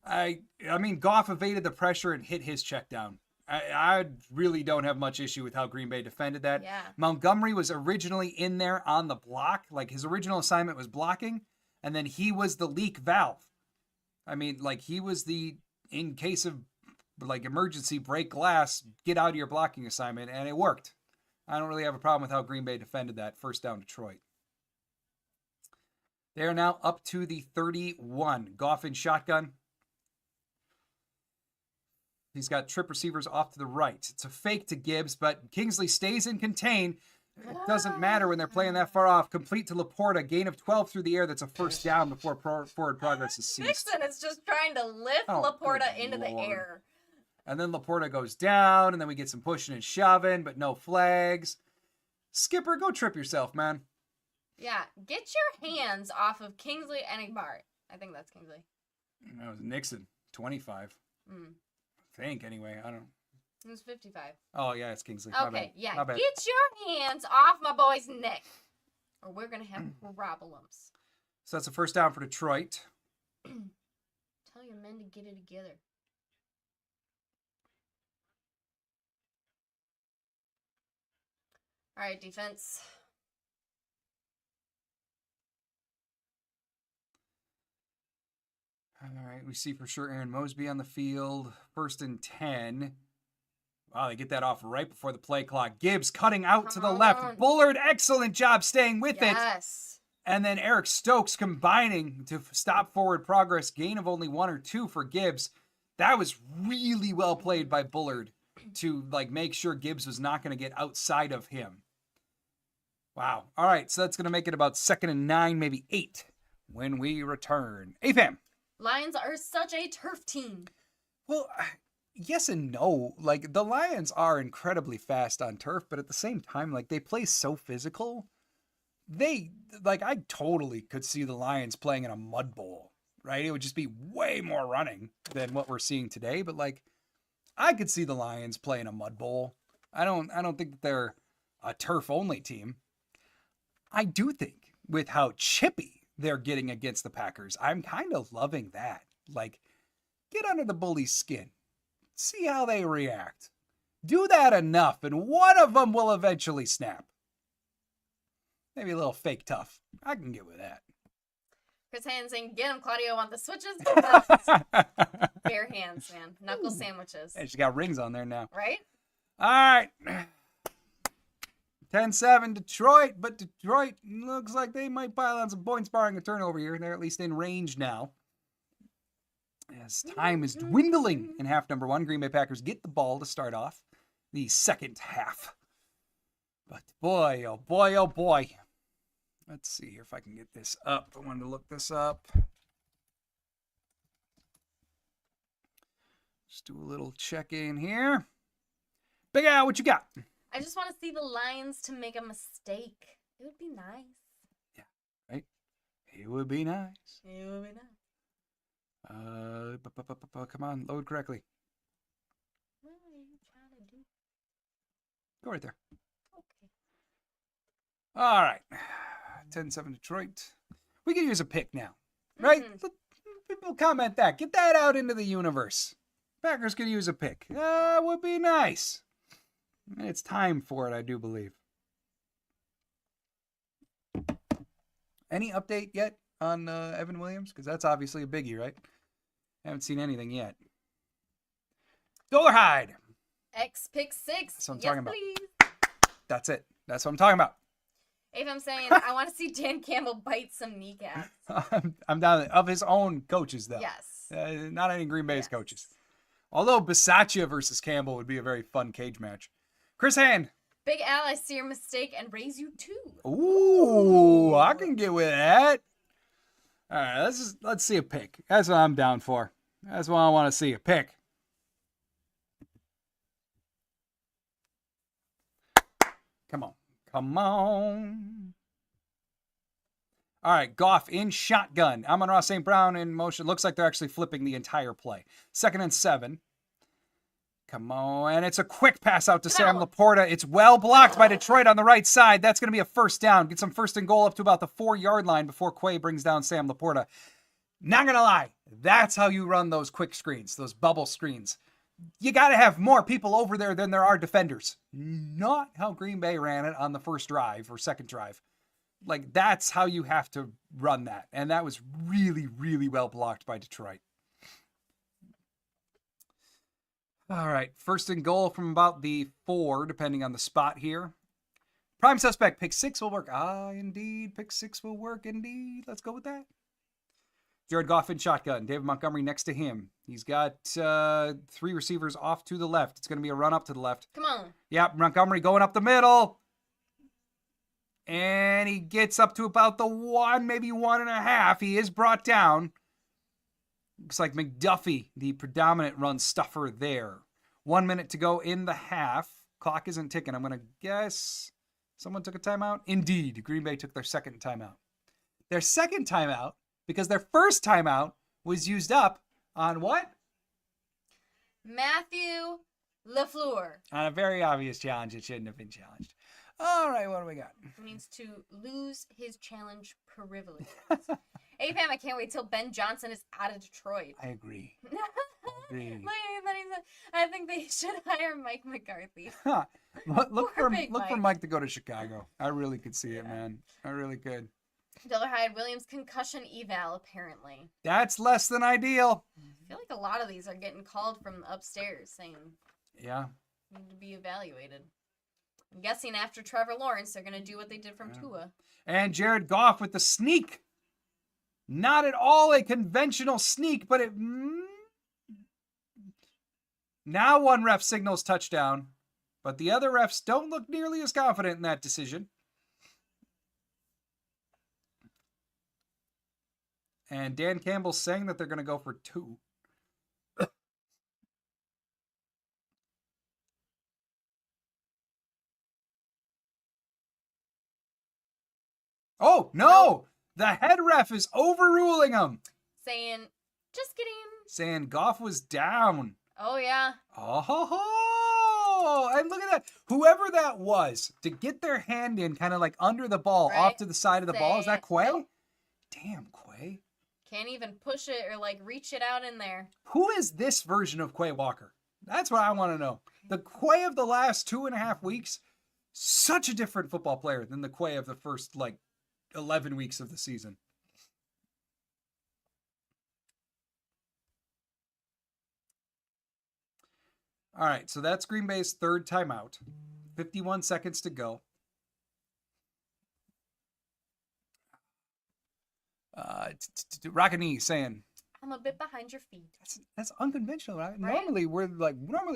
I mean, Goff evaded the pressure and hit his check down. I really don't have much issue with how Green Bay defended that. Yeah. Montgomery was originally in there on the block. Like, his original assignment was blocking, and then he was the leak valve. I mean, like, he was the, in case of, like, emergency, break glass, get out of your blocking assignment, and it worked. I don't really have a problem with how Green Bay defended that. 1st down, Detroit. They are now up to the 31. Goff in shotgun. He's got trip receivers off to the right. It's a fake to Gibbs, but Kingsley stays in contain. It doesn't matter when they're playing that far off. Complete to Laporta. Gain of 12 through the air. That's a 1st down before forward progress is ceased. Nixon is just trying to lift Laporta into the air. And then Laporta goes down, and then we get some pushing and shoving, but no flags. Skipper, go trip yourself, man. Yeah, get your hands off of Kingsley Enagbart. I think that's Kingsley. That was Nixon, 25. I think, anyway. I don't know. It was 55. Oh, yeah, it's Kingsley. Okay, yeah. Get your hands off my boy's neck, or we're going to have problems. So that's a 1st down for Detroit. Tell your men to get it together. All right, defense. All right, we see for sure Aaron Mosby on the field. 1st and 10. Wow, they get that off right before the play clock. Gibbs cutting out to the left. Bullard, excellent job staying with it. And then Eric Stokes combining to stop forward progress. Gain of only 1 or 2 for Gibbs. That was really well played by Bullard to like make sure Gibbs was not going to get outside of him. Wow. All right, so that's going to make it about 2nd and 9, maybe 8 when we return. AFAM. Lions are such a turf team. Well, yes and no. Like, the Lions are incredibly fast on turf, but at the same time, like, they play so physical I totally could see the Lions playing in a mud bowl, right? It would just be way more running than what we're seeing today. But like, I could see the Lions playing a mud bowl. I don't think that they're a turf only team. I do think with how chippy they're getting against the Packers, I'm kind of loving that. Like, get under the bully's skin. See how they react. Do that enough, and one of them will eventually snap. Maybe a little fake tough. I can get with that. Chris Hands saying, get him, Claudio, on the switches. Bare hands, man. Knuckle sandwiches. Hey, she got rings on there now. Right? All right. 10-7 Detroit, but Detroit looks like they might pile on some points barring a turnover here. They're at least in range now. As time is dwindling in half number one, Green Bay Packers get the ball to start off the second half. But boy, oh boy, oh boy. Let's see here if I can get this up. I wanted to look this up. Just do a little check-in here. Big Al, what you got? I just want to see the Lions to make a mistake. It would be nice. Yeah, right? It would be nice. It would be nice. Come on, load correctly. What are you trying to do? Go right there. Okay. All right. 10-7 Detroit. We could use a pick now, right? Mm-hmm. People comment that. Get that out into the universe. Packers could use a pick. Would be nice. It's time for it, I do believe. Any update yet on Evan Williams? Because that's obviously a biggie, right? Haven't seen anything yet. Dollarhide. X pick 6. That's what I'm yes, talking about. please. That's it. That's what I'm talking about. If I'm saying I want to see Dan Campbell bite some kneecaps. I'm down of his own coaches, though. Yes. Not any Green Bay's coaches. Although Bisaccia versus Campbell would be a very fun cage match. Chris Hand. Big Al, I see your mistake and raise you 2. Ooh, I can get with that. All right, let's see a pick. That's what I'm down for. That's what I want to see, a pick. Come on. Come on. All right, Goff in shotgun. Amon-Ra St. Brown in motion. Looks like they're actually flipping the entire play. 2nd and 7. Come on. And it's a quick pass out to Sam Laporta. It's well blocked by Detroit on the right side. That's going to be a first down. Get some first and goal up to about the 4-yard line before Quay brings down Sam Laporta. Not going to lie. That's how you run those quick screens, those bubble screens. You got to have more people over there than there are defenders. Not how Green Bay ran it on the first drive or second drive. Like, that's how you have to run that. And that was really, really well blocked by Detroit. All right, first and goal from about the 4, depending on the spot here. Prime suspect, pick 6 will work. Indeed, pick 6 will work, indeed. Let's go with that. Jared Goff in shotgun. David Montgomery next to him. He's got 3 receivers off to the left. It's going to be a run up to the left. Come on. Yep, Montgomery going up the middle. And he gets up to about the 1, maybe 1.5. He is brought down. Looks like McDuffie, the predominant run stuffer there. 1 minute to go in the half. Clock isn't ticking. I'm going to guess someone took a timeout. Indeed, Green Bay took their second timeout. Their second timeout, because their first timeout was used up on what? Matthew LaFleur. On a very obvious challenge. It shouldn't have been challenged. All right, what do we got? It means to lose his challenge privilege. APAM, I can't wait till Ben Johnson is out of Detroit. I agree. I think they should hire Mike McCarthy. Look for Mike to go to Chicago. I really could see it, man. I really could. Dollarhide Williams concussion eval, apparently. That's less than ideal. I feel like a lot of these are getting called from upstairs saying, yeah, need to be evaluated. I'm guessing after Trevor Lawrence, they're going to do what they did from Tua. And Jared Goff with the sneak. Not at all a conventional sneak, but it... Now one ref signals touchdown, but the other refs don't look nearly as confident in that decision. And Dan Campbell's saying that they're going to go for 2. Oh, no! The head ref is overruling him. Saying, just kidding. Saying Goff was down. Oh, yeah. Oh, ho, ho. And look at that. Whoever that was, to get their hand in kind of like under the ball, Right. off to the side of the ball. Is that Quay? Nope. Damn, Quay. Can't even push it or like reach it out in there. Who is this version of Quay Walker? That's what I want to know. The Quay of the last 2.5 weeks, such a different football player than the Quay of the first like 11 weeks of the season. All right, so that's Green Bay's third timeout. 51 seconds to go. Rockany saying, I'm a bit behind your feet. that's unconventional, right? Right? Normally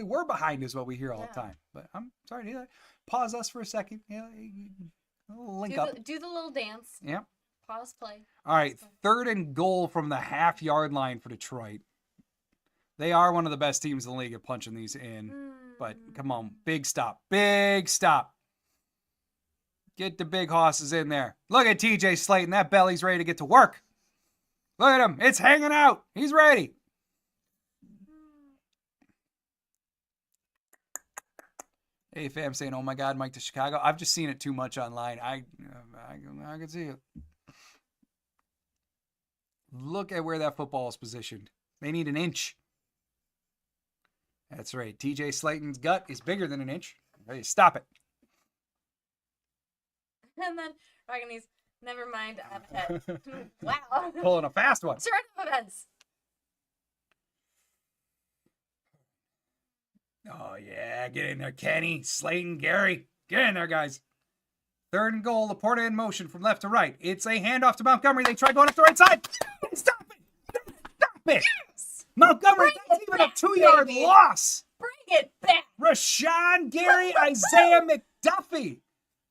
we're behind is what we hear all the Yeah. time. But I'm sorry to pause us for a second. Link Do up. the little dance. Yeah. Pause play. All right, third and goal from the half-yard line for Detroit. They are one of the best teams in the league at punching these in. But come on, big stop. Big stop. Get the big hosses in there. Look at TJ Slayton. That belly's ready to get to work. Look at him. It's hanging out. He's ready. Hey, fam saying, oh my God, Mike to Chicago. I've just seen it too much online. I can see it. Look at where that football is positioned. They need an inch. That's right. TJ Slayton's gut is bigger than an inch. Hey, stop it. And then Raganis, never mind, I'm ahead. Wow. Pulling a fast one. Turn of events. Oh, yeah. Get in there, Kenny, Slayton, Gary. Get in there, guys. Third and goal. Laporta in motion from left to right. It's a handoff to Montgomery. They try going up the right side. Stop it. Stop it. Yes. Montgomery, that's even a 2-yard baby. loss. Bring it back. Rashawn Gary, Isaiah McDuffie.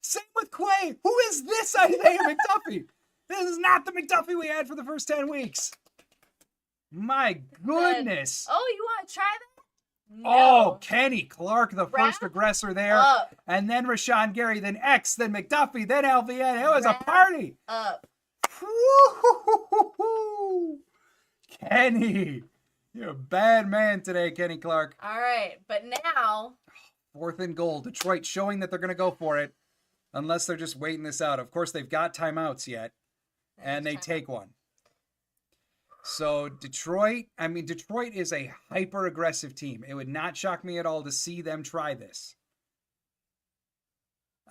Same with Quay. Who is this Isaiah McDuffie? This is not the McDuffie we had for the first 10 weeks. My goodness. Oh, you want to try that? No. Oh, Kenny Clark, the first aggressor there. Up. And then Rashawn Gary, then X, then McDuffie, then LVN. It was a Wrap party. Up. Woo-hoo-hoo-hoo-hoo. Kenny, you're a bad man today, Kenny Clark. All right, but now. Fourth and goal. Detroit showing that they're going to go for it. Unless they're just waiting this out. Of course, they've got timeouts yet. And they take one. So Detroit is a hyper-aggressive team. It would not shock me at all to see them try this.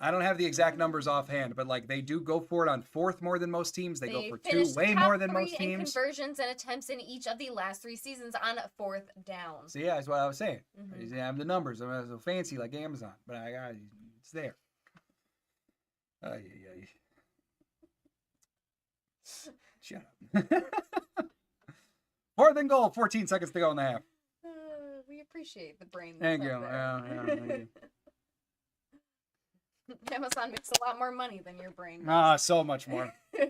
I don't have the exact numbers offhand, but like they do go for it on fourth more than most teams. They go for two, way more than most teams. Conversions and attempts in each of the last 3 seasons on fourth down. So yeah, that's what I was saying. I have the numbers. I'm not so fancy like Amazon, but I got it's there. Shut up. Fourth and goal, 14 seconds to go in the half. We appreciate the brain. Thank you. Thank you. Amazon makes a lot more money than your brain does. So much more. All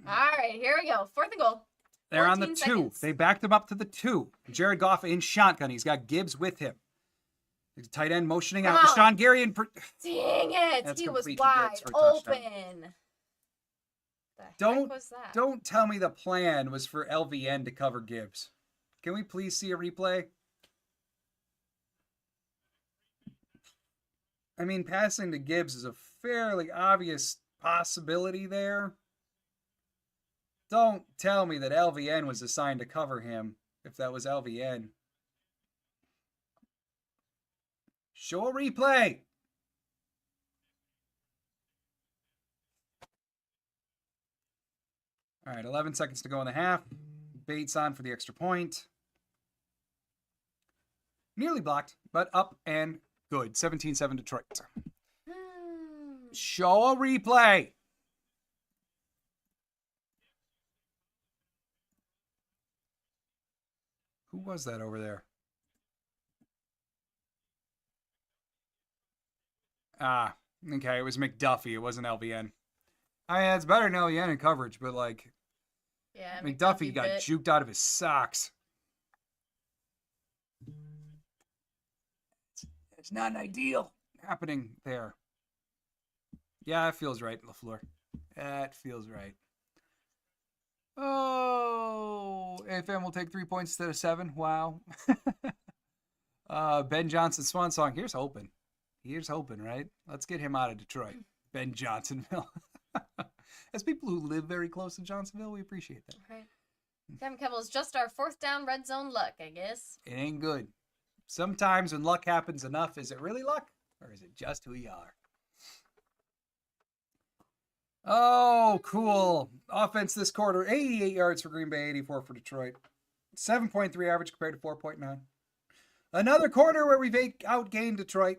right, here we go. Fourth and goal. They're on the 2. Seconds. They backed him up to the 2. Jared Goff in shotgun. He's got Gibbs with him. Tight end motioning out. Rashawn Gary in. Dang it! That's he was complete wide Gibbs for a touchdown. open. The heck was that? Don't tell me the plan was for LVN to cover Gibbs. Can we please see a replay? I mean, passing to Gibbs is a fairly obvious possibility there. Don't tell me that LVN was assigned to cover him if that was LVN. Show a replay. All right, 11 seconds to go in the half. Bates on for the extra point. Nearly blocked, but up and good. 17-7 Detroit. Show a replay. Who was that over there? Okay, it was McDuffie. It wasn't LVN. I mean, it's better than LVN in coverage, but like, yeah, McDuffie got juked out of his socks. It's not an ideal happening there. Yeah, it feels right, LaFleur. That feels right. Oh, AFM will take 3 points instead of 7. Wow. Ben Johnson swan song. Here's hoping. Here's hoping, right? Let's get him out of Detroit. Ben Johnsonville. As people who live very close to Johnsonville, we appreciate that. Right. Kevin Kebble's just our 4th down red zone luck, I guess. It ain't good. Sometimes when luck happens enough, is it really luck? Or is it just who you are? Oh, cool. Offense this quarter, 88 yards for Green Bay, 84 for Detroit. 7.3 average compared to 4.9. Another quarter where we've outgained Detroit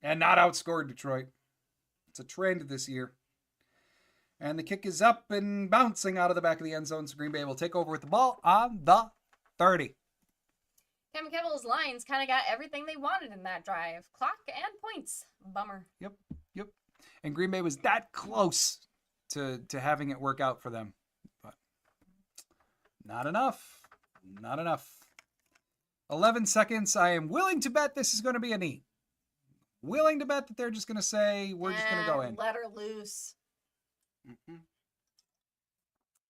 and not outscored Detroit. It's a trend this year. And the kick is up and bouncing out of the back of the end zone, so Green Bay will take over with the ball on the 30. Kevin Kebble's Lions kind of got everything they wanted in that drive. Clock and points. Bummer. Yep. And Green Bay was that close to having it work out for them. But not enough. Not enough. 11 seconds. I am willing to bet this is going to be a knee. Willing to bet that they're just going to say, we're just going to go in. Let her loose. Mm-mm.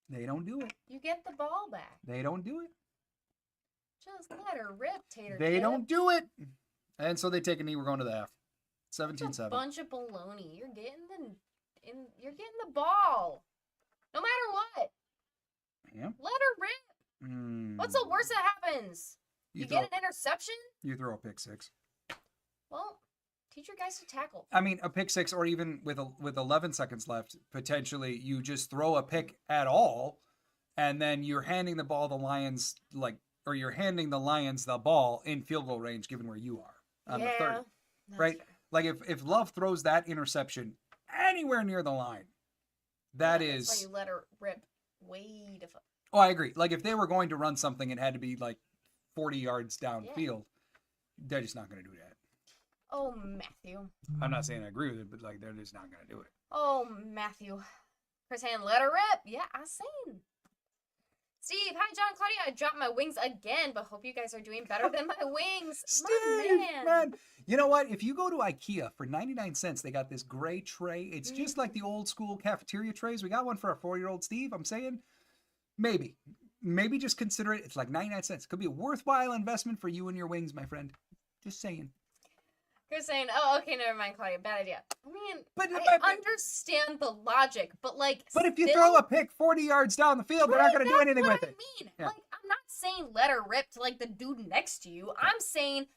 They don't do it. You get the ball back. They don't do it. Just let her rip, Tater They Chip. don't do it. And so they take a knee. We're going to the half. It's a 17-7. bunch of baloney. You're getting the ball. No matter what. Yeah. Let her rip. What's the worst that happens? You get an interception? You throw a pick six. Well, teach your guys to tackle. I mean, a pick six, or even with 11 seconds left, potentially you just throw a pick at all, and then you're handing the ball the Lions you're handing the Lions the ball in field goal range, given where you are on the 30, right? Fair. Like if Love throws that interception anywhere near the line, that's why you let her rip way to. Oh, I agree. Like if they were going to run something, it had to be like 40 yards downfield. They're just not going to do that. Oh, Matthew. I'm not saying I agree with it, but like they're just not going to do it. Oh, Matthew. Chris Hand, let her rip. Yeah, I seen. Steve, hi, John, Claudia. I dropped my wings again, but hope you guys are doing better than my wings. Steve, my man. You know what? If you go to IKEA for 99 cents, they got this gray tray. It's just like the old school cafeteria trays. We got one for our 4-year-old Steve. I'm saying maybe just consider it. It's like 99 cents. Could be a worthwhile investment for you and your wings, my friend. Just saying. Chris saying, oh, okay, never mind, Claudia. Bad idea. I mean, But I understand the logic, but But if you throw a pick 40 yards down the field, they're not going to do anything with it. I mean. Yeah. Like, I'm not saying let her rip to, like, the dude next to you. I'm saying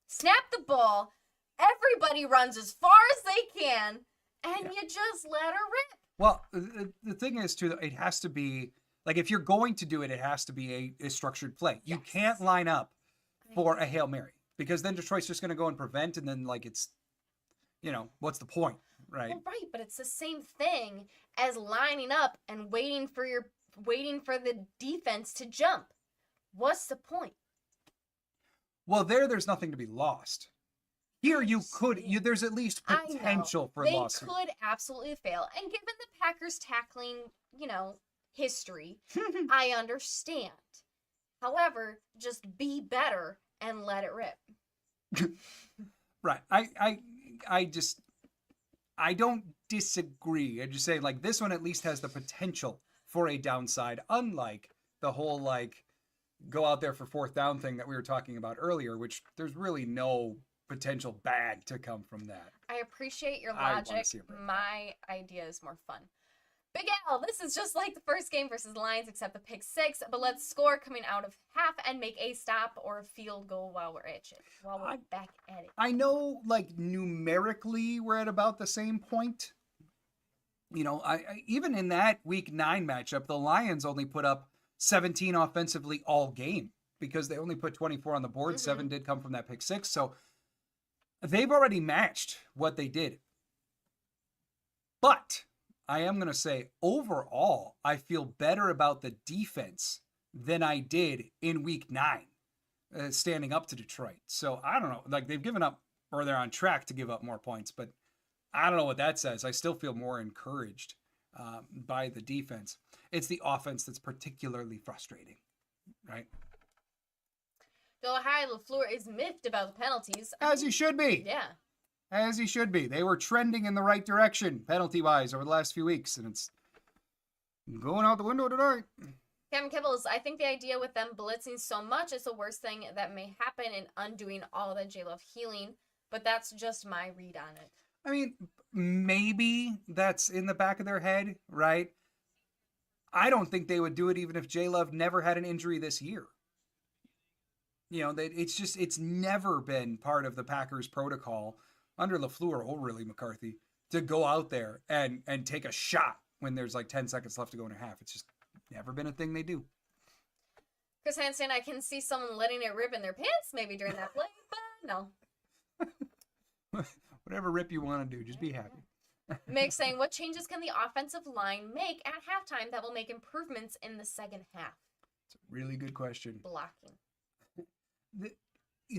snap the ball, everybody runs as far as they can, and you just let her rip. Well, the thing is, too, it has to be, like, if you're going to do it, it has to be a structured play. You can't line up for a Hail Mary. Because then Detroit's just going to go and prevent, and then, like, it's, what's the point, right? Well, right, but it's the same thing as lining up and waiting for the defense to jump. What's the point? Well, there's nothing to be lost. Here, there's at least potential for loss. They could absolutely fail. And given the Packers tackling, history, I understand. However, just be better and let it rip. Right. I don't disagree. I just say, like, this one at least has the potential for a downside, unlike the whole, like, go out there for 4th down thing that we were talking about earlier, which there's really no potential bad to come from that. I appreciate your logic. My idea is more fun. Big Al, this is just like the first game versus Lions, except the pick 6, but let's score coming out of half and make a stop or a field goal while we're back at it. I know, like, numerically we're at about the same point. I even in that week 9 matchup, the Lions only put up 17 offensively all game because they only put 24 on the board. 7 did come from that pick 6. So they've already matched what they did. But I am going to say, overall, I feel better about the defense than I did in week 9, standing up to Detroit. So I don't know. Like, they've given up, or they're on track to give up more points, but I don't know what that says. I still feel more encouraged by the defense. It's the offense that's particularly frustrating, right? Delahai LaFleur is miffed about the penalties. As he should be. Yeah. As he should be. They were trending in the right direction, penalty-wise, over the last few weeks, and it's going out the window tonight. Kevin Kibbles, I think the idea with them blitzing so much is the worst thing that may happen in undoing all the J-Love healing, but that's just my read on it. I mean, maybe that's in the back of their head, right? I don't think they would do it even if J-Love never had an injury this year. You know, it's never been part of the Packers protocol under LaFleur or really McCarthy to go out there and take a shot when there's like 10 seconds left to go in a half. It's just never been a thing they do. Chris Hansen, I can see someone letting it rip in their pants maybe during that play, but no. Whatever rip you want to do, just be happy. Mick saying, what changes can the offensive line make at halftime that will make improvements in the second half? It's a really good question. Blocking.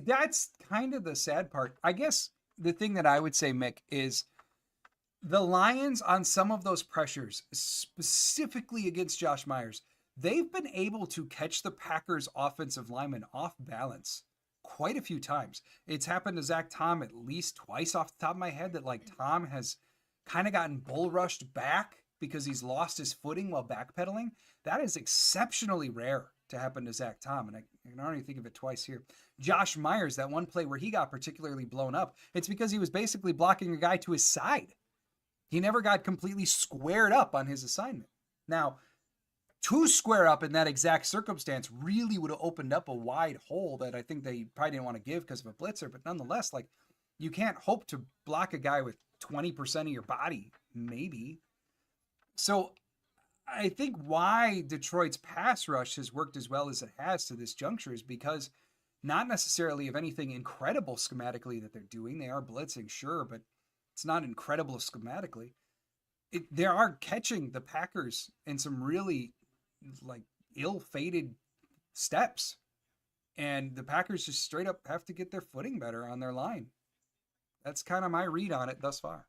That's kind of the sad part. I guess the thing that I would say, Mick, is the Lions on some of those pressures, specifically against Josh Myers, they've been able to catch the Packers offensive linemen off balance quite a few times. It's happened to Zach Tom at least twice off the top of my head that like Tom has kind of gotten bull rushed back because he's lost his footing while backpedaling. That is exceptionally rare to happen to Zach Tom, and I can already think of it twice here. Josh Myers, that one play where he got particularly blown up, it's because he was basically blocking a guy to his side. He never got completely squared up on his assignment. Now, to square up in that exact circumstance really would have opened up a wide hole that I think they probably didn't want to give because of a blitzer, but nonetheless, like, you can't hope to block a guy with 20% of your body, maybe. So I think why Detroit's pass rush has worked as well as it has to this juncture is because not necessarily of anything incredible schematically that they're doing. They are blitzing, sure, but it's not incredible schematically. They are catching the Packers in some really like ill-fated steps. And the Packers just straight up have to get their footing better on their line. That's kind of my read on it thus far.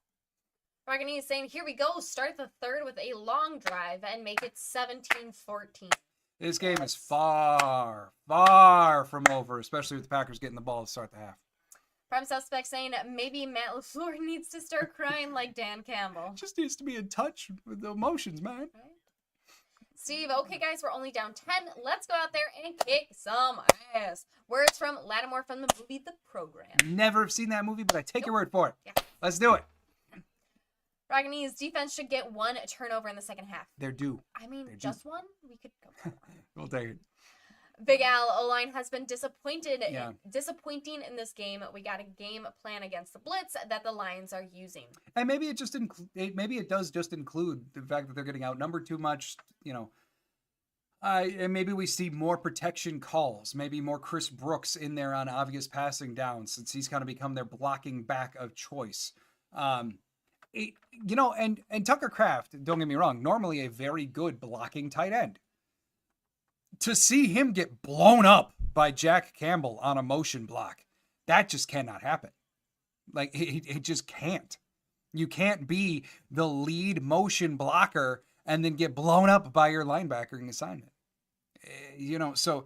Ragini is saying, here we go. Start the third with a long drive and make it 17-14. This game is far, far from over, especially with the Packers getting the ball to start the half. Prime Suspect saying, maybe Matt LaFleur needs to start crying like Dan Campbell. Just needs to be in touch with the emotions, man. Right? Steve, okay, guys, we're only down 10. Let's go out there and kick some ass. Words from Lattimore from the movie The Program. Never have seen that movie, but I take your word for it. Yeah. Let's do it. Ragini's defense should get one turnover in the second half. They're due. I mean, They're just due. one? We could go for one. We'll take it. Big Al, O-line has been disappointing in this game. We got a game plan against the blitz that the Lions are using. And maybe it just maybe it does just include the fact that they're getting outnumbered too much, you know. And maybe we see more protection calls, maybe more Chris Brooks in there on obvious passing downs since he's kind of become their blocking back of choice. You know, and Tucker Kraft, don't get me wrong, normally a very good blocking tight end. To see him get blown up by Jack Campbell on a motion block, that just cannot happen. Like, it just can't. You can't be the lead motion blocker and then get blown up by your linebacking assignment. You know, so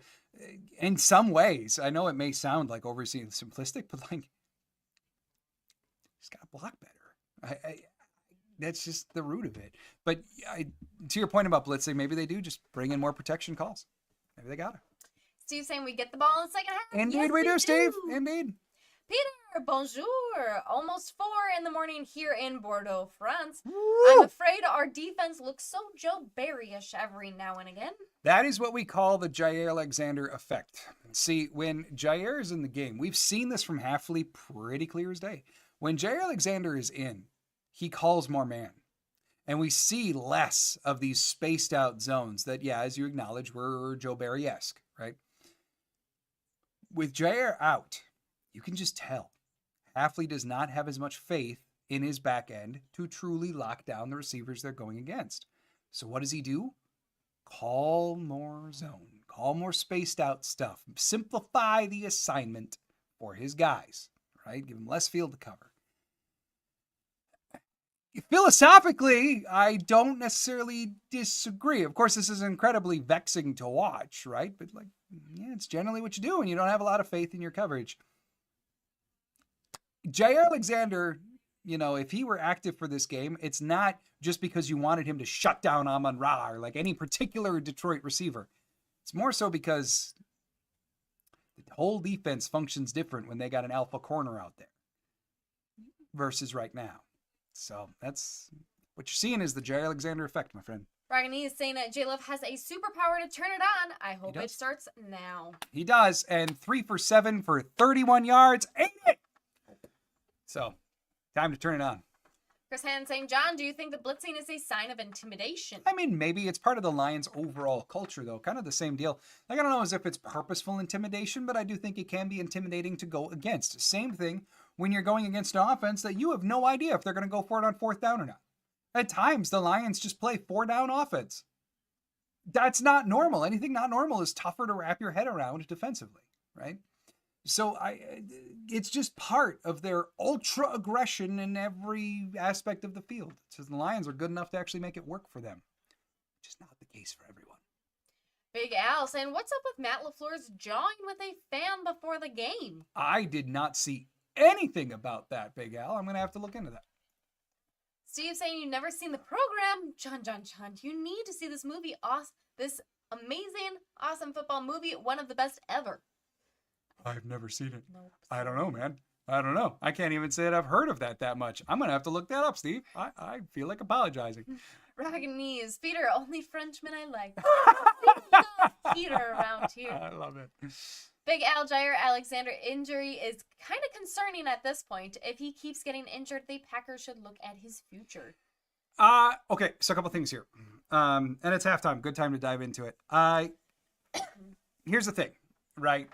in some ways, I know it may sound like overseeing simplistic, but like, he's got to block better. That's just the root of it. But to your point about blitzing, maybe they do just bring in more protection calls. Maybe they got it. Steve saying we get the ball in the second half. Indeed, yes, we do, Steve. Indeed. Peter, bonjour. Almost 4 a.m. here in Bordeaux, France. Woo! I'm afraid our defense looks so Joe Barry-ish every now and again. That is what we call the Jair Alexander effect. See, when Jair is in the game, we've seen this from Hafley pretty clear as day. When Jair Alexander is in, he calls more man. And we see less of these spaced out zones that, yeah, as you acknowledge, were Joe Barry-esque, right? With Jair out, you can just tell. Hafley does not have as much faith in his back end to truly lock down the receivers they're going against. So what does he do? Call more zone. Call more spaced out stuff. Simplify the assignment for his guys, right? Give them less field to cover. Philosophically, I don't necessarily disagree. Of course, this is incredibly vexing to watch, right? But like, yeah, it's generally what you do when you don't have a lot of faith in your coverage. Jair Alexander, if he were active for this game, it's not just because you wanted him to shut down Amon-Ra or like any particular Detroit receiver. It's more so because the whole defense functions different when they got an alpha corner out there versus right now. So that's what you're seeing is the Jair Alexander effect, my friend. Ragini is saying that J-Love has a superpower to turn it on. I hope it starts now. He does. And 3 for 7 for 31 yards. Ain't it? So, time to turn it on. Chris Hand saying, John, do you think the blitzing is a sign of intimidation? I mean, maybe it's part of the Lions' overall culture, though. Kind of the same deal. Like, I don't know as if it's purposeful intimidation, but I do think it can be intimidating to go against. Same thing when you're going against an offense that you have no idea if they're going to go for it on 4th down or not. At times, the Lions just play 4-down offense. That's not normal. Anything not normal is tougher to wrap your head around defensively, right? So it's just part of their ultra aggression in every aspect of the field. So the Lions are good enough to actually make it work for them, which is not the case for everyone. Big Al saying, what's up with Matt LaFleur's jawing with a fan before the game? I did not see anything about that, Big Al. I'm going to have to look into that. Steve saying you've never seen the program. John, you need to see this movie. This amazing, awesome football movie. One of the best ever. I've never seen it. Nope. I don't know, man. I don't know. I can't even say that I've heard of that much. I'm going to have to look that up, Steve. I feel like apologizing. Ragged knees. Peter, only Frenchman I like. Peter around here. I love it. Big Al Jair Alexander injury is kind of concerning at this point. If he keeps getting injured, the Packers should look at his future. Okay, so a couple things here. And it's halftime. Good time to dive into it. Here's the thing, right?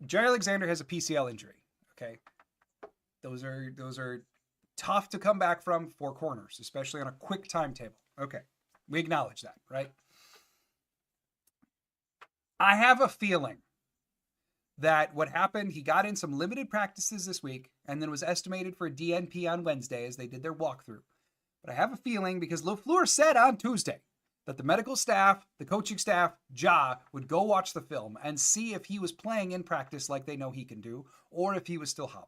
Jair Alexander has a PCL injury, okay? Those are tough to come back from for corners, especially on a quick timetable. Okay, we acknowledge that, right? I have a feeling that what happened, he got in some limited practices this week and then was estimated for a DNP on Wednesday as they did their walkthrough. But I have a feeling because LaFleur said on Tuesday that the medical staff, the coaching staff, would go watch the film and see if he was playing in practice like they know he can do or if he was still hobbled.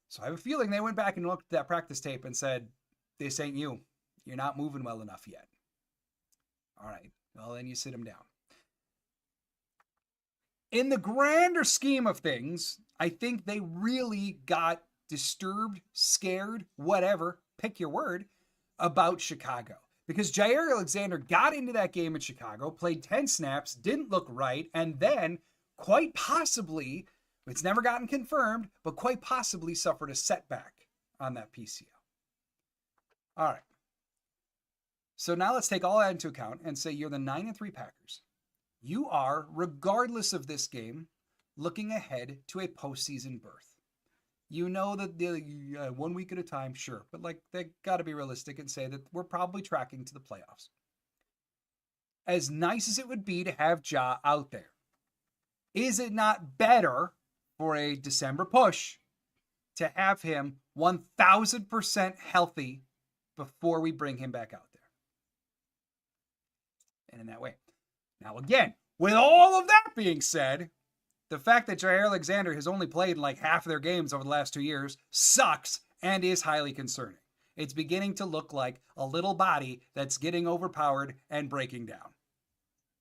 So I have a feeling they went back and looked at that practice tape and said, this ain't you. You're not moving well enough yet. All right, well, then you sit him down. In the grander scheme of things, I think they really got disturbed, scared, whatever, pick your word, about Chicago. Because Jair Alexander got into that game in Chicago, played 10 snaps, didn't look right, and then quite possibly, it's never gotten confirmed, but quite possibly suffered a setback on that PCL. All right. So now let's take all that into account and say you're the 9-3 Packers. You are, regardless of this game, looking ahead to a postseason berth. You know that 1 week at a time, sure, but like they got to be realistic and say that we're probably tracking to the playoffs. As nice as it would be to have Ja out there, is it not better for a December push to have him 1,000% healthy before we bring him back out there? And in that way. Now, again, with all of that being said, the fact that Jair Alexander has only played in like half of their games over the last 2 years sucks and is highly concerning. It's beginning to look like a little body that's getting overpowered and breaking down.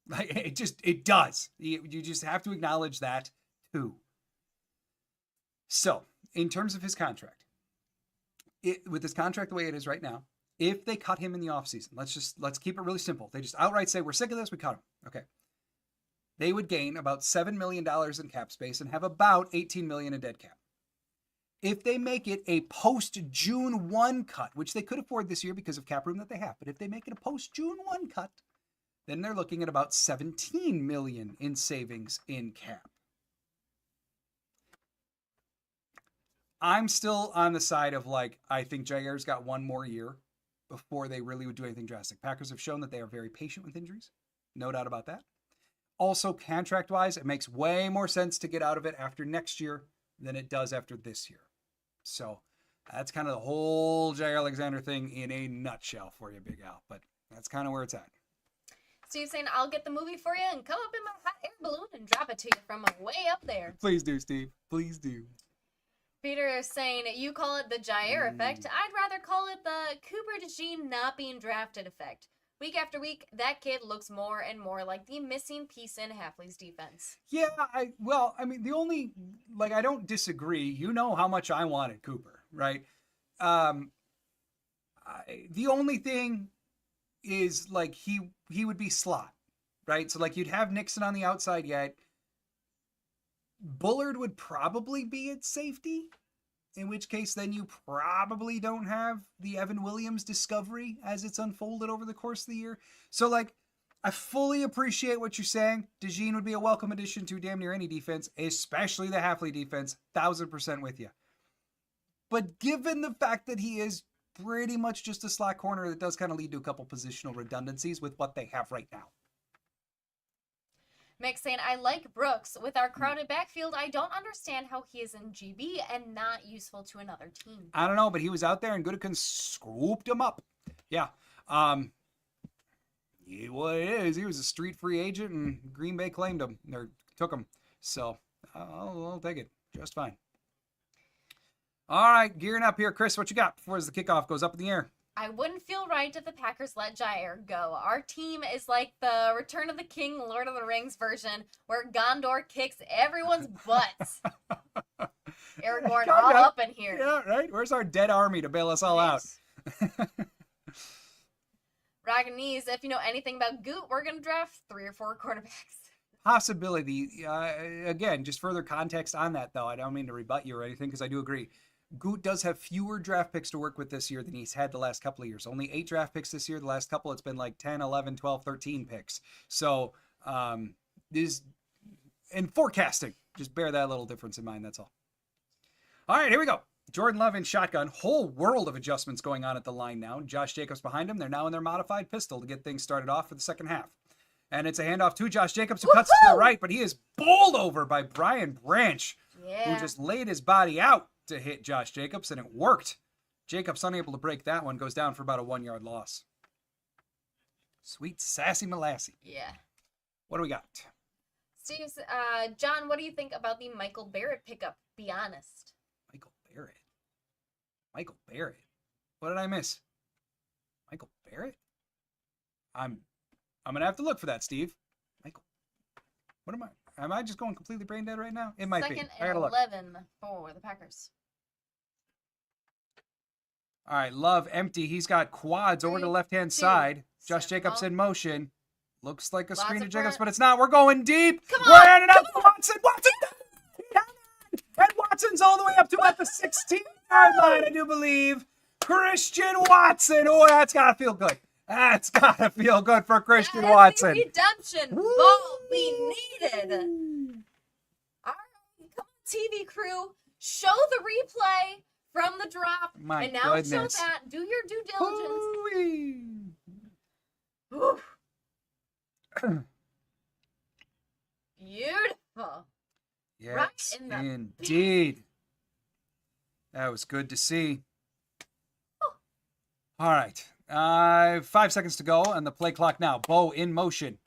Like it does. You just have to acknowledge that too. So, in terms of his contract, with his contract the way it is right now, if they cut him in the offseason, let's keep it really simple. They just outright say, we're sick of this, we cut him. Okay. They would gain about $7 million in cap space and have about $18 million in dead cap. If they make it a post-June 1 cut, which they could afford this year because of cap room that they have, but if they make it a post-June 1 cut, then they're looking at about $17 million in savings in cap. I'm still on the side of I think Jair's got one more year before they really would do anything drastic. Packers have shown that they are very patient with injuries. No doubt about that. Also, contract-wise, it makes way more sense to get out of it after next year than it does after this year. So that's kind of the whole Jair Alexander thing in a nutshell for you, Big Al. But that's kind of where it's at. Steve saying, I'll get the movie for you and come up in my hot air balloon and drop it to you from way up there. Please do, Steve. Please do. Peter is saying, you call it the Jair effect. I'd rather call it the Cooper DeJean not being drafted effect. Week after week, that kid looks more and more like the missing piece in Hafley's defense. Yeah, I mean, the only, like, I don't disagree. You know how much I wanted Cooper, right? The only thing is, like, he would be slot, right? So, like, you'd have Nixon on the outside yet. Bullard would probably be at safety, in which case then you probably don't have the Evan Williams discovery as it's unfolded over the course of the year. So, like, I fully appreciate what you're saying. DeJean would be a welcome addition to damn near any defense, especially the Hafley defense. 1000% with you. But given the fact that he is pretty much just a slot corner, that does kind of lead to a couple positional redundancies with what they have right now. Mick saying, I like Brooks. With our crowded backfield, I don't understand how he is in GB and not useful to another team. I don't know, but he was out there and Goodikun scooped him up. Yeah. What it is, he was a street free agent and Green Bay claimed him, or took him. So I'll take it just fine. All right, gearing up here. Chris, what you got before the kickoff goes up in the air? I wouldn't feel right if the Packers let Jair go. Our team is like the Return of the King, Lord of the Rings version, where Gondor kicks everyone's butts. Aragorn all up in here. Yeah, right? Where's our dead army to bail us all out? Raganese, if you know anything about Goot, we're going to draft 3 or 4 quarterbacks. Possibility. Again, just further context on that, though. I don't mean to rebut you or anything, because I do agree. Goot does have fewer draft picks to work with this year than he's had the last couple of years. Only 8 draft picks this year. The last couple, it's been like 10, 11, 12, 13 picks. So, in forecasting, just bear that little difference in mind. That's all. All right, here we go. Jordan Love in shotgun. Whole world of adjustments going on at the line now. Josh Jacobs behind him. They're now in their modified pistol to get things started off for the second half. And it's a handoff to Josh Jacobs, who cuts to the right, but he is bowled over by Brian Branch, who just laid his body out to hit Josh Jacobs, and it worked. Jacobs unable to break that one, goes down for about a 1-yard loss. Sweet sassy Molassy. Yeah. What do we got? Steve, John, what do you think about the Michael Barrett pickup? Be honest. Michael Barrett. What did I miss? Michael Barrett? I'm gonna have to look for that, Steve. Michael. What am I? Am I just going completely brain dead right now? It might be. Second and 11 for the Packers. All right, Love empty. He's got quads over to the left-hand side. Josh Jacobs in motion. Looks like a screen to Jacobs, but it's not. We're going deep. We're handing out to Watson. Watson! And Watson's all the way up to at the 16-yard line, I do believe. Christian Watson. Oh, that's got to feel good. That's got to feel good for Christian Watson. The redemption ball we needed. All right, come on, TV crew. Show the replay from the drop. My and now goodness. show that. Do your due diligence. Beautiful. Yes, right indeed. That was good to see. All right. 5 seconds to go on the play clock now. Bo in motion.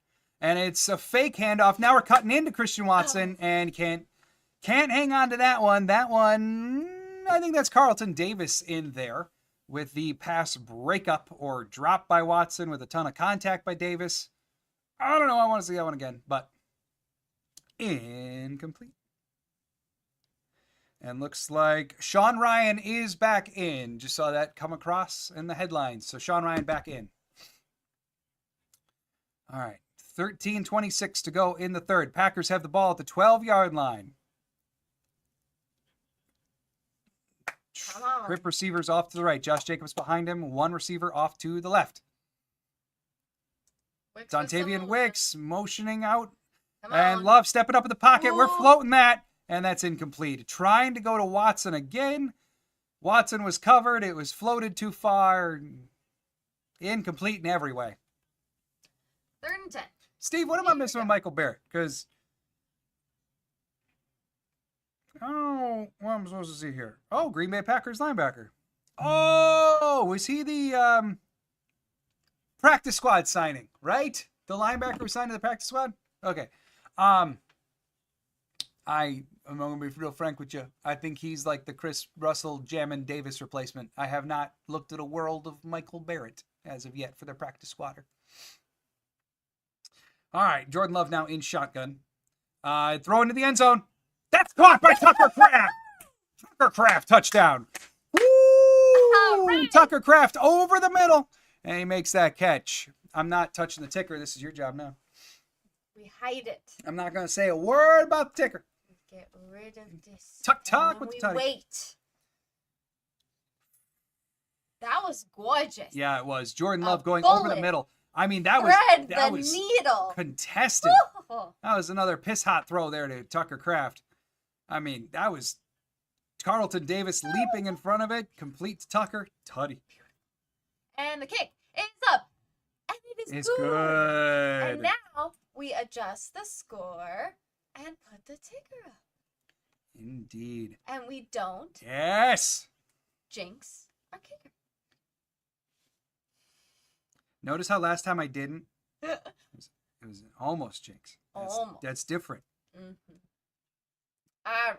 And it's a fake handoff. Now we're cutting into Christian Watson and can't hang on to that one. That one, I think that's Carlton Davis in there with the pass breakup or drop by Watson with a ton of contact by Davis. I don't know. I want to see that one again, but incomplete. And looks like Sean Ryan is back in. Just saw that come across in the headlines. So Sean Ryan back in. All right. 13:26 to go in the third. Packers have the ball at the 12-yard line. Come on. Trip receivers off to the right. Josh Jacobs behind him. One receiver off to the left. Dontavian Wicks motioning out. And Love stepping up in the pocket. Ooh. We're floating that. And that's incomplete. Trying to go to Watson again. Watson was covered. It was floated too far. Incomplete in every way. 3rd and 10. Steve, what am I missing with Michael Barrett? Because, what am I supposed to see here? Oh, Green Bay Packers linebacker. Oh, was he the practice squad signing, right? The linebacker who signed to the practice squad? Okay. I I'm going to be real frank with you. I think he's like the Chris Russell, Jamin Davis replacement. I have not looked at a world of Michael Barrett as of yet for their practice squatter. All right, Jordan Love now in shotgun. Throw into the end zone. That's caught by Tucker Kraft. Tucker Kraft touchdown. Woo! Right. Tucker Kraft over the middle. And he makes that catch. I'm not touching the ticker. This is your job now. We hide it. I'm not going to say a word about the ticker. Get rid of this. Tuck with the tutty. Wait. That was gorgeous. Yeah, it was. Jordan Love going over the middle. I mean, that was needle. Contested. Oh. That was another piss hot throw there to Tucker Kraft. I mean, that was Carlton Davis leaping in front of it, complete to Tucker. Tutty. And the kick is up. And it is good. And now we adjust the score and put the ticker up. Indeed. And we don't. Yes. Jinx our kicker. Notice how last time I didn't? It was almost jinx. That's different. Mm-hmm. All right.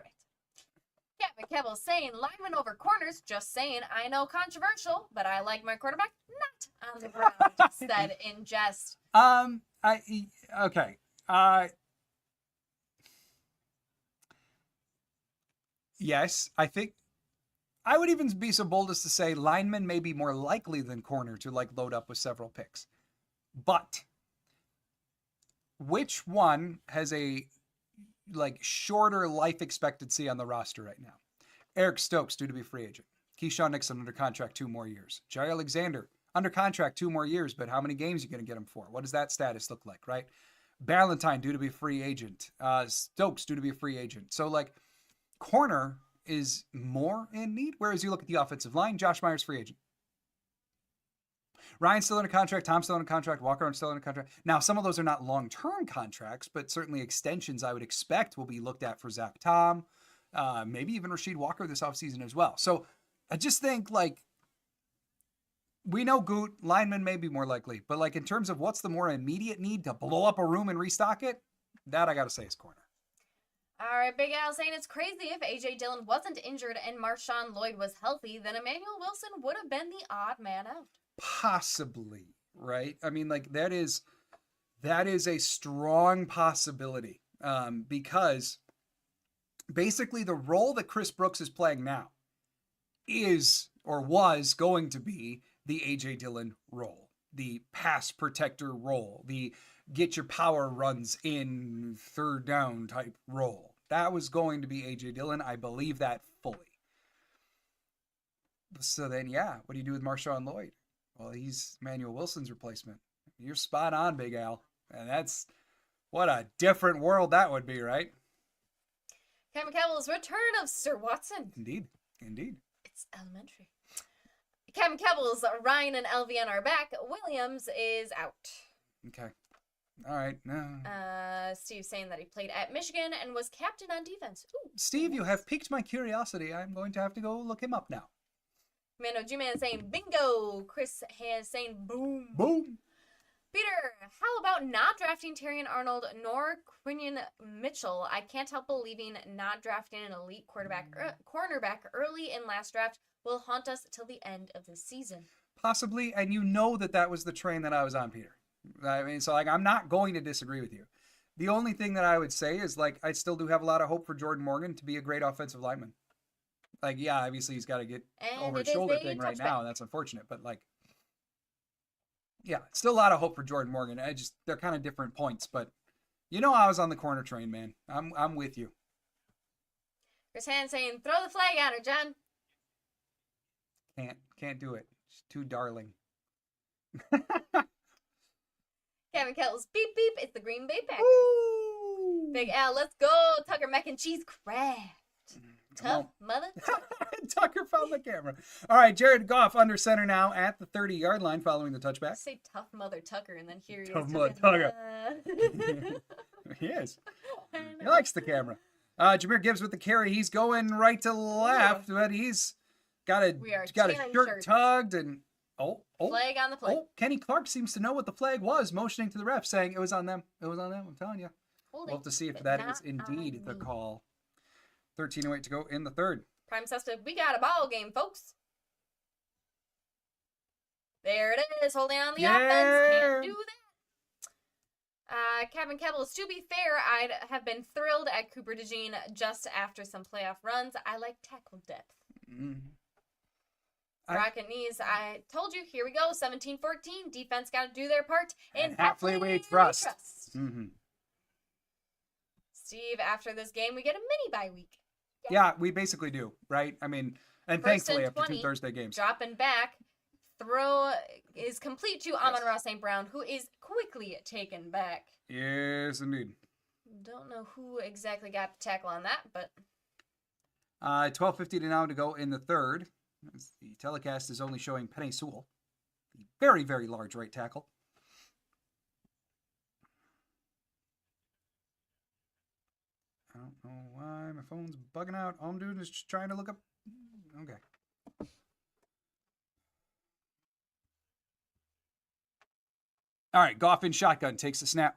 Captain Kebble's saying lineman over corners. Just saying. I know, controversial, but I like my quarterback not on the ground. Said in jest. Okay. Yes, I think I would even be so bold as to say lineman may be more likely than corner to like load up with several picks. But which one has a like shorter life expectancy on the roster right now? Eric Stokes due to be free agent. Keyshawn Nixon under contract 2 more years. Jair Alexander under contract 2 more years, but how many games are you going to get him for? What does that status look like, right? Ballantyne due to be free agent. Stokes due to be a free agent. So like corner is more in need, whereas you look at the offensive line, Josh Myers free agent. Ryan's still under contract, Tom's still under contract, Walker still under contract. Now, some of those are not long-term contracts, but certainly extensions I would expect will be looked at for Zach Tom, maybe even Rasheed Walker this offseason as well. So I just think, like, we know Goot, lineman may be more likely, but, like, in terms of what's the more immediate need to blow up a room and restock it, that I got to say is corner. All right, Big Al saying it's crazy if A.J. Dillon wasn't injured and Marshawn Lloyd was healthy, then Emmanuel Wilson would have been the odd man out. Possibly, right? I mean, like that is a strong possibility because basically the role that Chris Brooks is playing now is or was going to be the A.J. Dillon role, the pass protector role, the get your power runs in third down type role. That was going to be A.J. Dillon. I believe that fully. So then, yeah, what do you do with Marshawn Lloyd? Well, he's Emmanuel Wilson's replacement. You're spot on, Big Al. And that's what a different world that would be, right? Kevin Cavill's return of Sir Watson. Indeed. It's elementary. Kevin Cavill's Ryan and LVN are back. Williams is out. Okay. All right. No. Steve saying that he played at Michigan and was captain on defense. Ooh, Steve, nice. you have piqued my curiosity. I'm going to have to go look him up now. Mano G-Man saying bingo. Chris has saying boom. Boom. Peter, how about not drafting Terrion Arnold nor Quinion Mitchell? I can't help believing not drafting an elite cornerback early in last draft will haunt us till the end of the season. Possibly, and you know that was the train that I was on, Peter. I mean, so like I'm not going to disagree with you. The only thing that I would say is like I still do have a lot of hope for Jordan Morgan to be a great offensive lineman. Like, yeah, obviously he's got to get over his shoulder thing right now, and that's unfortunate. But like, yeah, still a lot of hope for Jordan Morgan. They're kind of different points, but you know I was on the corner train, man. I'm with you. Chris Hand saying, throw the flag at her, John. Can't do it. She's too darling. Kevin Kettles, beep beep, it's the Green Bay Packers. Ooh. Big Al, let's go. Tucker Mac and Cheese Kraft. Tough mother. Tucker found the camera. All right, Jared Goff under center now at the 30-yard line following the touchback. Say tough mother Tucker, and then here he is. Tough mother Tucker. He is. He likes the camera. Jameer Gibbs with the carry. He's going right to left, but he's got a shirt tugged and flag on the play. Kenny Clark seems to know what the flag was, motioning to the ref, saying it was on them. It was on them. I'm telling you. We'll have to see if that is indeed the call. 13:08 to go in the third. Prime Sesta, we got a ball game, folks. There it is, holding on the offense. Can't do that. Kevin Kebles, to be fair, I'd have been thrilled at Cooper DeJean just after some playoff runs. I like tackle depth. Rocket knees, I told you, here we go, 17-14. Defense got to do their part. And halfway we trust. Steve, after this game, we get a mini bye week. Yeah, we basically do, right? I mean, and First thankfully and after 20, 2 Thursday games. Dropping back. Throw is complete to Amon-Ra St. Brown, who is quickly taken back. Yes, indeed. Don't know who exactly got the tackle on that, but... 12:50 to now to go in the third. The telecast is only showing Penny Sewell, the very, very large right tackle. I don't know why my phone's bugging out. All I'm doing is just trying to look up. Okay. All right, Goff in shotgun, takes the snap.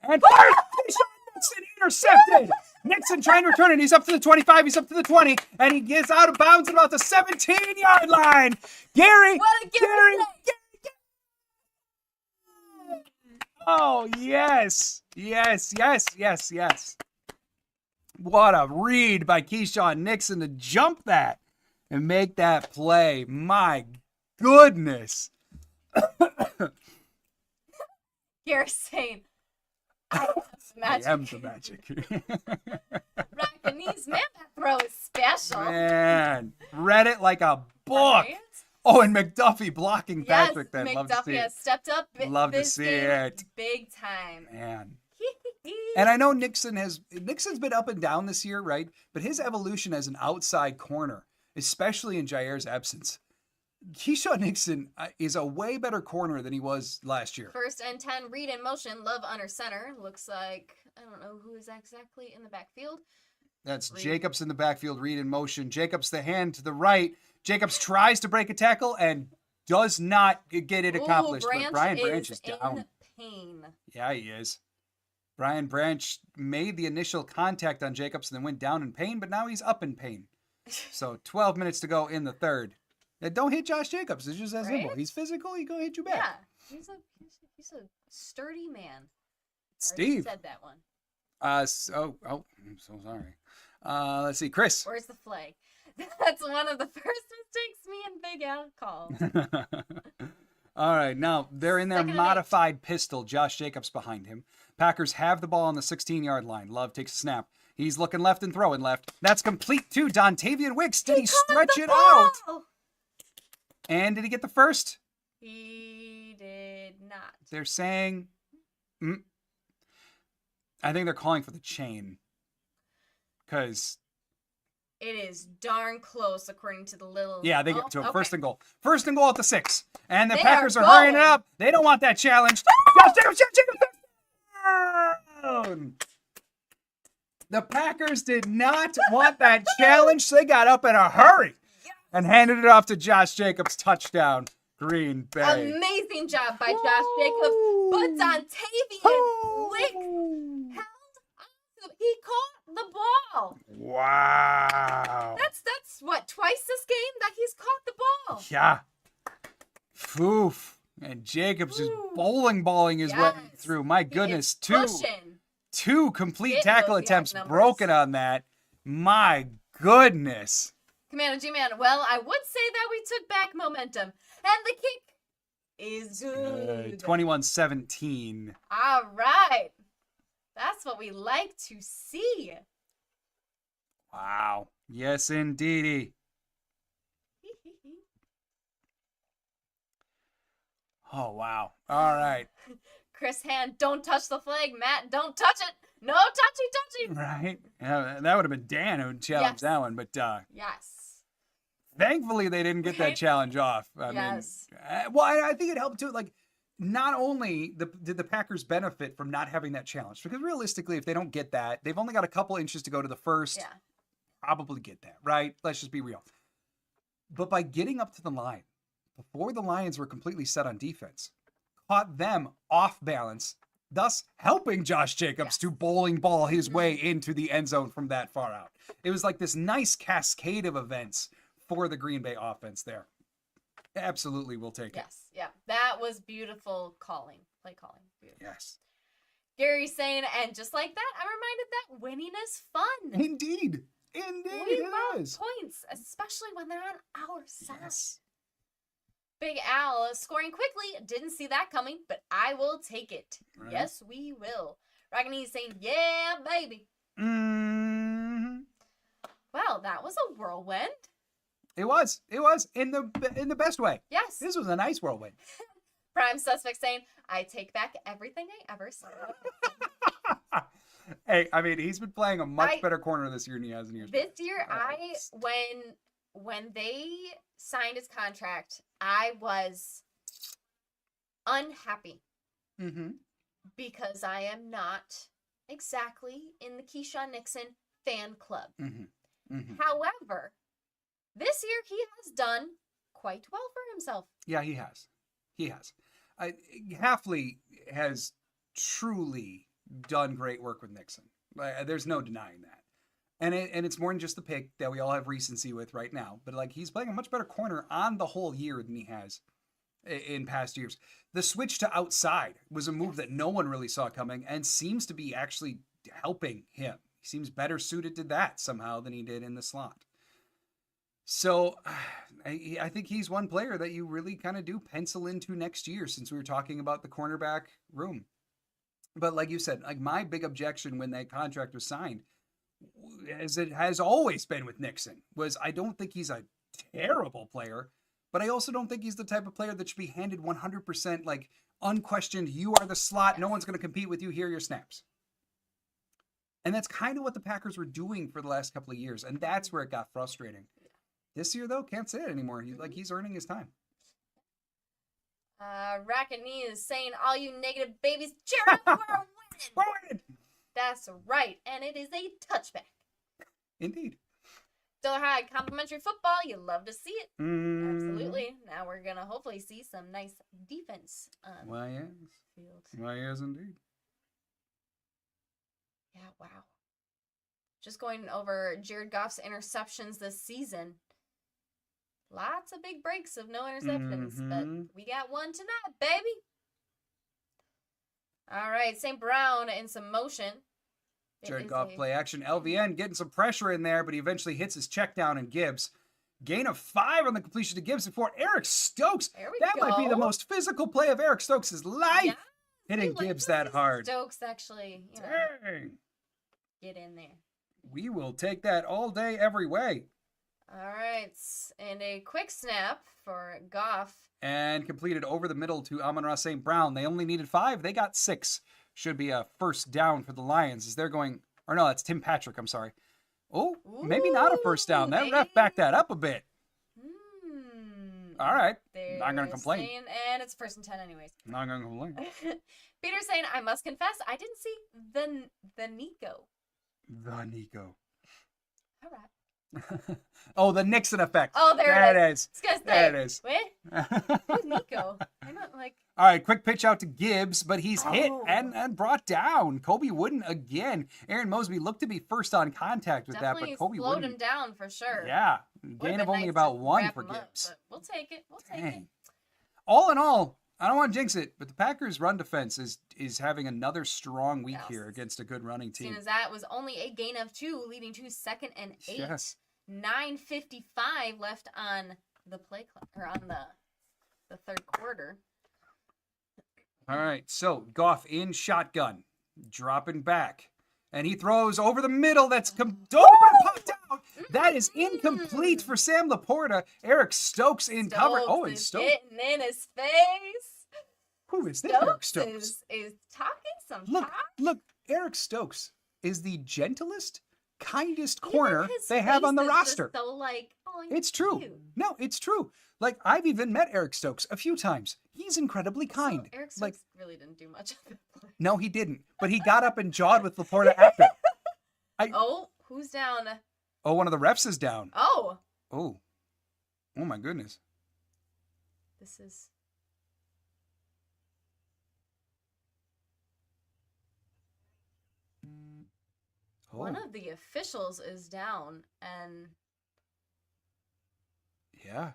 And fires! Nixon intercepted! Nixon trying to return it. He's up to the 25, he's up to the 20, and he gets out of bounds at about the 17-yard line. Gary! Gary! Oh, yes. Yes. What a read by Keyshawn Nixon to jump that and make that play. My goodness. You're saying, I am the magic. Rockin' knees, man, that throw is special. Man, read it like a book. Right? Oh, and McDuffie blocking Yes, Patrick then. Love to see McDuffie it. has stepped up. Love to see it. Big time. Man. And I know Nixon's been up and down this year, right? But his evolution as an outside corner, especially in Jair's absence, Keyshawn Nixon is a way better corner than he was last year. 1st and 10, read in motion, Love under center. Looks like, I don't know who is exactly in the backfield. That's Reed. Jacobs in the backfield, Reed in motion. Jacobs the hand to the right. Jacobs tries to break a tackle and does not get it accomplished. But Brian Branch is down. In pain. Yeah, he is. Brian Branch made the initial contact on Jacobs and then went down in pain, but now he's up in pain. So 12 minutes to go in the third. Don't hit Josh Jacobs. It's just that simple. He's physical. He's going to hit you back. Yeah, he's a sturdy man. Steve said that one. I'm so sorry. Let's see, Chris. Where's the flag? That's one of the first mistakes me and Big Al called. All right, now they're in their modified pistol. Josh Jacobs behind him. Packers have the ball on the 16-yard line. Love takes a snap. He's looking left and throwing left. That's complete to Dontavian Wicks. Did he stretch it out? And did he get the first? He did not. They're saying, I think they're calling for the chain. Because it is darn close, according to the little... Yeah, they get to it. Okay. First and goal. First and goal at the 6. And the Packers are hurrying it up. They don't want that challenge. The Packers did not want that challenge, so they got up in a hurry and handed it off to Josh Jacobs. Touchdown, Green Bay. Amazing job by Josh Jacobs. But Dontavian Wicks held on. He caught the ball. Wow. That's what, twice this game that he's caught the ball. Yeah. Oof. And Jacobs is bowling balling his way through. My goodness, two complete tackle attempts broken on that. My goodness. Commander G-Man, well, I would say that we took back momentum. And the kick is good. 21-17. All right. That's what we like to see. Wow. Yes, indeedy. Oh, wow. All right. Chris Hand, don't touch the flag. Matt, don't touch it. No touchy. Right. Yeah, that would have been Dan who challenged that one. But yes. Thankfully, they didn't get that challenge off. I mean, I think it helped too. Like, not only did the Packers benefit from not having that challenge, because realistically, if they don't get that, they've only got a couple inches to go to the first. Yeah. Probably get that, right? Let's just be real. But by getting up to the line, before the Lions were completely set on defense, caught them off balance, thus helping Josh Jacobs to bowling ball his way into the end zone from that far out. It was like this nice cascade of events for the Green Bay offense there. Absolutely, we'll take it. Yes, yeah. That was beautiful play calling. Beautiful. Yes. Gary's saying, and just like that, I'm reminded that winning is fun. Indeed. Indeed, We it love is. points, especially when they're on our side. Yes. Big Al scoring quickly. Didn't see that coming, but I will take it. Right. Yes, we will. Ragini saying, yeah, baby. Mm-hmm. Well, that was a whirlwind. It was in the best way. Yes. This was a nice whirlwind. Prime suspect saying, I take back everything I ever said. Hey, I mean, he's been playing a much better corner this year than he has in years This past. year, when they signed his contract, I was unhappy because I am not exactly in the Keyshawn Nixon fan club. However, this year he has done quite well for himself. Yeah, he has. He has. Hafley has truly done great work with Nixon. There's no denying that. And it's more than just the pick that we all have recency with right now. But like, he's playing a much better corner on the whole year than he has in past years. The switch to outside was a move that no one really saw coming and seems to be actually helping him. He seems better suited to that somehow than he did in the slot. So I think he's one player that you really kind of do pencil into next year, since we were talking about the cornerback room. But like you said, like, my big objection when that contract was signed, as it has always been with Nixon, was I don't think he's a terrible player, but I also don't think he's the type of player that should be handed 100% like unquestioned, you are the slot, no one's going to compete with you, here are your snaps. And that's kind of what the Packers were doing for the last couple of years, and that's where it got frustrating. This year, though, can't say it anymore. He's earning his time. Rackety is saying, all you negative babies, cheer up, we're winning. We're winning. That's right, and it is a touchback. Indeed. Still high complimentary football. You love to see it. Absolutely. Now we're going to hopefully see some nice defense on Why, yes. the field. Why, yes, indeed. Yeah, wow. Just going over Jared Goff's interceptions this season. Lots of big breaks of no interceptions, but we got one tonight, baby. All right, St. Brown in some motion. Jared Goff play action. LVN getting some pressure in there, but he eventually hits his check down and Gibbs. Gain of 5 on the completion to Gibbs before Eric Stokes. That might be the most physical play of Eric Stokes' life. Yeah, hitting Gibbs that hard. Stokes actually, get in there. We will take that all day, every way. All right, and a quick snap for Goff. And completed over the middle to Amon-Ra St. Brown. They only needed 5. They got 6. Should be a first down for the Lions as they're going, or no, that's Tim Patrick, I'm sorry. Oh, maybe not a first down. That ref backed that up a bit. All right, not going to complain. And it's 1st and 10 anyways. Not going to complain. Peter's saying, I must confess, I didn't see the Nico. The Nico. All right. Oh, the Nixon effect. Oh, there it is. There it is. Wait, who's Nico? I'm not like. All right, quick pitch out to Gibbs, but he's hit and brought down. Kobe Wooden again. Aaron Mosby looked to be first on contact with Definitely that, but Kobe slowed Wooden him down for sure. Yeah, gain of only about 1 for Gibbs. Up, we'll take it. We'll take it. All in all, I don't want to jinx it, but the Packers' run defense is having another strong week here against a good running team. As soon as that was only a gain of 2, leading to 2nd and 8. Yes. 9:55 left on the play clock, or on the third quarter. All right, so Goff in shotgun, dropping back, and he throws over the middle. That's popped out. That is incomplete for Sam Laporta. Eric Stokes in cover. Oh, and Stokes getting in his face. Who is this? Eric Stokes is talking some Look, Eric Stokes is the gentlest, kindest corner they have on the roster. So it's true. No, it's true. Like, I've even met Eric Stokes a few times. He's incredibly kind. So Eric Stokes really didn't do much of it. No, he didn't. But he got up and jawed with Laporta after. Who's down? Oh, one of the refs is down. Oh my goodness. This is. One of the officials is down, and yeah.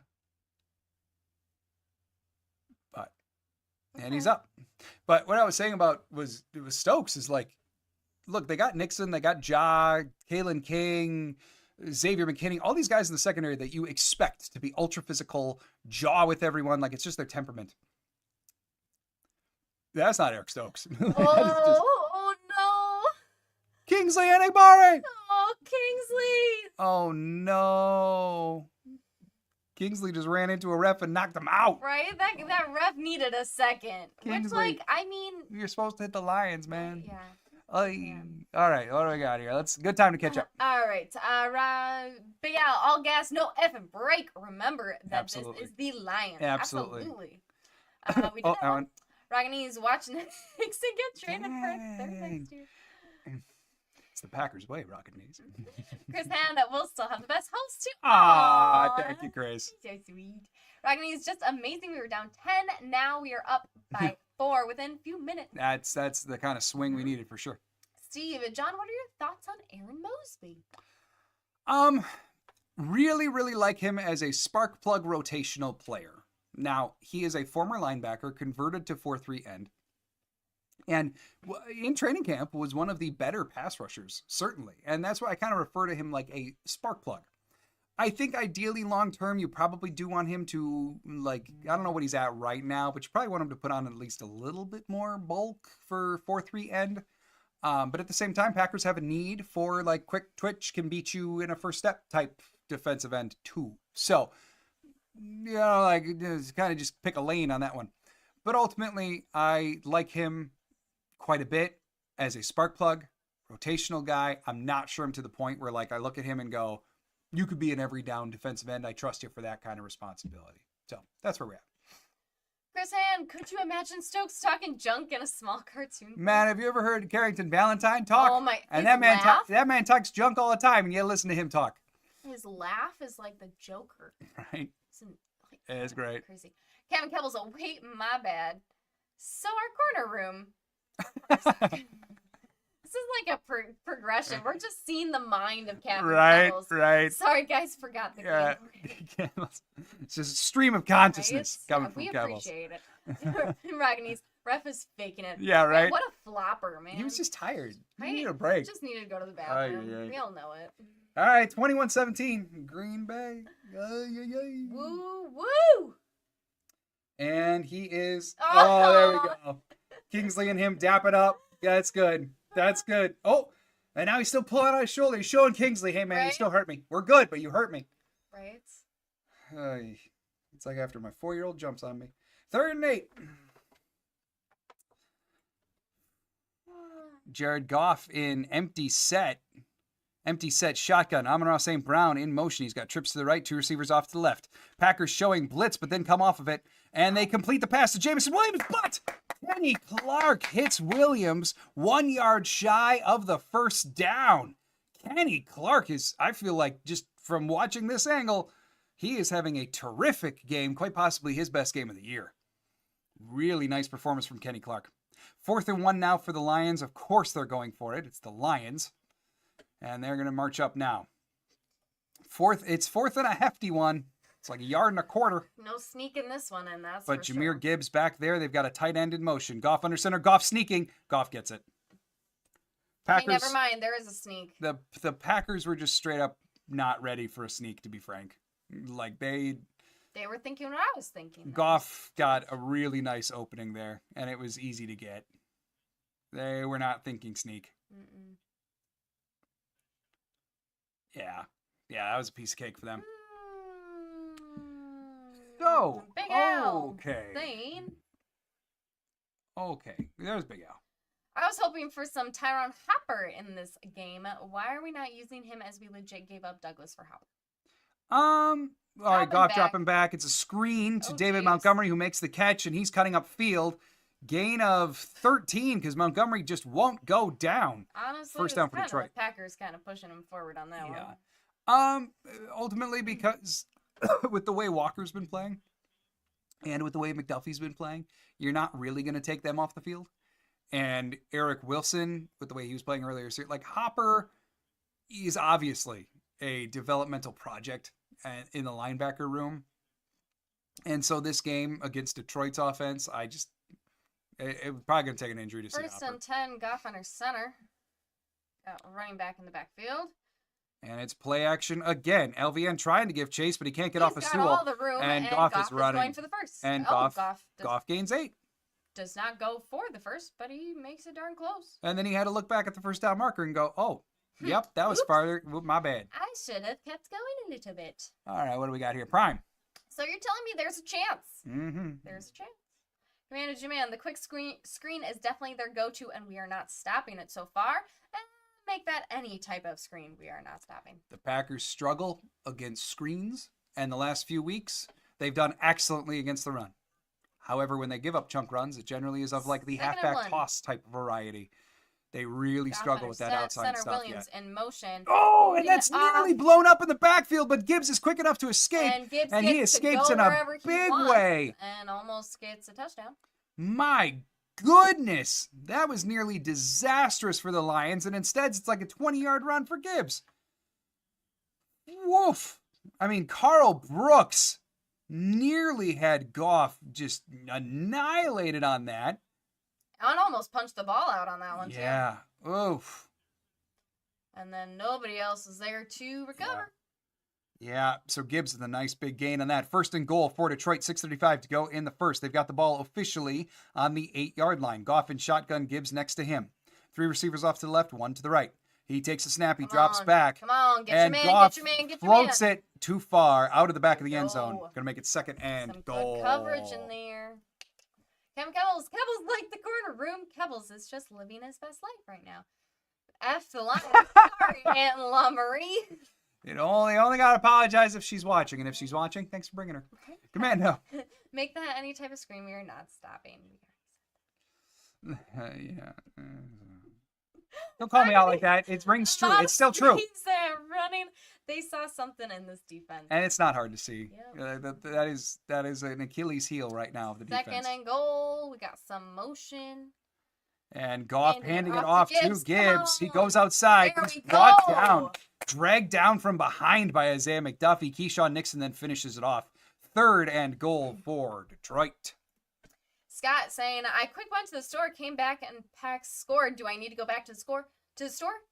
And he's up. But what I was saying about was Stokes is like, look, they got Nixon, they got Ja, Kalen King, Xavier McKinney, all these guys in the secondary that you expect to be ultra physical, jaw with everyone, like it's just their temperament. That's not Eric Stokes. oh no! Kingsley Enagbare! Oh, Kingsley! Oh no! Kingsley just ran into a ref and knocked him out. Right? That ref needed a second. Kingsley, which, like, I mean... You're supposed to hit the Lions, man. Yeah. All right, what do we got here? Good time to catch up. All right. Big Al, all gas, no effing break. Remember that Absolutely. This is the Lions. Absolutely. We did that one. Ragany's watching Nixon get traded for third next year. It's the Packers' way, Rocket Knees. Chris Hand will still have the best host too. Thank you, Chris. So sweet. Ragany is just amazing. We were down 10. Now we are up by 4 within a few minutes. That's the kind of swing we needed for sure. Steve, John, what are your thoughts on Aaron Mosby? Really, really like him as a spark plug rotational player. Now, he is a former linebacker converted to 4-3 end. And in training camp was one of the better pass rushers, certainly. And that's why I kind of refer to him like a spark plug. I think ideally long-term, you probably do want him to, like, I don't know what he's at right now, but you probably want him to put on at least a little bit more bulk for 4-3 end. But at the same time, Packers have a need for, like, quick twitch can beat you in a first step type defensive end too. So, you know, like, kind of just pick a lane on that one. But ultimately, I like him quite a bit as a spark plug, rotational guy. I'm not sure I'm to the point where, like, I look at him and go, you could be an every down defensive end. I trust you for that kind of responsibility. So that's where we're at. Chris Hand, could you imagine Stokes talking junk in a small cartoon? Man, have you ever heard Carrington Valentine talk? Oh my! And that man talks junk all the time, and you listen to him talk. His laugh is like the Joker. Right. It's great. Crazy. Kevin Kebble's a wait, my bad. So our corner room. This is like a progression. We're just seeing the mind of Kevin Kebble's. Right. Sorry, guys, forgot the game. It's just a stream of consciousness coming from We Kebble's. appreciate it. Ragany's ref is faking it. Yeah, right. Man, what a flopper, man. He was just tired. He Right? needed a break. Just needed to go to the bathroom. Aye. We all know it. All right, 21-17, Green Bay. Woo, woo! And he is. Oh, there we go. Kingsley and him dap it up. Yeah, that's good. That's good. Oh, and now he's still pulling on his shoulder. He's showing Kingsley, hey, man, you still hurt me. We're good, but you hurt me. Right? It's like after my 4-year-old jumps on me. 3rd and 8. Jared Goff in empty set shotgun. Amon-Ra St. Brown in motion. He's got trips to the right, 2 receivers off to the left. Packers showing blitz, but then come off of it. And they complete the pass to Jameson Williams, but Kenny Clark hits Williams 1 yard shy of the first down. Kenny Clark is, I feel like, just from watching this angle, he is having a terrific game, quite possibly his best game of the year. Really nice performance from Kenny Clark. 4th and 1 now for the Lions. Of course they're going for it. It's the Lions. And they're going to march up now. It's 4th and a hefty one. It's like 1.25 yards. No sneaking this one in, that's But for Jahmyr sure. Gibbs back there. They've got a tight end in motion. Goff under center. Goff sneaking. Goff gets it. Packers. Hey, never mind. There is a sneak. The Packers were just straight up not ready for a sneak, to be frank. Like they were thinking what I was thinking. Goff got a really nice opening there, and it was easy to get. They were not thinking sneak. Mm-mm. Yeah, that was a piece of cake for them. So, Big Al. okay. Zane. Okay, there's Big Al. I was hoping for some Tyron Hopper in this game. Why are we not using him as we legit gave up Douglas for Hopper? All right, Goff back. dropping back. It's a screen to David geez. Montgomery, who makes the catch, and he's cutting up field. Gain of 13 because Montgomery just won't go down. Honestly, First down for Detroit. The Packers kind of pushing him forward on that one. Ultimately, because with the way Walker's been playing and with the way McDuffie's been playing, you're not really going to take them off the field. And Eric Wilson, with the way he was playing earlier, like Hopper, he's obviously a developmental project in the linebacker room. And so this game against Detroit's offense, it was probably going to take an injury to see First Hopper. and 10, Goff under center. Got running back in the backfield. And it's play action again. LVN trying to give chase, but he can't get off a stool. All the room, and Goff is running. Going for the first. And Goff gains 8. Does not go for the first, but he makes it darn close. And then he had to look back at the first down marker and go, oh, yep, that was farther. My bad. I should have kept going a little bit. All right, what do we got here? Prime. So you're telling me there's a chance. Mm-hmm. There's a chance. Commander J-Man, the quick screen is definitely their go-to, and we are not stopping it so far. And make that any type of screen. We are not stopping. The Packers struggle against screens, and the last few weeks, they've done excellently against the run. However, when they give up chunk runs, it generally is of like the halfback toss type of variety. They really struggle with that outside stuff. Williams in motion. Oh, and that's nearly blown up in the backfield, but Gibbs is quick enough to escape, and he escapes in a big way. And almost gets a touchdown. My goodness, that was nearly disastrous for the Lions, and instead it's like a 20-yard run for Gibbs. Woof. I mean, Carl Brooks nearly had Goff just annihilated on that. And almost punched the ball out on that one, too. Yeah. Oof. And then nobody else is there to recover. Yeah, so Gibbs with a nice big gain on that. First and goal for Detroit, 6:35 to go in the first. They've got the ball officially on the 8-yard line. Goff in shotgun, Gibbs next to him. 3 receivers off to the left, 1 to the right. He takes a snap, he drops back. Come on, get and your man, Goff get your man, get your floats man. it too far out of the back of the end zone. Going to make it second and Some goal. Good coverage in there. Kebbles like the corner room. Kebbles is just living his best life right now. F the line. Sorry, Aunt LaMarie. You only got to apologize if she's watching. And if she's watching, thanks for bringing her. Commando. Make that any type of scream. We are not stopping. Yeah. Don't call me out like that. It rings true. It's still true. Running. They saw something in this defense. And it's not hard to see. Yep. That is an Achilles heel right now of the defense. Second and goal. We got some motion. And Goff handing it off to Gibbs. He goes outside. There He's we brought go. down. Dragged down from behind by Isaiah McDuffie. Keyshawn Nixon then finishes it off. Third and goal for Detroit. Scott saying, I quick went to the store, came back, and Pax scored. Do I need to go back to the store?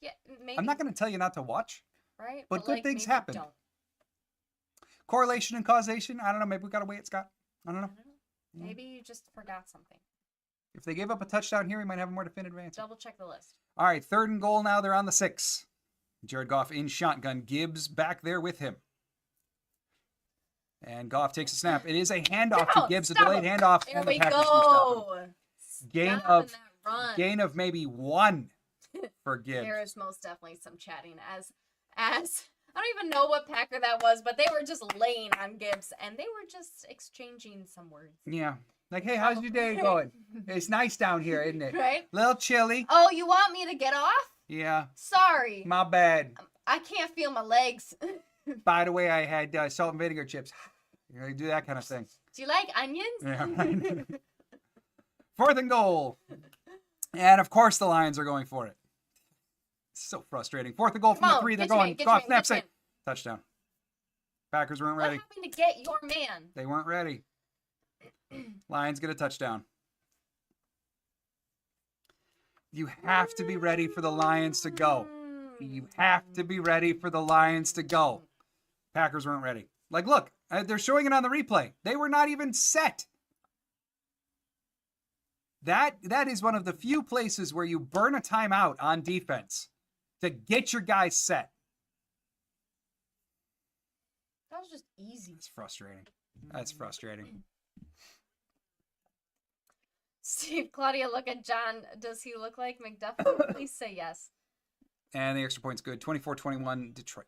Yeah, maybe. I'm not going to tell you not to watch. Right? But good things maybe happen. Don't. Correlation and causation? I don't know. Maybe we got to wait, Scott. I don't know. Maybe you just forgot something. If they gave up a touchdown here, we might have a more definitive answer. Double check the list. All right, third and goal now. They're on the 6. Jared Goff in shotgun. Gibbs back there with him. And Goff takes a snap. It is a handoff to Gibbs, a delayed handoff. There and we the Packers go. Gain of maybe 1 for Gibbs. There is most definitely some chatting as I don't even know what Packer that was, but they were just laying on Gibbs and they were just exchanging some words. Yeah. Like, hey, how's your day going? It's nice down here, isn't it? Right? Little chilly. Oh, you want me to get off? Yeah. Sorry. My bad. I can't feel my legs. By the way, I had salt and vinegar chips. You know, do that kind of thing. Do you like onions? Yeah. Fourth and goal. And, of course, the Lions are going for it. It's so frustrating. Fourth and goal from the 3. They're going. Goff, snap, sack. Touchdown. Packers weren't ready. What happened to get your man? They weren't ready. Lions get a touchdown. You have to be ready for the Lions to go. You have to be ready for the Lions to go. Packers weren't ready. Like, look, they're showing it on the replay. They were not even set. That is one of the few places where you burn a timeout on defense to get your guys set. That was just easy. It's frustrating. That's frustrating. Steve, Claudia, look at John. Does he look like McDuffie? Please say yes. And the extra point's good. 24-21, Detroit.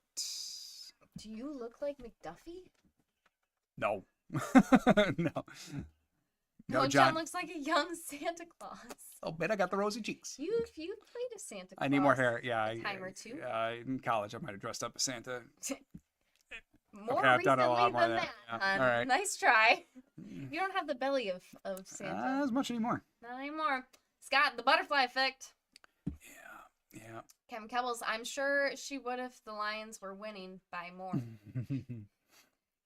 Do you look like McDuffie? No. No. No, John. John looks like a young Santa Claus. Oh, bet I got the rosy cheeks. You played a Santa Claus. I need more hair. Yeah. A time or two. In college, I might have dressed up as Santa. More Okay, I've done a lot recently more than of that. that. Yeah. All right. Nice try. You don't have the belly of Santa. Not as much anymore. Not anymore. Scott, the butterfly effect. Yeah. Yeah. Kevin Kebbles, I'm sure she would if the Lions were winning by more.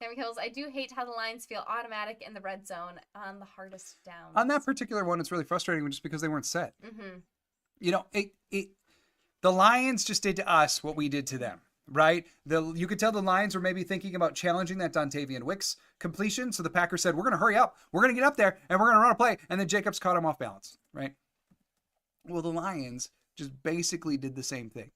Kevin Kebbles, I do hate how the Lions feel automatic in the red zone on the hardest downs. On that particular one, it's really frustrating just because they weren't set. Mm-hmm. You know, the Lions just did to us what we did to them, right? You could tell the Lions were maybe thinking about challenging that Dontavian Wicks completion. So the Packers said, we're going to hurry up. We're going to get up there and we're going to run a play. And then Jacobs caught him off balance, right? Well, the Lions just basically did the same thing.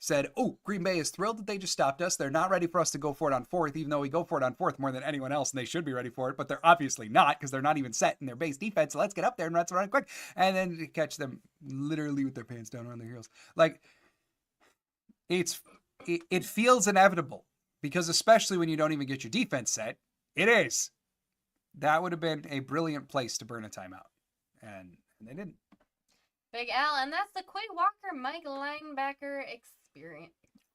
Said, oh, Green Bay is thrilled that they just stopped us. They're not ready for us to go for it on fourth, even though we go for it on fourth more than anyone else, and they should be ready for it, but they're obviously not because they're not even set in their base defense. So let's get up there and let's run quick. And then catch them literally with their pants down around their heels. Like, it feels inevitable because especially when you don't even get your defense set, it is. That would have been a brilliant place to burn a timeout. And they didn't. Big L, and that's the Quay Walker Mike linebacker experience.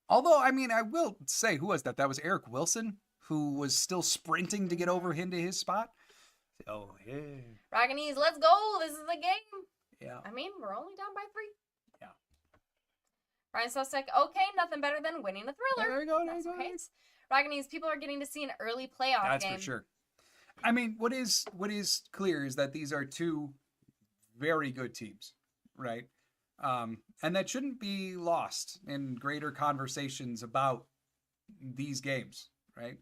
Although, I mean, I will say, who was that? That was Eric Wilson, who was still sprinting to get over into his spot. Oh, yeah. Rockinese, let's go. This is the game. Yeah. I mean, we're only down by 3. Yeah. Ryan Sosek, okay, nothing better than winning a thriller. There you go. That's okay. Rockinese, people are getting to see an early playoff game. That's for sure. I mean, what is clear is that these are two very good teams, right? And that shouldn't be lost in greater conversations about these games, right?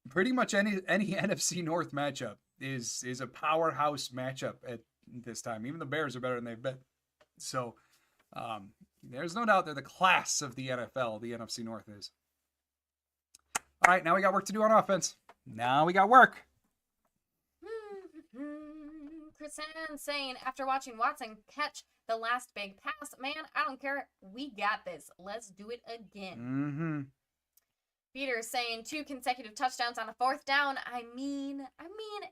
Pretty much any NFC North matchup is a powerhouse matchup at this time. Even the Bears are better than they've been. So there's no doubt they're the class of the NFL, the NFC North is. All right, now we got work to do on offense. Now we got work. Chris Sands saying, after watching Watson catch the last big pass, man, I don't care. We got this. Let's do it again. Mm-hmm. Peter saying 2 consecutive touchdowns on a 4th down. I mean,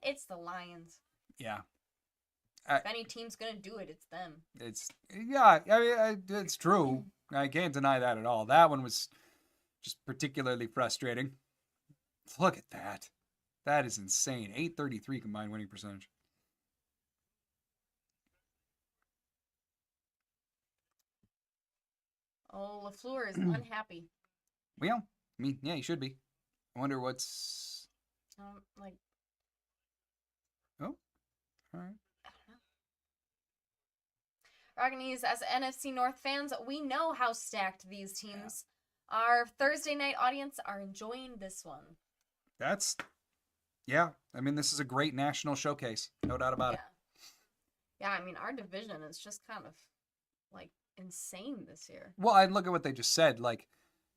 it's the Lions. Yeah. If any team's gonna do it, it's them. It's true. I can't deny that at all. That one was just particularly frustrating. Look at that. That is insane. 833 combined winning percentage. Oh, LaFleur is unhappy. Well, I mean, yeah, he should be. I wonder what's... Like... Oh, all right. Rockinese, as NFC North fans, we know how stacked these teams are. Thursday night audience are enjoying this one. Yeah. I mean, this is a great national showcase. No doubt about it. Yeah, I mean, our division is just kind of, like, insane this year. Well, and look at what they just said. Like,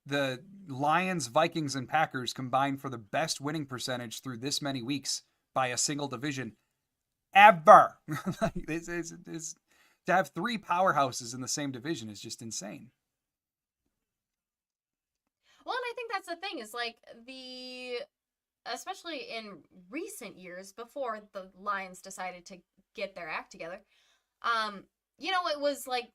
the Lions, Vikings, and Packers combined for the best winning percentage through this many weeks by a single division ever. To have 3 powerhouses in the same division is just insane. Well, and I think that's the thing is like especially in recent years before the Lions decided to get their act together, it was like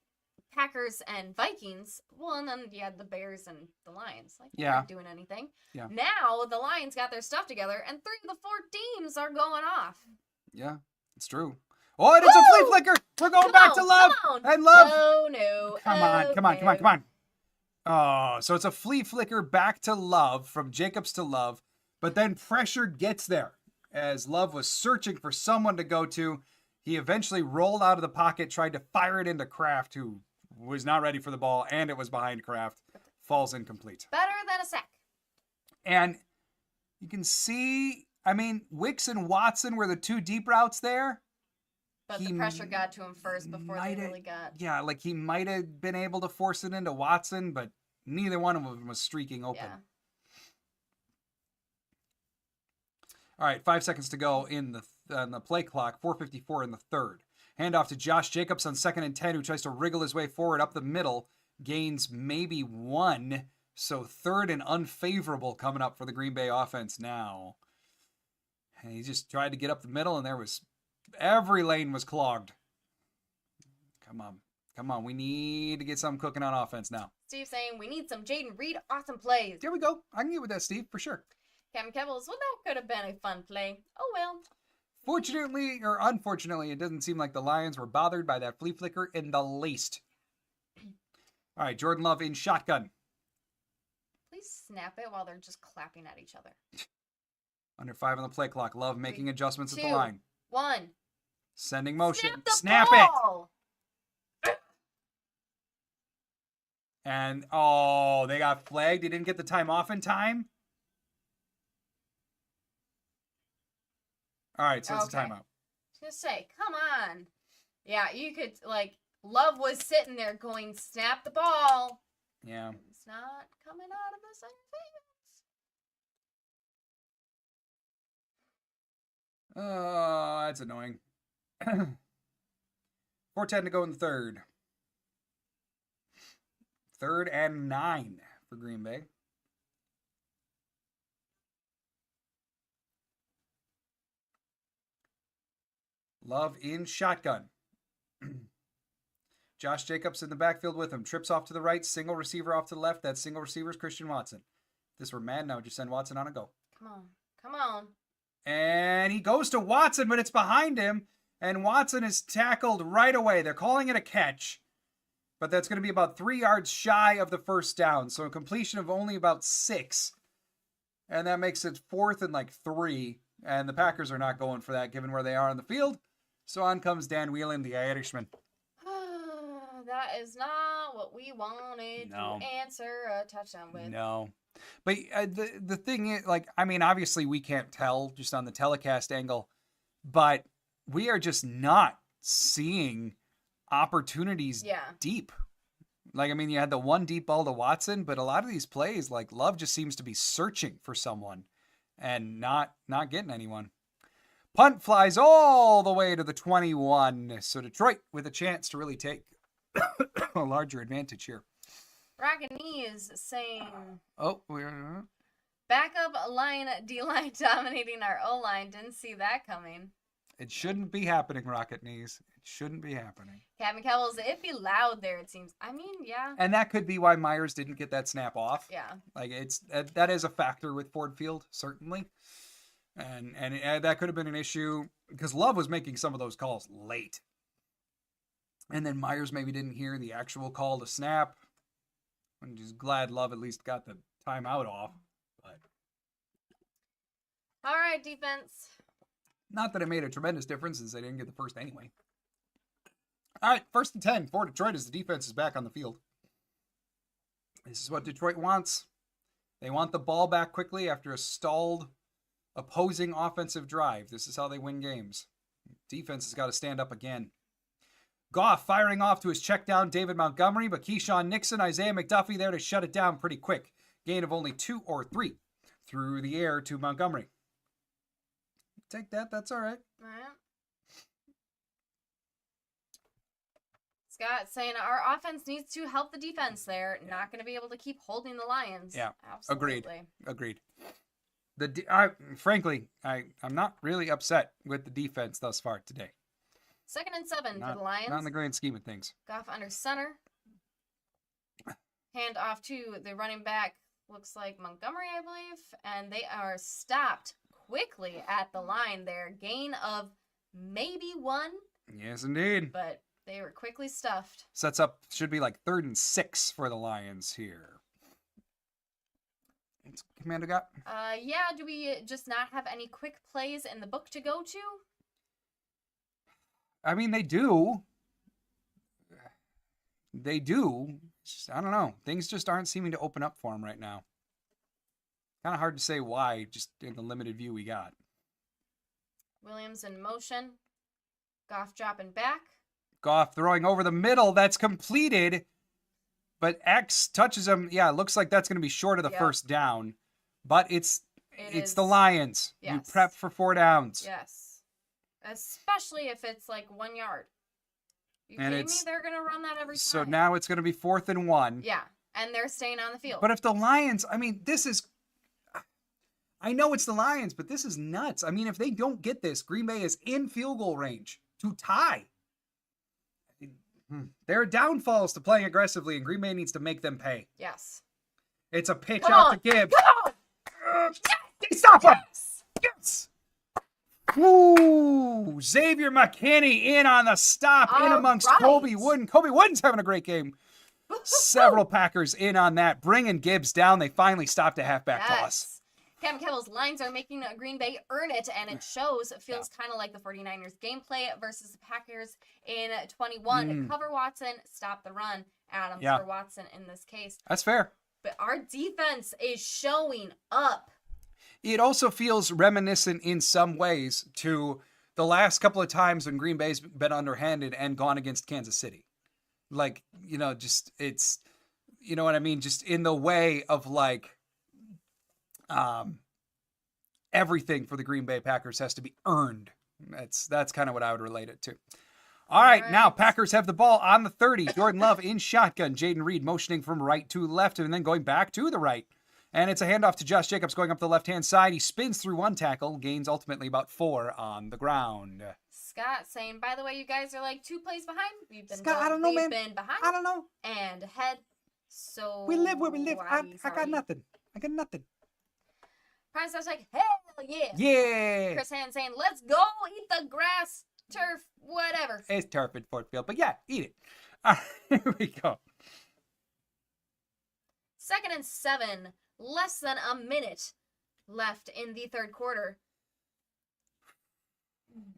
Packers and Vikings. Well, and then you had the Bears and the Lions. Like, they're not doing anything. Yeah. Now the Lions got their stuff together, and 3 of the 4 teams are going off. Yeah, it's true. Oh, and it's a flea flicker. We're going back to love and love. Oh, no. Come on. Oh, so it's a flea flicker back to Love from Jacobs to Love, but then pressure gets there as Love was searching for someone to go to. He eventually rolled out of the pocket, tried to fire it into Kraft, who was not ready for the ball, and it was behind Kraft. Falls incomplete. Better than a sack. And you can see, I mean, Wicks and Watson were the 2 deep routes there. But the pressure got to him first before they really got... Yeah, like he might have been able to force it into Watson, but neither one of them was streaking open. Yeah. All right, 5 seconds to go in the play clock, 4:54 in the third. Handoff to Josh Jacobs on 2nd and 10, who tries to wriggle his way forward up the middle, gains maybe 1, so 3rd and unfavorable coming up for the Green Bay offense now. And he just tried to get up the middle, and every lane was clogged. Come on. We need to get something cooking on offense now. Steve saying we need some Jaden Reed awesome plays. There we go. I can get with that, Steve, for sure. Kevin Kebbles, well, that could have been a fun play. Oh, well. Fortunately, or unfortunately, it doesn't seem like the Lions were bothered by that flea flicker in the least. All right, Jordan Love in shotgun. Please snap it while they're just clapping at each other. Under 5 on the play clock. Love making 3, adjustments 2, at the line. 1. Sending motion. Snap it. ball. And, they got flagged. He didn't get the time off in time. All right, so it's a timeout. I was going to say, come on. Yeah, you could, Love was sitting there going, snap the ball. Yeah. It's not coming out of the same thing. Oh, that's annoying. 4:10 to go in the third. 3rd and 9 for Green Bay. Love in shotgun. Josh Jacobs in the backfield with him. Trips off to the right. Single receiver off to the left. That single receiver is Christian Watson. If this were Madden, I would just send Watson on a go. Come on. And he goes to Watson, but it's behind him. And Watson is tackled right away. They're calling it a catch. But that's going to be about 3 yards shy of the first down. So a completion of only about 6. And that makes it 4th and 3. And the Packers are not going for that given where they are on the field. So on comes Dan Whelan, the Irishman. That is not what we wanted to answer a touchdown with. No. But the thing is, obviously we can't tell just on the telecast angle. But we are just not seeing opportunities deep. You had the one deep ball to Watson, but a lot of these plays, Love just seems to be searching for someone and not getting anyone. Punt flies all the way to the 21. So Detroit with a chance to really take a larger advantage here. Rockany is saying... we're... Backup line, D-line dominating our O-line. Didn't see that coming. It shouldn't be happening, Rocket Knees. It shouldn't be happening. Captain Kells, it'd be loud there, it seems. Yeah. And that could be why Myers didn't get that snap off. Yeah. That is a factor with Ford Field, certainly. And that could have been an issue because Love was making some of those calls late. And then Myers maybe didn't hear the actual call to snap. I'm just glad Love at least got the timeout off. But all right, defense. Not that it made a tremendous difference since they didn't get the first anyway. All right, 1st and 10 for Detroit as the defense is back on the field. This is what Detroit wants. They want the ball back quickly after a stalled opposing offensive drive. This is how they win games. Defense has got to stand up again. Goff firing off to his check down David Montgomery, but Keyshawn Nixon, Isaiah McDuffie there to shut it down pretty quick. Gain of only 2 or 3 through the air to Montgomery. Take that. That's all right. All right. Scott saying our offense needs to help the defense there. Not going to be able to keep holding the Lions. Yeah. Absolutely. Agreed. Frankly, I'm not really upset with the defense thus far today. 2nd and 7 for the Lions. Not in the grand scheme of things. Goff under center. Hand off to the running back. Looks like Montgomery, I believe. And they are stopped quickly at the line there. Gain of maybe 1. Yes, indeed. But they were quickly stuffed. Sets up, should be 3rd and 6 for the Lions here. What's Commando got? Yeah, do we just not have any quick plays in the book to go to? They do. They do. I don't know. Things just aren't seeming to open up for them right now. Kind of hard to say why, just in the limited view we got. Williams in motion. Goff dropping back. Goff throwing over the middle. That's completed. But X touches him. Yeah, it looks like that's going to be short of the first down. But it's the Lions. Yes. You prep for 4 downs. Yes. Especially if it's 1 yard. You kidding me? They're going to run that every time. So now it's going to be 4th and 1. Yeah, and they're staying on the field. But if the Lions, this is... I know it's the Lions, but this is nuts. If they don't get this, Green Bay is in field goal range to tie. There are downfalls to playing aggressively, and Green Bay needs to make them pay. Yes. It's a pitch out to Gibbs. Come on! Stop him! Yes! Ooh, Xavier McKinney in on the stop, in amongst Kobe Wooden. Kobe Wooden's having a great game. Several Packers in on that, bringing Gibbs down. They finally stopped a halfback toss. Kevin Kettle's lines are making Green Bay earn it, and it shows. It feels kind of like the 49ers gameplay versus the Packers in 21. Cover Watson, stop the run. Adams for Watson in this case. That's fair. But our defense is showing up. It also feels reminiscent in some ways to the last couple of times when Green Bay's been underhanded and gone against Kansas City. Like, just it's, you know what I mean? Just in the way of like, everything for the Green Bay Packers has to be earned. That's kind of what I would relate it to. All right, now Packers have the ball on the 30. Jordan Love in shotgun. Jaden Reed motioning from right to left and then going back to the right. And it's a handoff to Josh Jacobs going up the left-hand side. He spins through one tackle, gains ultimately about 4 on the ground. Scott saying, by the way, you guys are like 2 plays behind. We've been Scott, I don't know, man. Been behind. I don't know. And ahead. So we live where we live. I got nothing. I got nothing. Prime Star's like, hell yeah. Yeah. Chris Hand saying, let's go eat the grass, turf, whatever. It's turf in Fort Field, but yeah, eat it. All right, here we go. 2nd and 7. Less than a minute left in the third quarter.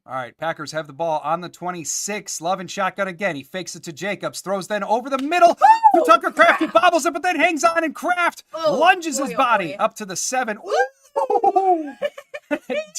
All right, Packers have the ball on the 26. Love and shotgun again. He fakes it to Jacobs, throws then over the middle to Tucker Kraft, who bobbles it, but then hangs on, and Kraft lunges his body up to the 7. Ooh!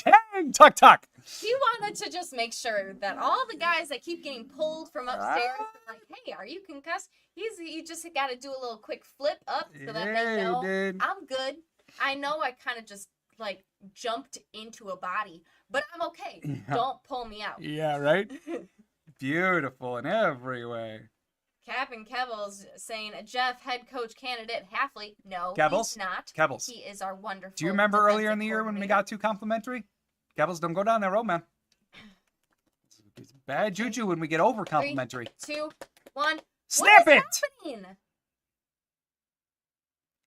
Dang, tuck. He wanted to just make sure that all the guys that keep getting pulled from upstairs are like, hey, are you concussed? He just got to do a little quick flip up so that they know I'm good. I know I kind of just like jumped into a body, but I'm okay. Yeah. Don't pull me out. Yeah, right? Beautiful in every way. Cap and Kebbles saying, Jeff, head coach candidate, Halfley. No, Kebbles? He's not. Kebbles. He is our wonderful. Do you remember earlier in the year when we got too complimentary? Kebbles, don't go down that road, man. It's bad juju when we get over complimentary. 3, 2, 1. Snap it! Happening?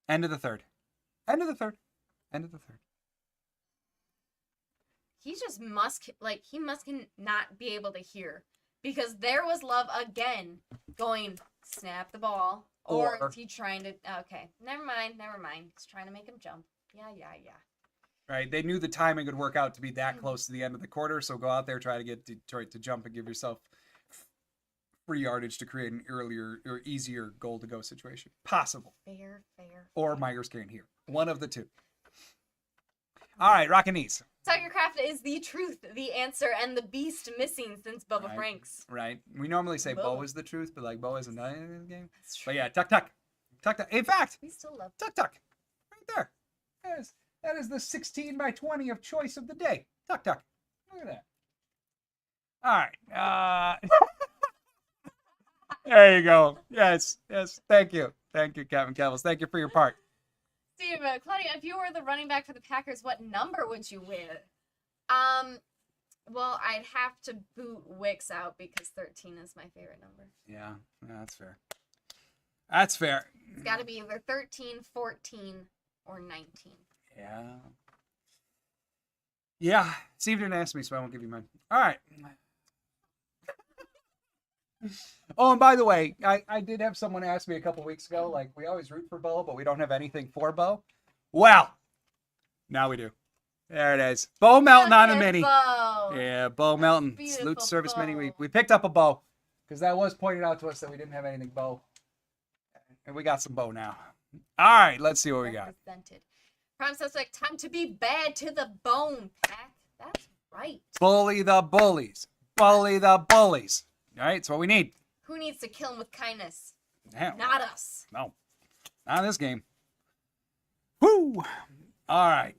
End of the third. End of the third. End of the third. He just must, he must not be able to hear. Because there was Love again going, snap the ball. Or is he trying to, okay, never mind. He's trying to make him jump. Yeah. Right, they knew the timing would work out to be that close to the end of the quarter, so go out there, try to get Detroit to jump and give yourself free yardage to create an earlier or easier goal-to-go situation. Possible. Fair. Or Myers can't hear. One of the two. All right, rockin' knees. Tucker Kraft is the truth, the answer, and the beast missing since Bubba Franks. Right. We normally say Bo is the truth, but like Bo isn't in this game. But yeah, tuck. In fact, we still love tuck. Right there. That is the 16 by 20 of choice of the day. Tuck. Look at that. All right. There you go. Yes. Thank you, Captain Kevels. Thank you for your part. Steve, Claudia, if you were the running back for the Packers, what number would you wear? Well, I'd have to boot Wicks out because 13 is my favorite number. Yeah, that's fair. It's got to be either 13, 14, or 19. Yeah. Steve didn't ask me, so I won't give you mine. All right. Oh, and by the way, I did have someone ask me a couple weeks ago, like, we always root for Bo, but we don't have anything for Bo. Well, now we do. There it is. Bo Melton on a mini. Bo. Yeah, Bo Melton. Salute Service Bo. Mini. We picked up a Bo because that was pointed out to us that we didn't have anything Bo. And we got some Bo now. All right, let's see what we got. Prime suspect, time to be bad to the bone, Pack. That's right. Bully the bullies. Bully the bullies. All right, that's what we need. Who needs to kill him with kindness? Damn. Not us. No. Not in this game. Woo! All right.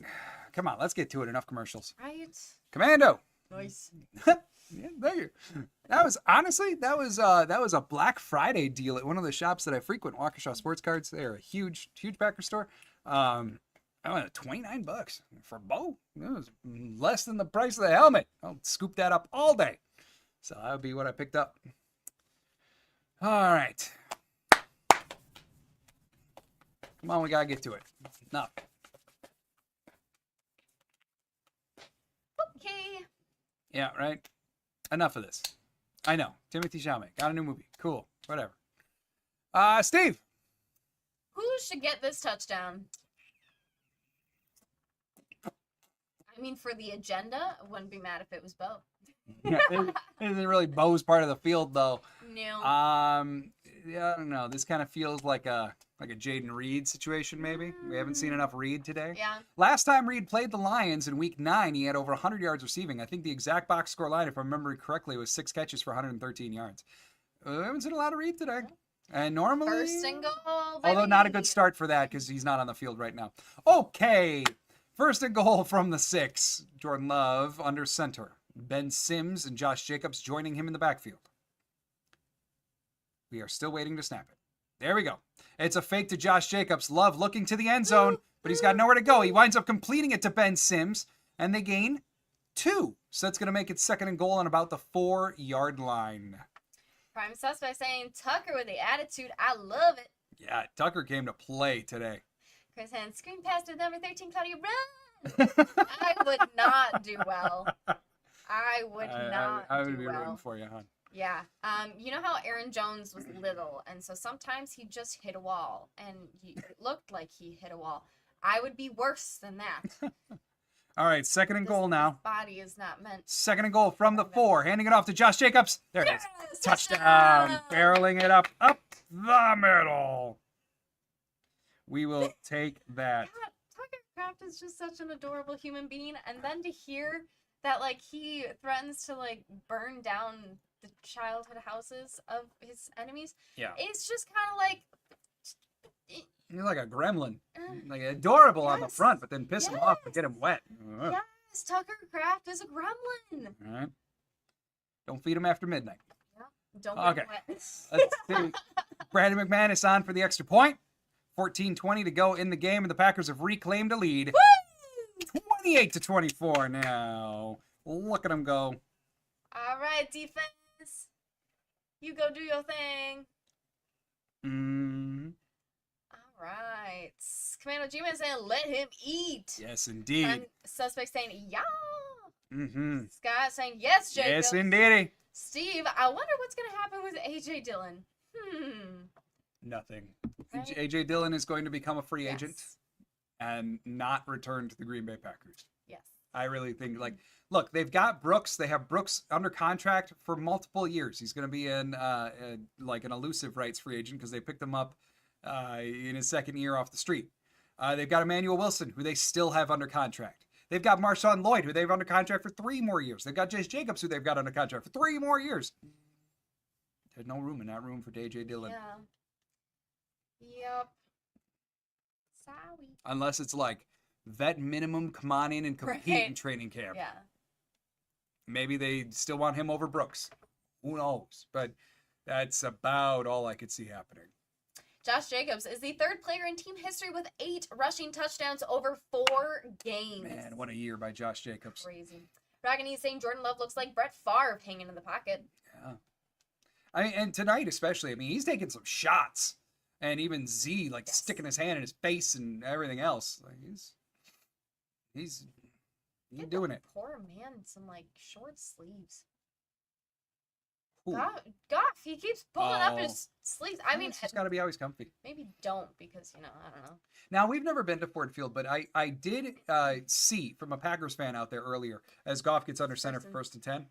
Come on, let's get to it. Enough commercials. Right. Commando. Nice. Yeah, thank you. That was a Black Friday deal at one of the shops that I frequent, Waukesha Sports Cards. They're a huge Packer store. I went $29 for Bo. It was less than the price of the helmet. I'll scoop that up all day. So that would be what I picked up. All right. Come on, we gotta get to it. Enough. Okay. Yeah, right. Enough of this. I know. Timothy Chalamet got a new movie. Cool. Whatever. Steve. Who should get this touchdown? I mean, for the agenda, I wouldn't be mad if it was Bo. Yeah, it isn't really Bo's part of the field though. No. Yeah, I don't know. This kind of feels like a Jaden Reed situation. Maybe we haven't seen enough Reed today. Yeah. Last time Reed played the Lions in Week 9, he had over 100 yards receiving. I think the exact box score line, if I remember correctly, was 6 catches for 113 yards. We haven't seen a lot of Reed today. And normally, First and goal, although not a baby. good start for that because he's not on the field right now. Okay, first and goal from the 6. Jordan Love under center. Ben Sims and Josh Jacobs joining him in the backfield. We are still waiting to snap it. There we go. It's a fake to Josh Jacobs. Love looking to the end zone, but he's got nowhere to go. He winds up completing it to Ben Sims, and they gain 2. So that's going to make it second and goal on about the 4-yard line. Prime suspect saying Tucker with the attitude. I love it. Yeah, Tucker came to play today. Chris Hand, screen pass to number 13, Claudia, run! I would not do well. I would not I would do be well. rooting for you, hon. Yeah. You know how Aaron Jones was little, and so sometimes he just hit a wall, and it looked like he hit a wall. I would be worse than that. All right, second and goal now. This body is not meant. Second and goal from the 4. Handing it off to Josh Jacobs. There it is. Yes, Touchdown. Barreling it up the middle. We will take that. God, Tucker Kraft is just such an adorable human being, and then to hear that like he threatens to like burn down the childhood houses of his enemies. Yeah. It's just kind of like He's like a gremlin. Like adorable on the Yes. front, but then piss him off and Yes. get him wet. yes, Tucker Kraft is a gremlin. All right. Don't feed him after midnight. Don't Okay. get wet. Let's see. Brandon McManus on for the extra point. 14:20 to go in the game, and the Packers have reclaimed a lead. Woo! 28-24 now. Look at them go. All right, defense. You go do your thing. Mm. All right. Commando G-Man saying, let him eat. Yes, indeed. And suspect saying, yeah. Mm-hmm. Scott saying, yes, Jacob. Yes, indeed. Steve, I wonder what's going to happen with A.J. Dillon. Nothing. Right? A.J. Dillon is going to become a free Yes. agent and not return to the Green Bay Packers. Yes. I really think, like, look, they've got Brooks. They have Brooks under contract for multiple years. He's going to be like an elusive rights free agent because they picked him up in his second year off the street. They've got Emmanuel Wilson, who they still have under contract. They've got Marshawn Lloyd, who they've under contract for 3 more years. They've got Jace Jacobs, who they've got under contract for 3 more years. There's no room in that room for A.J. Dillon. Yeah. Yep. Sorry. Unless it's like vet minimum, come on in and compete in Right. training camp. Yeah. Maybe they still want him over Brooks. Who knows? But that's about all I could see happening. Josh Jacobs is the 3rd player in team history with 8 rushing touchdowns over 4 games. Man, what a year by Josh Jacobs. Crazy. Dragonese saying Jordan Love looks like Brett Favre hanging in the pocket. Yeah. I mean, and tonight especially, I mean, he's taking some shots. And even Z, like, Yes. sticking his hand in his face and everything else. Like, he's Get doing that it. Poor man, some like short sleeves. Ooh. Goff, he keeps pulling up Oh. his sleeves. I mean, It's just got to be always comfy. maybe don't because, you know, I don't know. Now, we've never been to Ford Field, but I did see from a Packers fan out there earlier as Goff gets under center for 1st and 10.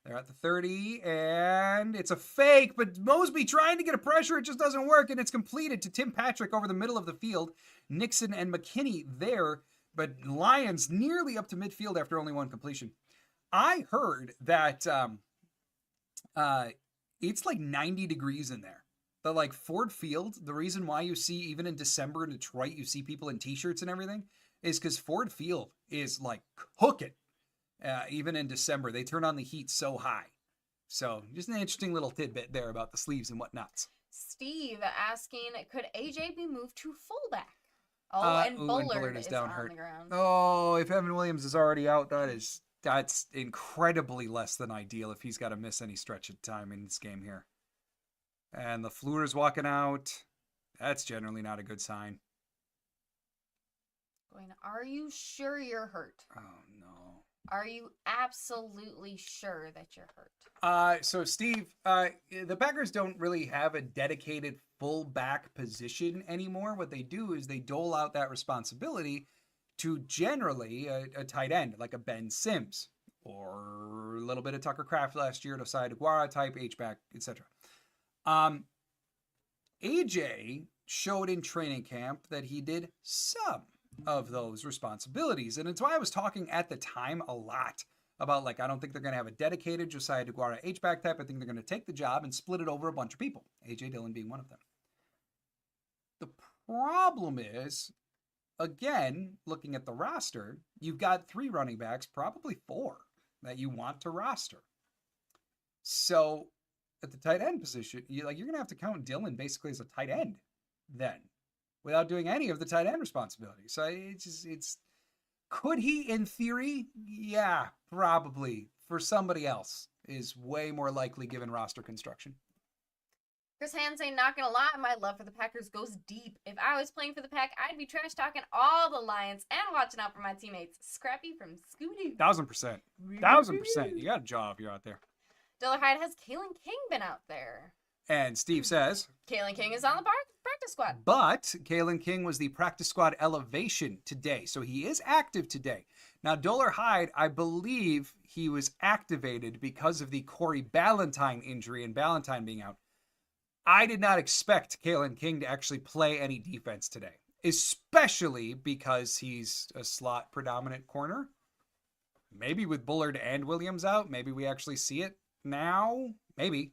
They're at the 30, and it's a fake, but Mosby trying to get a pressure. It just doesn't work, and it's completed to Tim Patrick over the middle of the field. Nixon and McKinney there, but Lions nearly up to midfield after only 1 completion. I heard that it's like 90 degrees in there. But like Ford Field, the reason why you see even in December in Detroit, you see people in t-shirts and everything is because Ford Field is like cooking. Even in December, they turn on the heat so high. So just an interesting little tidbit there about the sleeves and whatnots. Steve asking, could AJ be moved to fullback? Oh, and Bullard is down on hurt. the ground. Oh, if Evan Williams is already out, that's incredibly less than ideal if he's got to miss any stretch of time in this game here. And the Fleur's walking out. That's generally not a good sign. Going, are you sure you're hurt? Oh, no. Are you absolutely sure that you're hurt? So Steve, the Packers don't really have a dedicated fullback position anymore. What they do is they dole out that responsibility to generally a tight end, like a Ben Sims or a little bit of Tucker Kraft last year, Osai DeGuara type H-back, etc. AJ showed in training camp that he did some of those responsibilities. And it's why I was talking at the time a lot about, like, I don't think they're going to have a dedicated Josiah DeGuara H-back type. I think they're going to take the job and split it over a bunch of people, AJ Dillon being one of them. The problem is, again, looking at the roster, you've got 3 running backs, probably 4, that you want to roster. So at the tight end position, you're going to have to count Dillon basically as a tight end then, without doing any of the tight end responsibilities. So it's could he, in theory? Yeah, probably. For somebody else is way more likely given roster construction. Chris Hand saying, not gonna lie, my love for the Packers goes deep. If I was playing for the Pack, I'd be trash talking all the Lions and watching out for my teammates. Scrappy from Scooby. 1000%. 1000%. You got a job if you're out there. Diller Hyde has Kalen King been out there? And Steve says, Kalen King is on the practice squad. But Kalen King was the practice squad elevation today, so he is active today. Now, Diller Hyde, I believe he was activated because of the Corey Ballantyne injury and Ballantyne being out. I did not expect Kalen King to actually play any defense today, especially because he's a slot predominant corner. Maybe with Bullard and Williams out, maybe we actually see it now. Maybe.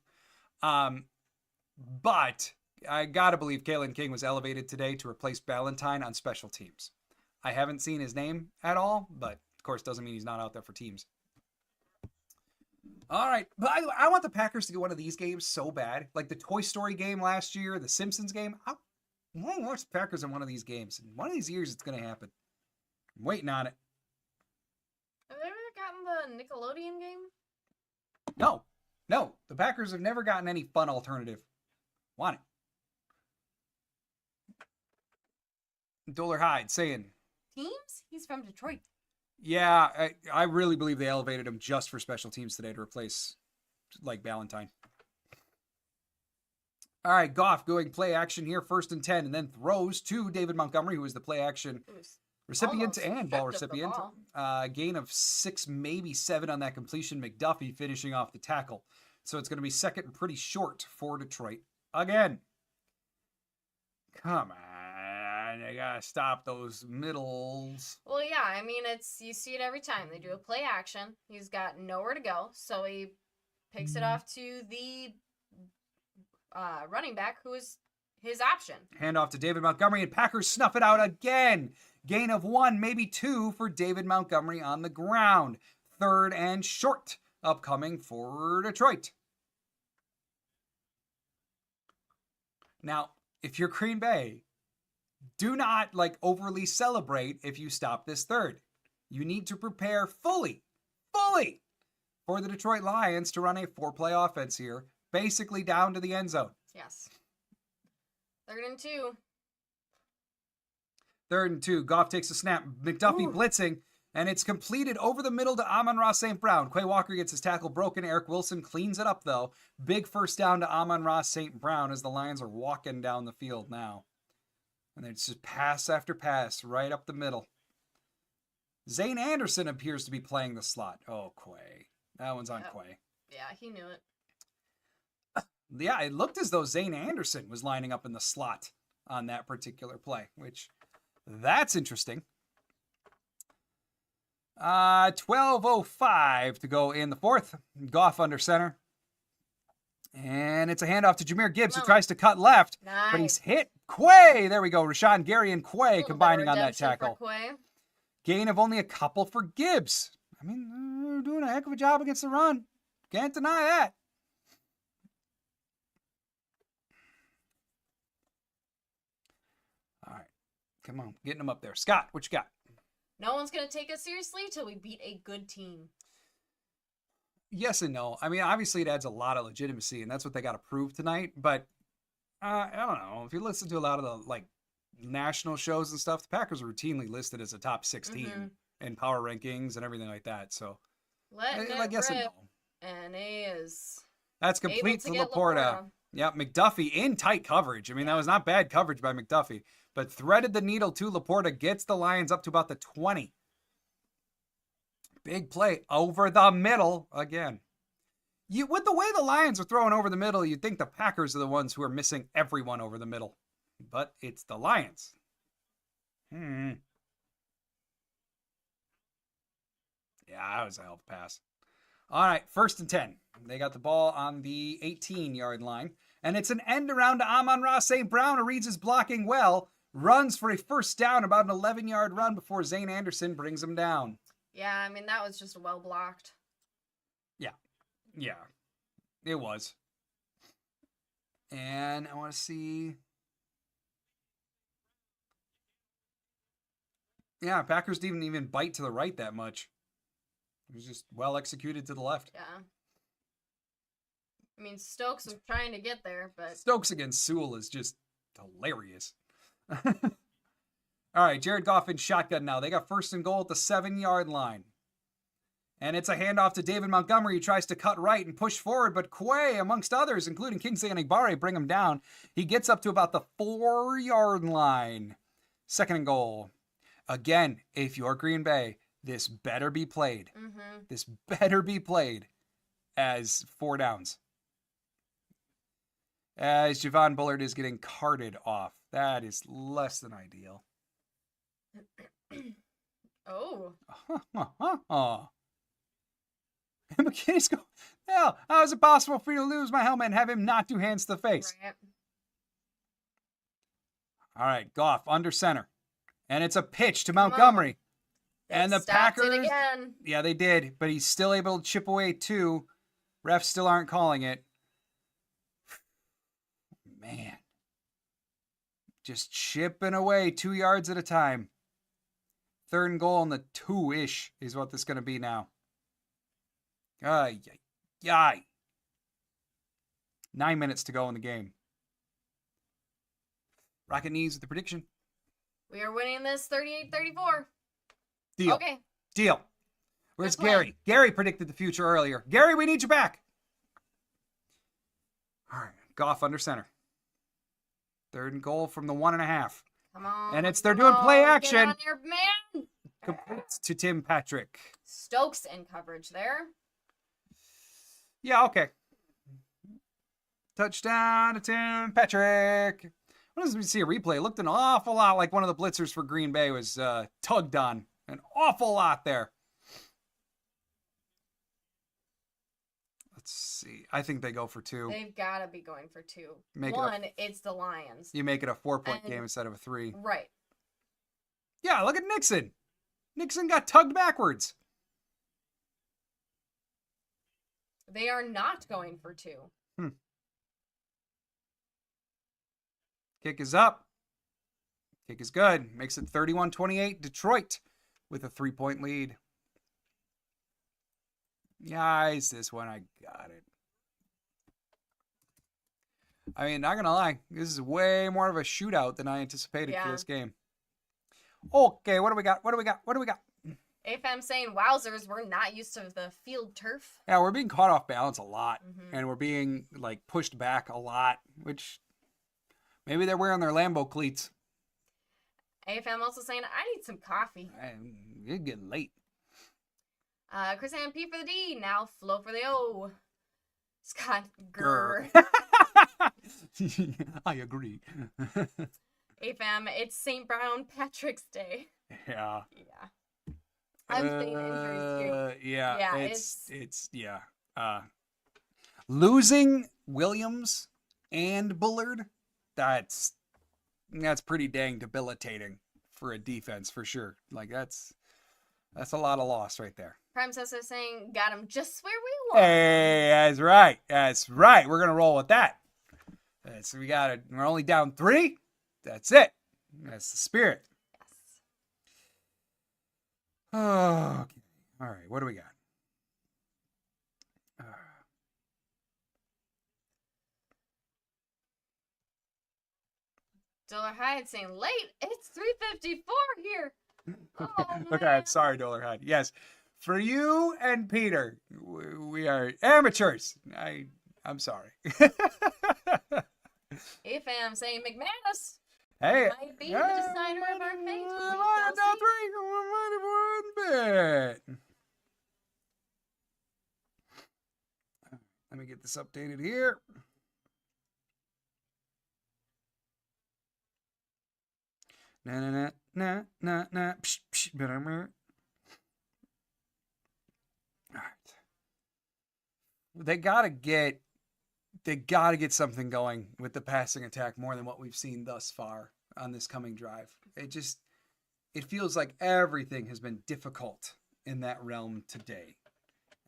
But I got to believe Kalen King was elevated today to replace Ballantyne on special teams. I haven't seen his name at all, but of course doesn't mean he's not out there for teams. All right. But I want the Packers to get one of these games so bad. Like the Toy Story game last year, the Simpsons game. I want to watch the Packers in one of these games. And one of these years it's going to happen. I'm waiting on it. Have they ever gotten the Nickelodeon game? No. The Packers have never gotten any fun alternative. Want it. Diller Hyde saying, Teams? He's from Detroit. Yeah, I really believe they elevated him just for special teams today to replace, like, Ballantyne. All right, Goff going play action here, 1st and 10, and then throws to David Montgomery, who is the play action recipient and ball recipient. Gain of 6, maybe 7 on that completion. McDuffie finishing off the tackle. So it's going to be second and pretty short for Detroit again. Come on, they got to stop those middles. Well, yeah, I mean, you see it every time. They do a play action. He's got nowhere to go, so he picks it off to the running back, who is his option. Hand off to David Montgomery, and Packers snuff it out again. Gain of 1, maybe 2 for David Montgomery on the ground. 3rd and short upcoming for Detroit. Now, if you're Green Bay, do not overly celebrate if you stop this 3rd. You need to prepare fully for the Detroit Lions to run a 4-play offense here, basically down to the end zone. Yes. 3rd and 2. 3rd and 2. Goff takes a snap. McDuffie blitzing, and it's completed over the middle to Amon-Ra St. Brown. Quay Walker gets his tackle broken. Eric Wilson cleans it up, though. Big first down to Amon-Ra St. Brown as the Lions are walking down the field now. And it's just pass after pass right up the middle. Zane Anderson appears to be playing the slot. Oh, Quay. That one's on Quay. Yeah, he knew it. Yeah, it looked as though Zane Anderson was lining up in the slot on that particular play, which that's interesting. 12:05 to go in the 4th. Goff under center. And it's a handoff to Jahmyr Gibbs, who tries to cut left, but he's hit. Quay! There we go. Rashawn Gary and Quay combining on that tackle. Gain of only a couple for Gibbs. I mean, they're doing a heck of a job against the run. Can't deny that. All right. Come on. Getting them up there. Scott, what you got? No one's going to take us seriously till we beat a good team. Yes and no. I mean, obviously it adds a lot of legitimacy, and that's what they got to prove tonight. But I don't know. If you listen to a lot of the national shows and stuff, the Packers are routinely listed as a top 6 team in power rankings and everything like that. So Letting I it guess rip. no. And he is That's able complete to for get Laporta. Laporta. Yeah, McDuffie in tight coverage. I mean, that was not bad coverage by McDuffie, but threaded the needle to Laporta, gets the Lions up to about the 20. Big play over the middle again. With the way the Lions are throwing over the middle, you'd think the Packers are the ones who are missing everyone over the middle. But it's the Lions. Yeah, that was a hell of a pass. All right, 1st and 10. They got the ball on the 18-yard line. And it's an end around to Amon-Ra St. Brown, who reads his blocking well, runs for a 1st down, about an 11-yard run before Zane Anderson brings him down. Yeah, I mean, that was just well blocked. Yeah, it was. And I want to see. Yeah, Packers didn't even bite to the right that much. It was just well executed to the left. Yeah. I mean, Stokes was trying to get there, but... Stokes against Sewell is just hilarious. All right, Jared Goff in shotgun now. They got 1st and goal at the 7-yard line. And it's a handoff to David Montgomery, who tries to cut right and push forward, but Quay, amongst others, including Kingsley Anigbare, bring him down. He gets up to about the 4-yard line. 2nd and goal. Again, if you're Green Bay, this better be played. Mm-hmm. This better be played as 4 downs. As Javon Bullard is getting carted off. That is less than ideal. Oh. McKinney's going, hell, how is it possible for you to lose my helmet and have him not do hands to the face? Right. All right, Goff under center. And it's a pitch to Montgomery. And the Stopped it Packers, again. yeah, they did, but he's still able to chip away 2. Refs still aren't calling it. Man. Just chipping away 2 yards at a time. 3rd and goal on the 2-ish is what this is going to be now. Ay. 9 minutes to go in the game. Rocket Knees with the prediction. We are winning this 38-34. Deal. Okay. Deal. Where's Good plan. Gary? Gary predicted the future earlier. Gary, we need you back. All right. Goff under center. 3rd and goal from the 1.5. Come on. And they're doing play action. Get on your man. Completes to Tim Patrick. Stokes in coverage there. Yeah, okay. Touchdown to Tim Patrick. What does we see a replay? It looked an awful lot like one of the blitzers for Green Bay was tugged on. An awful lot there. Let's see. I think they go for 2. They've got to be going for 2. Make One, it's the Lions. You make it a 4-point game instead of a 3. Right. Yeah, look at Nixon. Nixon got tugged backwards. They are not going for 2. Kick is up. Kick is good. Makes it 31-28. Detroit with a 3-point lead. Guys, this one I got it. I mean, not gonna lie, this is way more of a shootout than I anticipated for this game. Okay, what do we got? AFM saying, wowzers, we're not used to the field turf. Yeah, we're being caught off balance a lot, and we're being like pushed back a lot, which maybe they're wearing their Lambeau cleats. AFM also saying, I need some coffee. It's getting late. Chris and P for the D, now Flo for the O. Scott Grr. I agree. AFM, it's St. Brown Patrick's Day. Yeah. Yeah. I'm seeing injuries too. Yeah, it's losing Williams and Bullard, that's pretty dang debilitating for a defense for sure. Like that's a lot of loss right there. Prime Sessa saying, got him just where we want. Hey, that's right. That's right. We're gonna roll with that. We're only down 3. That's it. That's the spirit. Yes. Okay. All right. What do we got? Diller Hyde saying, late. It's 3:54 here. Oh, Okay, man. I'm sorry, Dollarhead. Yes, for you and Peter, we are amateurs. I'm sorry. Hey fam, saying McManus Hey, might be the decider of our fate. We shall see. one bit. Let me get this updated here. Na na na na na na. Psh, psh, ba-da-mer. All right. They gotta get something going with the passing attack more than what we've seen thus far on this coming drive. It feels like everything has been difficult in that realm today,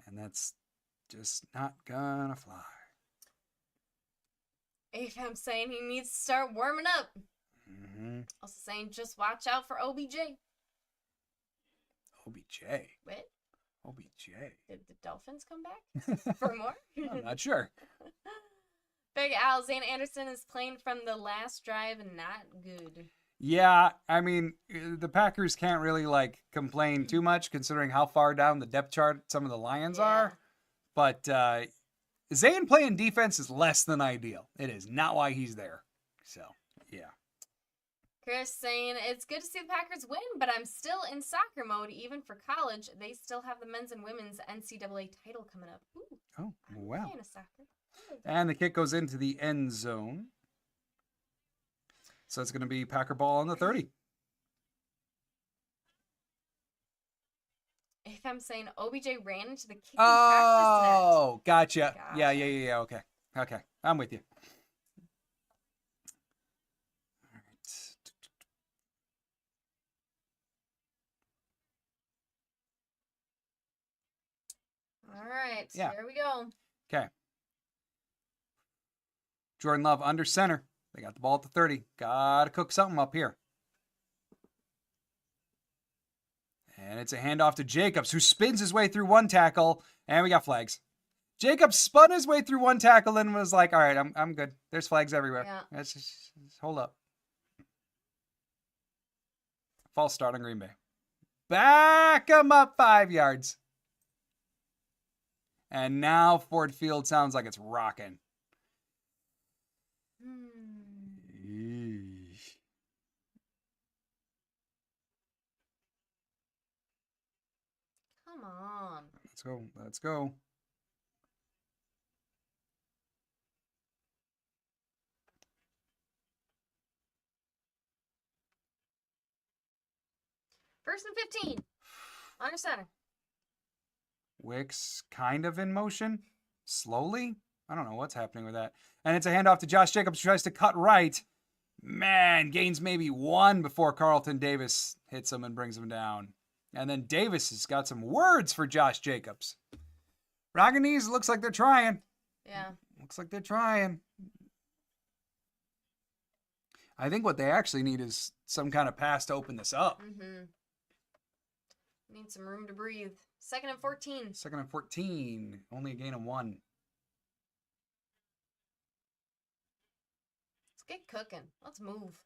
and that's just not gonna fly. Hey fam, saying he needs to start warming up. Mm-hmm. Also saying just watch out for OBJ. OBJ. What? OBJ. Did the Dolphins come back for more? I'm not sure. Big Al, Zane Anderson is playing from the last drive and not good. Yeah, I mean, the Packers can't really complain too much considering how far down the depth chart some of the Lions are. But Zane playing defense is less than ideal. It is not why he's there. So, yeah. Chris saying, it's good to see the Packers win, but I'm still in soccer mode. Even for college, they still have the men's and women's NCAA title coming up. Ooh, Oh, I'm wow. a fan of soccer. And the kick goes into the end zone. So it's going to be Packer ball on the 30. If I'm saying OBJ ran into the kicking practice net. Oh, gotcha. Gotcha. Yeah. Okay. I'm with you. All right. Yeah. Here we go. Okay. Jordan Love under center. They got the ball at the 30. Gotta cook something up here. And it's a handoff to Jacobs, who spins his way through one tackle, and we got flags. Jacobs spun his way through one tackle and was like, all right, I'm good. There's flags everywhere. Yeah. Let's just hold up. False start on Green Bay. Back him up 5 yards. And now Ford Field sounds like it's rocking. Eesh. Come on. Let's go. First and 15. Under center. Wicks kind of in motion. Slowly. I don't know what's happening with that. And it's a handoff to Josh Jacobs, who tries to cut right. Man, gains maybe one before Carlton Davis hits him and brings him down. And then Davis has got some words for Josh Jacobs. Rockin' looks like they're trying. Yeah. Looks like they're trying. I think what they actually need is some kind of pass to open this up. Mm-hmm. Need some room to breathe. Second and 14. Second and 14. Only a gain of 1. Let's get cooking. Let's move.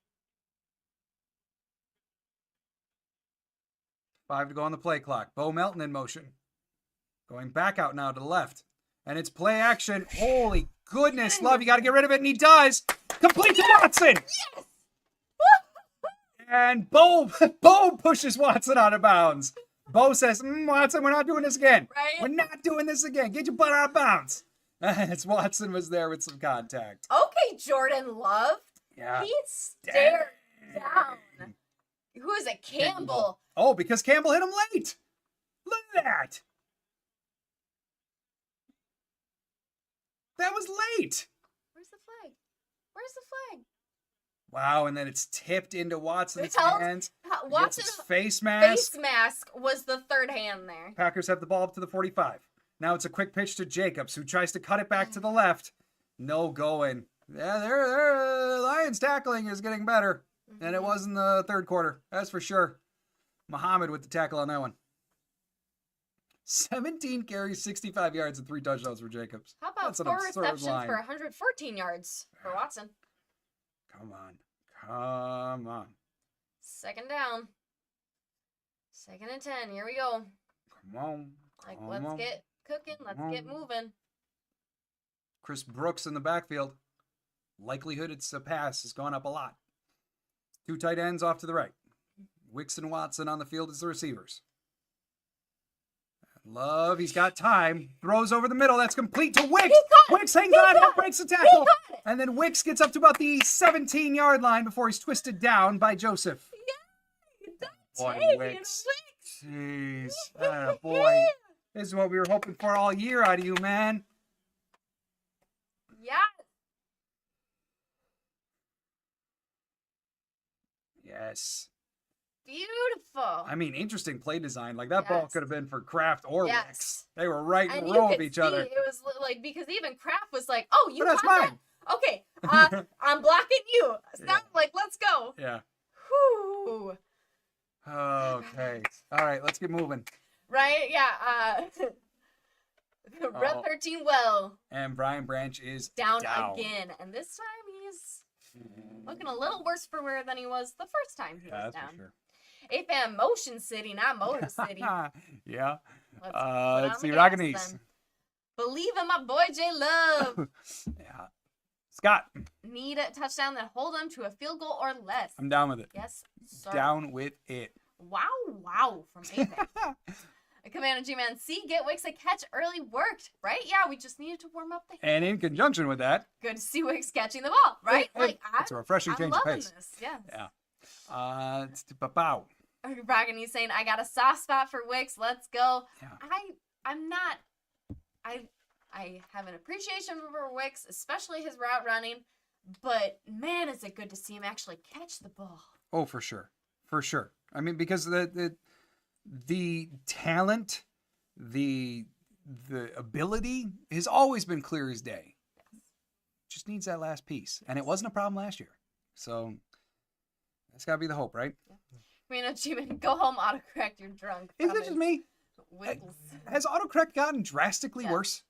5 to go on the play clock. Bo Melton in motion. Going back out now to the left. And it's play action. Holy goodness, Love, you got to get rid of it, and he does. Complete to Watson. Yes! And Bo pushes Watson out of bounds. Bo says, Watson, we're not doing this again. Right? We're not doing this again. Get your butt out of bounds. As Watson was there with some contact. Okay, Jordan Love. Yeah. He stared down. Who is it? Campbell. Oh, because Campbell hit him late. Look at that. That was late. Where's the flag? Where's the flag? Wow, and then it's tipped into Watson's They held- hands. Watson's face mask. face mask was the third hand there. Packers have the ball up to the 45. Now it's a quick pitch to Jacobs, who tries to cut it back to the left. No going. Yeah, their Lions tackling is getting better than it was in the third quarter. That's for sure. Muhammad with the tackle on that one. 17 carries, 65 yards, and 3 touchdowns for Jacobs. How about That's an 4 absurd receptions line. for 114 yards for Watson? Come on. Second down. 2nd and 10. Here we go. Come on. Like, Come let's on. get cooking. Let's get moving. Chris Brooks in the backfield. Likelihood it's a pass has gone up a lot. 2 tight ends off to the right. Wicks and Watson on the field as the receivers. Love, he's got time. Throws over the middle. That's complete to Wicks. Wicks hangs on and breaks the tackle. And then Wicks gets up to about the 17-yard line before he's twisted down by Joseph. Yeah, Boy, Wicks. Jeez. Boy. This is what we were hoping for all year out of you, man. Yeah. Yes. Beautiful. I mean, interesting play design. Like, that ball could have been for Kraft or Wicks. They were right in a and row of each other. It was like, because even Kraft was like, oh, you But that's got mine. that? Okay, I'm blocking you. Stop, like, let's go. Yeah. Whew. Okay. All right, let's get moving. Right? Yeah. Red 13 well. And Brian Branch is down again. And this time he's looking a little worse for wear than he was the first time he was down. For sure. AFAM Motion City, not Motor City. Yeah. Let's see, Raganese. Believe in my boy J Love. Yeah. Scott. Need a touchdown that hold him to a field goal or less. I'm down with it. Yes, sir. Down with it. Wow from AFAM. Commander G-Man C, get Wicks a catch early worked, right? Yeah, we just needed to warm up the And in conjunction with that, good to see Wicks catching the ball, right? Like, it's a refreshing change of pace. This, yes. Yeah. Bow. Bragging, he's saying, I got a soft spot for Wicks. Let's go. Yeah. I have an appreciation for Wicks, especially his route running, but man, is it good to see him actually catch the ball. Oh, for sure. For sure. I mean, because the talent, the ability has always been clear as day. Yes. Just needs that last piece. And it wasn't a problem last year. So that's got to be the hope, right? Yeah. I mean, G-Man, go home, autocorrect, you're drunk. Is it just me? Whistles. Has autocorrect gotten drastically worse?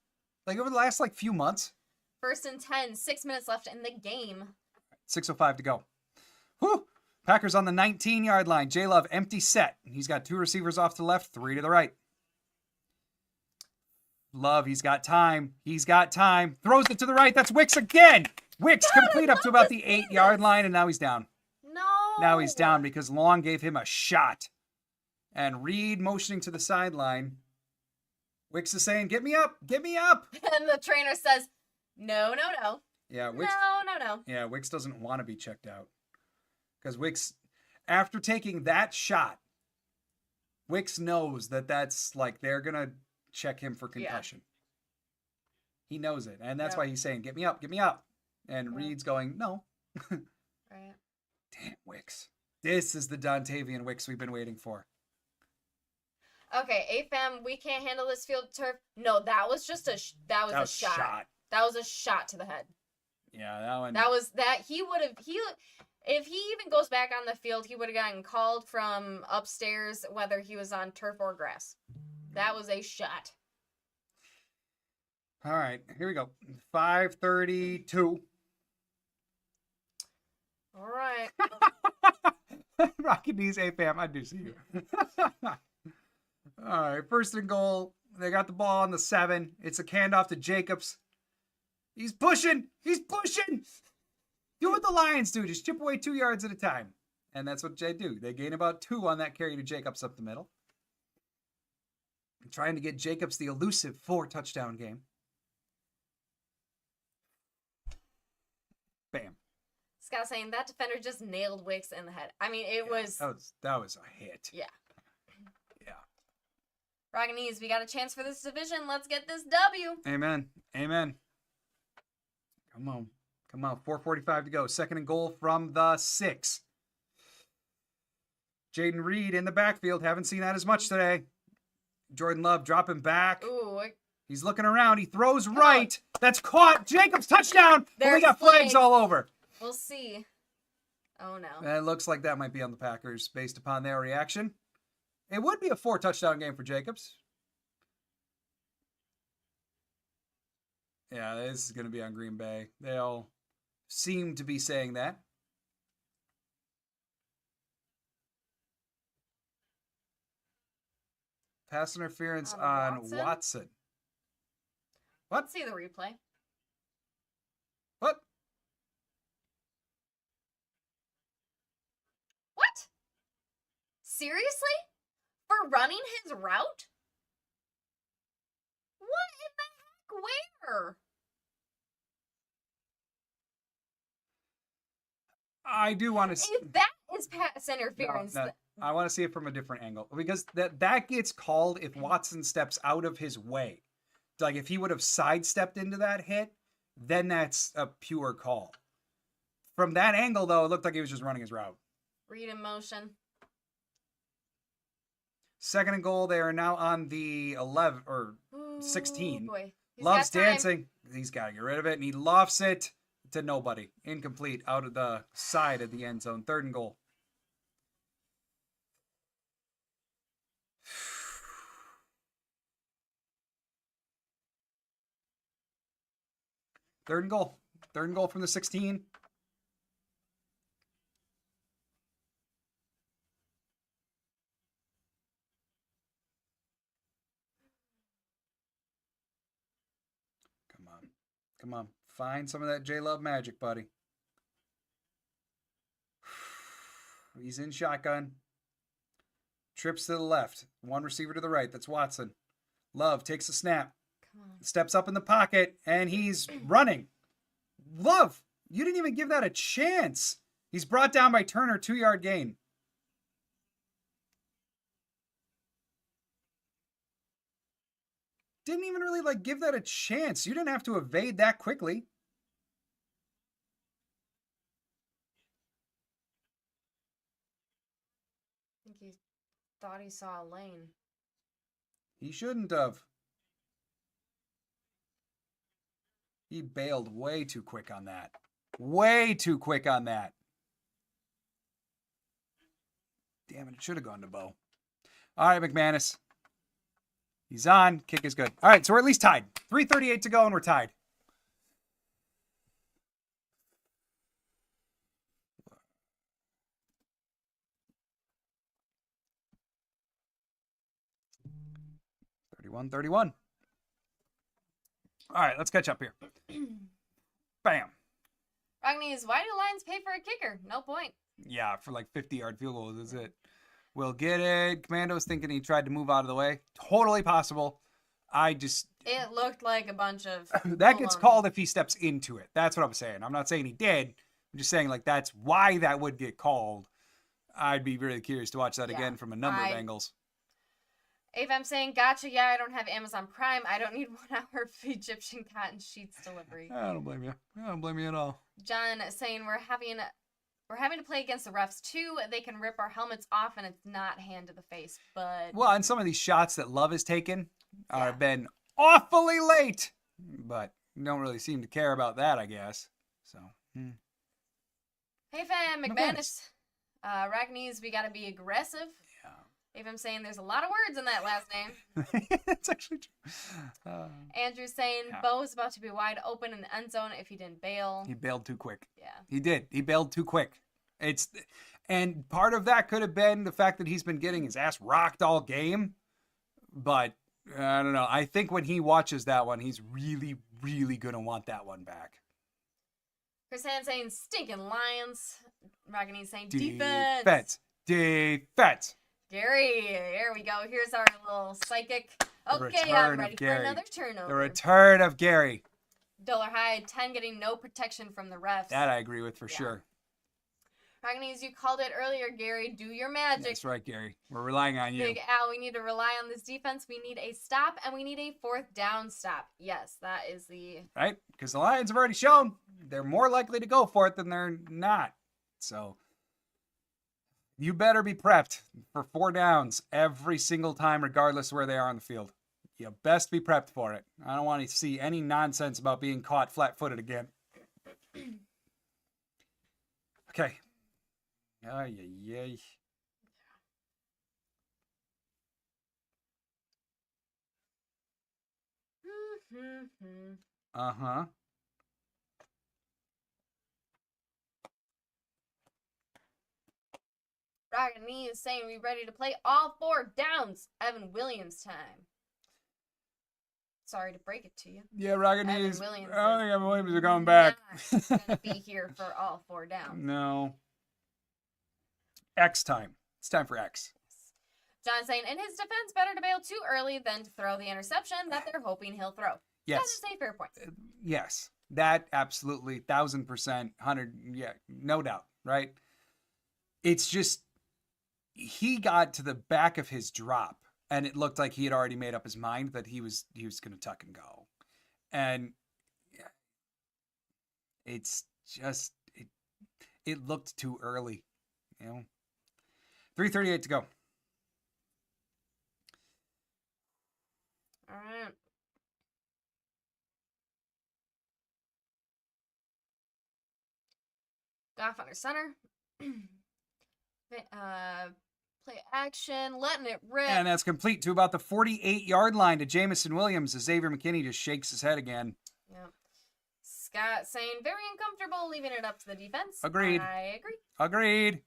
Like over the last few months? 1st and 10, 6 minutes left in the game. 6:05 to go. Whew! Packers on the 19-yard line. J-Love, empty set. He's got 2 receivers off to the left, 3 to the right. Love, he's got time. He's got time. Throws it to the right. That's Wicks again. Wicks complete up to about the 8-yard line, and now he's down. No. Now he's down because Long gave him a shot. And Reed motioning to the sideline. Wicks is saying, get me up. Get me up. And the trainer says, no. Yeah, Wicks. No. Yeah, Wicks doesn't want to be checked out. Because Wicks, after taking that shot, Wicks knows that that's they're going to check him for concussion. Yeah. He knows it. And that's why he's saying, get me up. And Reed's going, no. Right. Damn, Wicks. This is the Dontavian Wicks we've been waiting for. Okay, AFAM, we can't handle this field turf. No, that was just a that was a shot. That was a shot to the head. Yeah, that one. If he even goes back on the field, he would have gotten called from upstairs, whether he was on turf or grass. That was a shot. All right, here we go. 5:32. All right. Rocking these AFAM, I do see you. All right, 1st and goal. They got the ball on the 7. It's a handoff to Jacobs. He's pushing. Do what the Lions do. Just chip away 2 yards at a time. And that's what they do. They gain about 2 on that carry to Jacobs up the middle. Trying to get Jacobs the elusive 4-touchdown game. Bam. Scott saying that defender just nailed Wicks in the head. I mean, it was... That was a hit. Yeah. Yeah. Raganese, we got a chance for this division. Let's get this W. Amen. Come on. 4:45 to go. 2nd and goal from the 6. Jaden Reed in the backfield. Haven't seen that as much today. Jordan Love dropping back. Ooh. He's looking around. He throws right. That's caught. Jacobs touchdown. We got flags all over. We'll see. Oh, no. And it looks like that might be on the Packers based upon their reaction. It would be a 4-touchdown game for Jacobs. Yeah, this is going to be on Green Bay. They all seem to be saying that. Pass interference On on Watson? Watson. What? Let's see the replay. What? What? Seriously? For running his route? What in the heck? Where? I do want to see. If that is pass interference, No, I want to see it from a different angle because that gets called if Watson steps out of his way. Like if he would have sidestepped into that hit, then that's a pure call. From that angle, though, it looked like he was just running his route. read in motion. 2nd and goal. They are now on the 11 or 16. Ooh, boy. Loves dancing. He's got to get rid of it, and he lofts it to nobody. Incomplete out of the side of the end zone. 3rd and goal. Third and goal. 3rd and goal from the 16. Come on. Come on. Find some of that J-Love magic, buddy. He's in shotgun. Trips to the left. One receiver to the right. That's Watson. Love takes a snap. Come on. Steps up in the pocket, and he's running. Love, you didn't even give that a chance. He's brought down by Turner, 2-yard gain. Didn't even really give that a chance. You didn't have to evade that quickly. I think he thought he saw a lane. He shouldn't have. He bailed way too quick on that. Way too quick on that. Damn it, it should have gone to Bo. All right, McManus. He's on. Kick is good. All right, so we're at least tied. 3:38 to go, and we're tied. $31-31. All right, let's catch up here. Bam. Ragni's, why do Lions pay for a kicker? No point. Yeah, for 50-yard field goals, is it? We'll get it. Commando's thinking he tried to move out of the way. Totally possible. It looked like a bunch of... that gets called if he steps into it. That's what I'm saying. I'm not saying he did. I'm just saying, that's why that would get called. I'd be really curious to watch that again from a number of angles. If I'm saying, gotcha, yeah, I don't have Amazon Prime. I don't need 1 hour of Egyptian cotton sheets delivery. I don't blame you. I don't blame you at all. John saying we're having to play against the refs too. They can rip our helmets off and it's not hand to the face, but... Well, and some of these shots that Love has taken have been awfully late, but don't really seem to care about that, I guess. So, Hey fam, McManus. Ragni's, we gotta be aggressive. Yeah. If I'm saying there's a lot of words in that last name. That's actually true. Andrew's saying Bo's about to be wide open in the end zone if he didn't bail. He bailed too quick. Yeah. He did. He bailed too quick. And part of that could have been the fact that he's been getting his ass rocked all game. But I don't know. I think when he watches that one, he's really, really going to want that one back. Chris Hand saying stinking Lions. Ragni's saying defense. Defense. Gary, here we go. Here's our little psychic. Okay, I'm ready for another turnover. The return of Gary. Dollar High, 10 getting no protection from the refs. That I agree with for sure. Ragni's, you called it earlier, Gary. Do your magic. That's right, Gary. We're relying on you. Big Al, we need to rely on this defense. We need a stop, and we need a 4th down stop. Yes, that is the... Right? Because the Lions have already shown they're more likely to go for it than they're not. So... you better be prepped for 4 downs every single time, regardless of where they are on the field. You best be prepped for it. I don't want to see any nonsense about being caught flat-footed again. Okay. Ay. Uh-huh. Rocket Knee is saying we ready to play all 4 downs. Evan Williams time. Sorry to break it to you. Yeah, Rocket Evan Knees. Williams I don't is think Evan Williams are coming back. Not gonna be here for all 4 downs. No. X time. It's time for X. John saying, in his defense, better to bail too early than to throw the interception that they're hoping he'll throw. Yes. That is a fair point. Yes. That absolutely 1,000%, 100, yeah, no doubt, right? It's just, he got to the back of his drop, and it looked like he had already made up his mind that he was going to tuck and go. And it's just, it looked too early, you know? 3:38 to go. All right. Goff under center. Play action, letting it rip. And that's complete to about the 48-yard line to Jamison Williams as Xavier McKinney just shakes his head again. Yep. Scott saying very uncomfortable, leaving it up to the defense. Agreed. I agree. Agreed.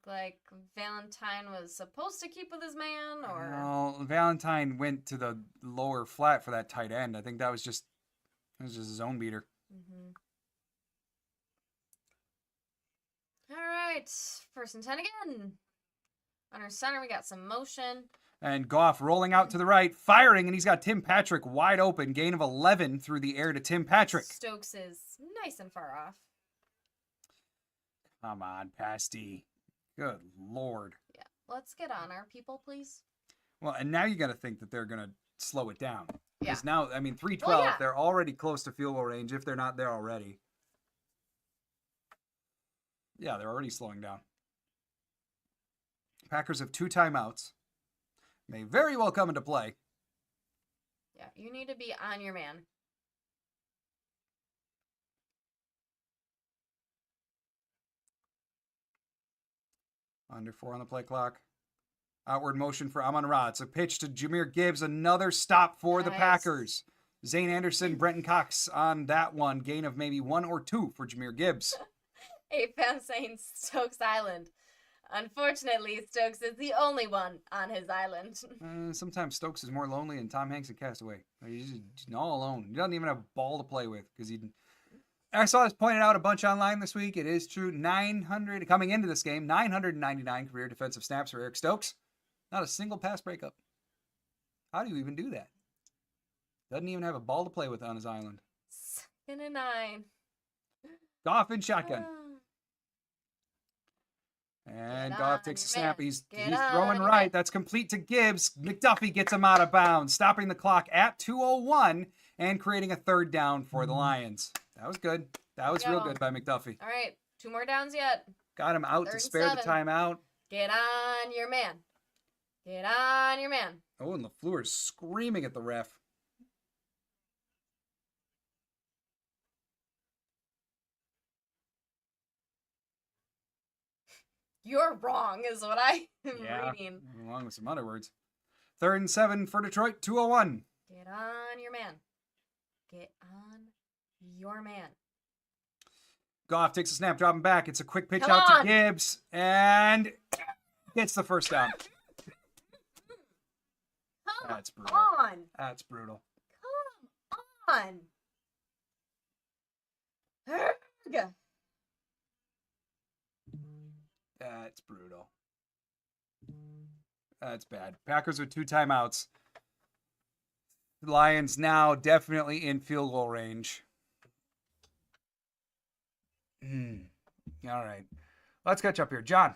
Like Valentine was supposed to keep with his man, or Well, Valentine went to the lower flat for that tight end. I think that was just his zone beater. Mm-hmm. All right, 1st and 10 again. Under center, we got some motion. And Goff rolling out to the right, firing, and he's got Tim Patrick wide open. Gain of 11 through the air to Tim Patrick. Stokes is nice and far off. Come on, Pasty. Good Lord. Yeah, let's get on our people, please. Well, and now you got to think that they're going to slow it down. Yeah. Because now, I mean, 312, Well, yeah. They're already close to field goal range if they're not there already. Yeah, they're already slowing down. Packers have 2 timeouts. May very well come into play. Yeah, you need to be on your man. Under 4 on the play clock. Outward motion for Amon-Ra. It's a pitch to Jahmyr Gibbs. Another stop for the Nice. Packers. Zane Anderson, Brenton Cox on that one. Gain of maybe 1 or 2 for Jahmyr Gibbs. A fan saying Stokes Island. Unfortunately, Stokes is the only one on his island. Sometimes Stokes is more lonely than Tom Hanks in Castaway. He's just all alone. He doesn't even have a ball to play with because he. I saw this pointed out a bunch online this week. It is true. 900 coming into this game. 999 career defensive snaps for Eric Stokes. Not a single pass breakup. How do you even do that? Doesn't even have a ball to play with on his island. 2nd and 9. Goff in shotgun. Get And on Goff takes a your snap. man. He's Get throwing on your right. man. That's complete to Gibbs. McDuffie gets him out of bounds, stopping the clock at 2:01 and creating a 3rd down for the Lions. That was good. That was real good by McDuffie. All right, 2 more downs yet. Got him out 3rd to and spare the 7. timeout. Get on your man. Get on your man. Oh, and LaFleur is screaming at the ref. You're wrong, is what I am reading. Along with some other words. 3rd and 7 for Detroit, 2:01. Get on your man. Get on your man. Goff takes a snap, dropping back. It's a quick pitch Come out on. to Gibbs, and gets the 1st down. Come That's brutal. on. That's brutal. Come on. Urgh. That's brutal. That's bad. Packers with 2 timeouts. Lions now definitely in field goal range. All right. Let's catch up here. John.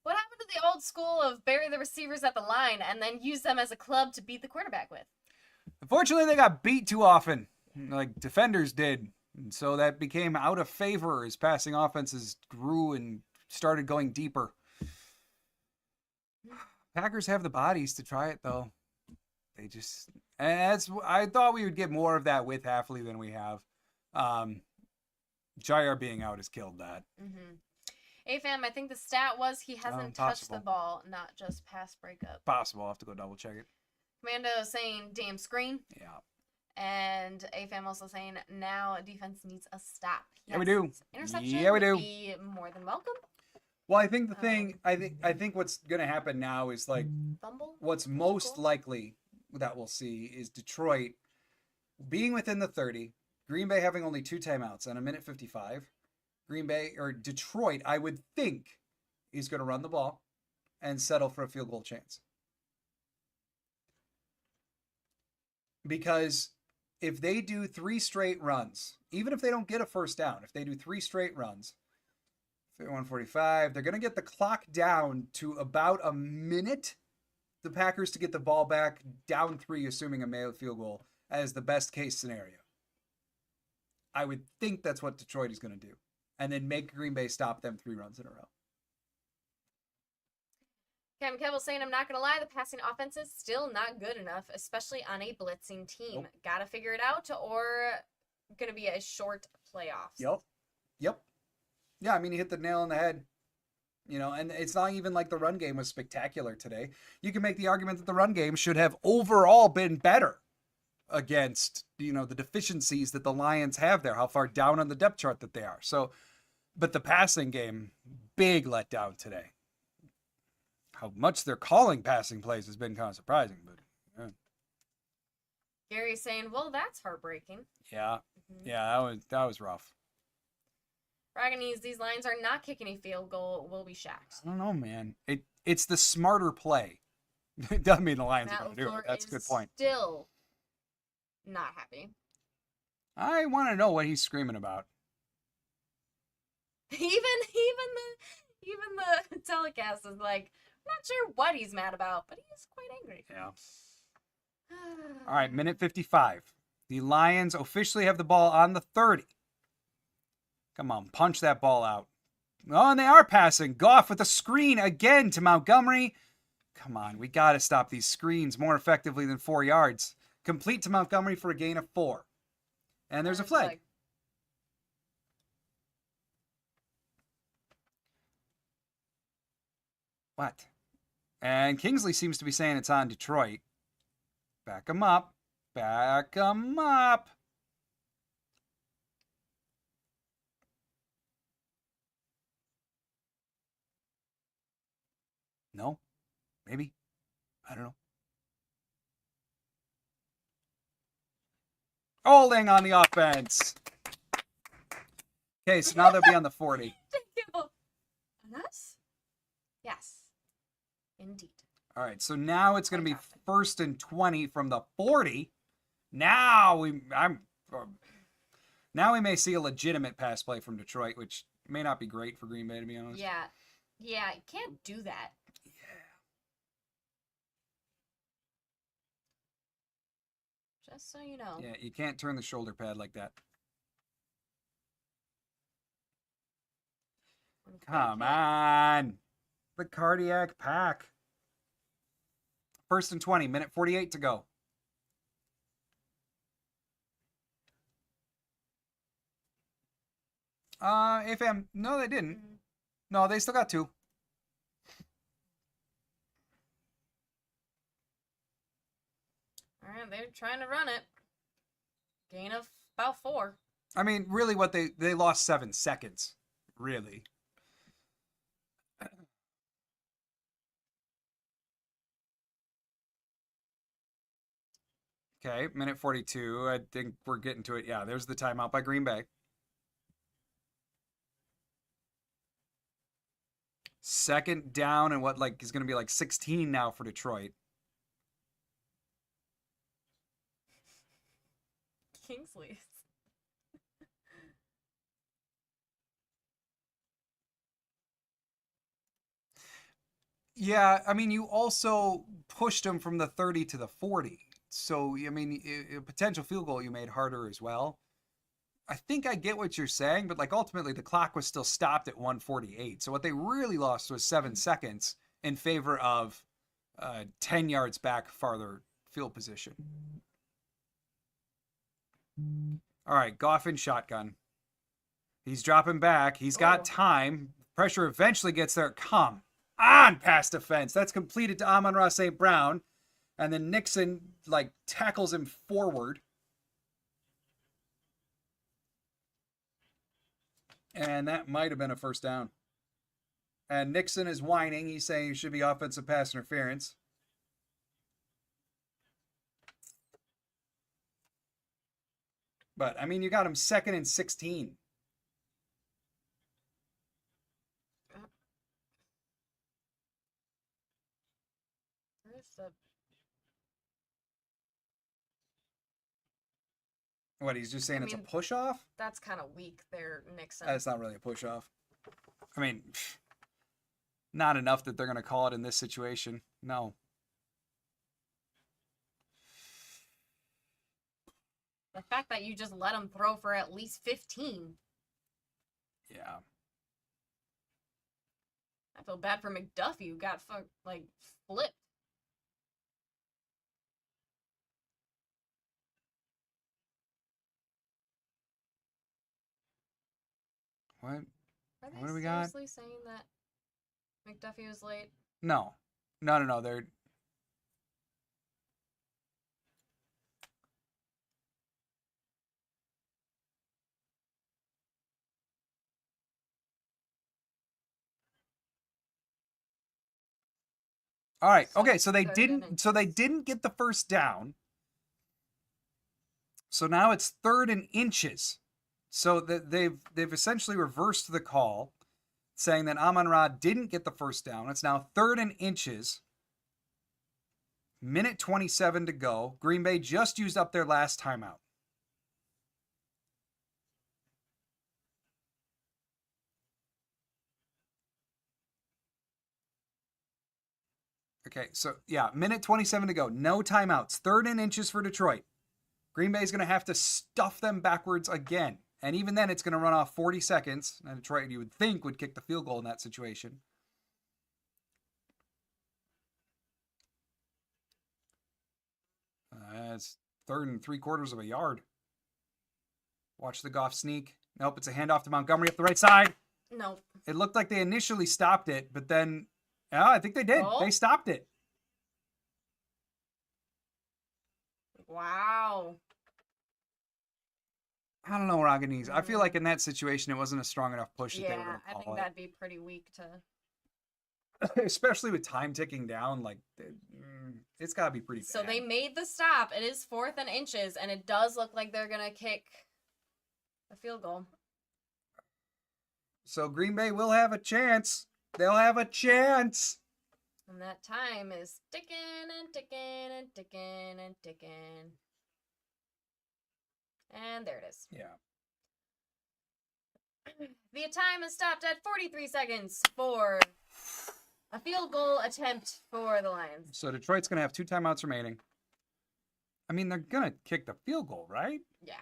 What happened to the old school of bury the receivers at the line and then use them as a club to beat the quarterback with? Unfortunately, they got beat too often, like defenders did. And so that became out of favor as passing offenses grew and started going deeper. Packers have the bodies to try it, though. They just... And I thought we would get more of that with Hafley than we have. Jair being out has killed that. Mm-hmm. AFAM, I think the stat was he hasn't touched the ball, not just pass breakup. Possible. I'll have to go double check it. Commando saying damn screen. Yeah. And AFAM also saying now defense needs a stop. Yeah, we do. Interception Yeah, we do. would be more than welcome. Well, I think the thing, I think what's gonna happen now is like Fumble. what's most likely that we'll see is Detroit being within the 30, Green Bay having only 2 timeouts and a minute 55. Detroit, I would think, is going to run the ball and settle for a field goal chance. Because if they do 3 straight runs, even if they don't get a first down, if they do 3 straight runs, 145, they're going to get the clock down to about a minute. The Packers to get the ball back down 3, assuming a made field goal, as the best case scenario. I would think that's what Detroit is going to do. And then make Green Bay stop them 3 runs in a row. Cam Kevel saying, I'm not going to lie, the passing offense is still not good enough, especially on a blitzing team. Nope. Got to figure it out, or going to be a short playoffs. Yep. Yeah, I mean, you hit the nail on the head. You know, and it's not even like the run game was spectacular today. You can make the argument that the run game should have overall been better against, you know, the deficiencies that the Lions have there, how far down on the depth chart that they are. So, but the passing game, big letdown today. How much they're calling passing plays has been kind of surprising, but yeah. Gary's saying, well, that's heartbreaking. Yeah. Yeah, that was rough. Raganese, these Lions are not kicking a field goal. We'll be shocked. I don't know, man. It's the smarter play. It doesn't mean the Lions Matt are going to do it. That's a good point. Still not happy. I want to know what he's screaming about. Even the telecast is like, I'm not sure what he's mad about, but he is quite angry. Yeah. All right, minute 55. The Lions officially have the ball on the 30. Come on, punch that ball out. Oh, and they are passing. Goff with a screen again to Montgomery. Come on, we got to stop these screens more effectively than 4 yards. Complete to Montgomery for a gain of 4. And there's a flag. What? And Kingsley seems to be saying it's on Detroit. Back him up. Back him up. No? Maybe? I don't know. Holding on the offense. Okay, so now they'll be on the 40. On us? Yes. Indeed. All right, so now it's going to be 1st and 20 from the 40. Now we may see a legitimate pass play from Detroit, which may not be great for Green Bay, to be honest. Yeah, you can't do that. Just so you know. Yeah, you can't turn the shoulder pad like that. Come on. The cardiac pack. 1st and 20, minute 48 to go. AFM, no, they didn't. No, they still got 2. All right, they're trying to run it. Gain of about 4. I mean, really what they lost 7 seconds. Really. Okay, minute 42. I think we're getting to it. Yeah, there's the timeout by Green Bay. 2nd down and what is going to be 16 now for Detroit. Kingsley. Yeah, I mean, you also pushed them from the 30 to the 40. So, I mean, a potential field goal you made harder as well. I think I get what you're saying, but ultimately the clock was still stopped at 1:48. So what they really lost was 7 seconds in favor of 10 yards back farther field position. All right, Goff in shotgun. He's dropping back. He's got time. Pressure eventually gets there. Come on, pass defense. That's completed to Amon-Ra St. Brown. And then Nixon tackles him forward. And that might have been a first down. And Nixon is whining. He's saying it should be offensive pass interference. But, I mean, you got him 2nd and 16. What, he's just saying it's a push-off? That's kind of weak there, Nixon. That's not really a push-off. I mean, not enough that they're going to call it in this situation. No. The fact that you just let him throw for at least 15. Yeah. I feel bad for McDuffie, who got flipped. What? Are they What do we got? seriously saying that McDuffie was late? No. They're... All right. Okay, so they didn't get the first down. So now it's 3rd and inches. So they've essentially reversed the call, saying that Amon-Ra didn't get the first down. It's now 3rd and inches. Minute 27 to go. Green Bay just used up their last timeout. Okay, so yeah, minute 27 to go. No timeouts. 3rd and inches for Detroit. Green Bay's going to have to stuff them backwards again. And even then, it's going to run off 40 seconds. And Detroit, you would think, would kick the field goal in that situation. It's 3rd and 3/4 of a yard. Watch the Goff sneak. Nope, it's a handoff to Montgomery up the right side. Nope. It looked like they initially stopped it, but then, I think they did. Oh. They stopped it. Wow. I don't know, Raganese. I feel like in that situation, it wasn't a strong enough push that they were going to call it. I think that'd be pretty weak to... Especially with time ticking down, like, it's got to be pretty bad. So they made the stop. It is 4th and inches, and it does look like they're going to kick a field goal. So Green Bay will have a chance. They'll have a chance. And that time is ticking and ticking and ticking and ticking. And there it is. Yeah. The time is stopped at 43 seconds for a field goal attempt for the Lions. So Detroit's going to have 2 timeouts remaining. I mean, they're going to kick the field goal, right? Yeah.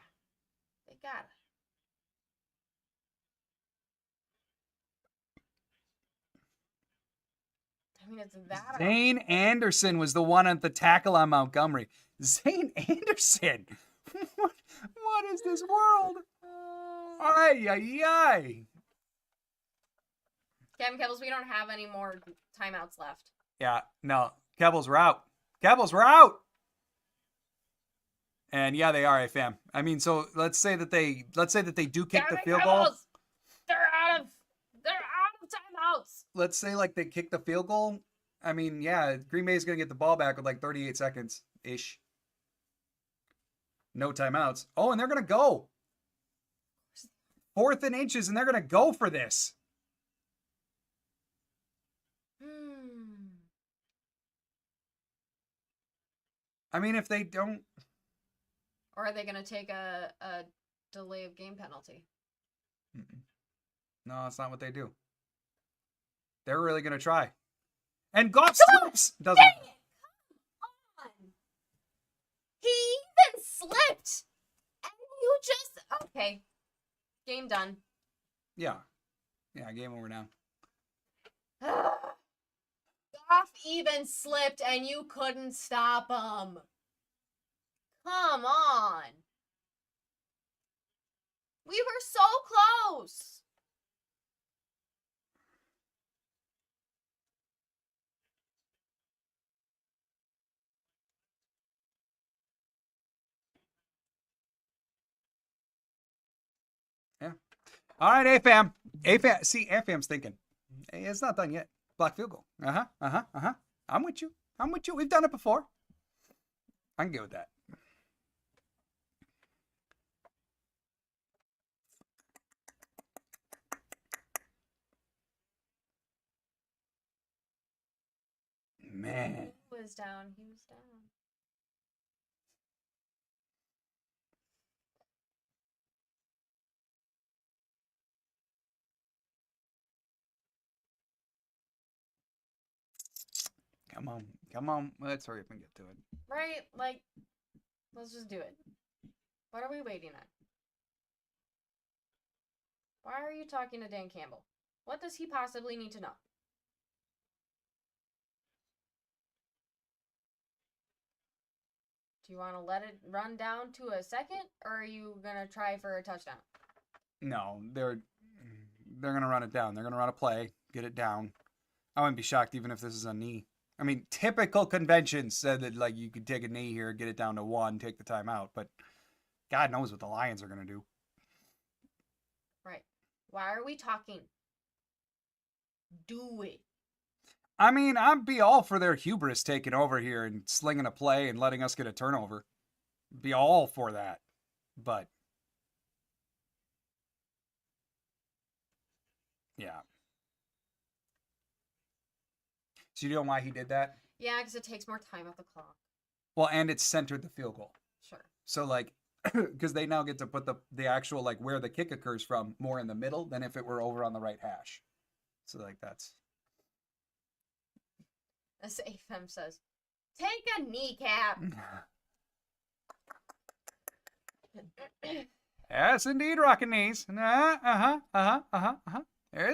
They got it. I mean, it's that. Zane Anderson was the one at the tackle on Montgomery. Zane Anderson! What is this world? Ay, ay, ay. Kevin Kettles, we don't have any more timeouts left. Yeah, no. Kebbles, we're out. Kebbles, we're out! And yeah, they are, AFM. I mean, so let's say that they do kick the field goal. They're out of timeouts. Let's say like they kick the field goal. I mean, yeah, Green Bay is going to get the ball back with like 38 seconds ish. No timeouts. Oh, and they're going to go. 4th and inches, and they're going to go for this. I mean, if they don't... Or are they going to take a delay of game penalty? No, that's not what they do. They're really going to try. And Goff slips! Doesn't... Dang it! Come on! He even slipped! And you just... Okay. Game done. Yeah. Yeah, game over now. Goff even slipped and you couldn't stop him. Come on. We were so close. All right, AFAM. AFAM. See, AFAM's thinking. Hey, it's not done yet. Block field goal. I'm with you. We've done it before. I can get with that. Man. He was down. Come on. Let's hurry up and get to it. Right? Like, let's just do it. What are we waiting on? Why are you talking to Dan Campbell? What does he possibly need to know? Do you want to let it run down to a second, or are you going to try for a touchdown? No, they're going to run it down. They're going to run a play, get it down. I wouldn't be shocked even if this is a knee. I mean, typical conventions said that like you could take a knee here, get it down to 1, take the time out, but God knows what the Lions are going to do. Right. Why are we talking? Do it. I mean, I'd be all for their hubris taking over here and slinging a play and letting us get a turnover. Be all for that. But yeah. So you know why he did that? Yeah, because it takes more time off the clock. Well, and it's centered the field goal. Sure. So like, because they now get to put the actual like where the kick occurs from more in the middle than if it were over on the right hash. So like that's. As AFM says, take a kneecap. Yes, indeed, rocking knees. There's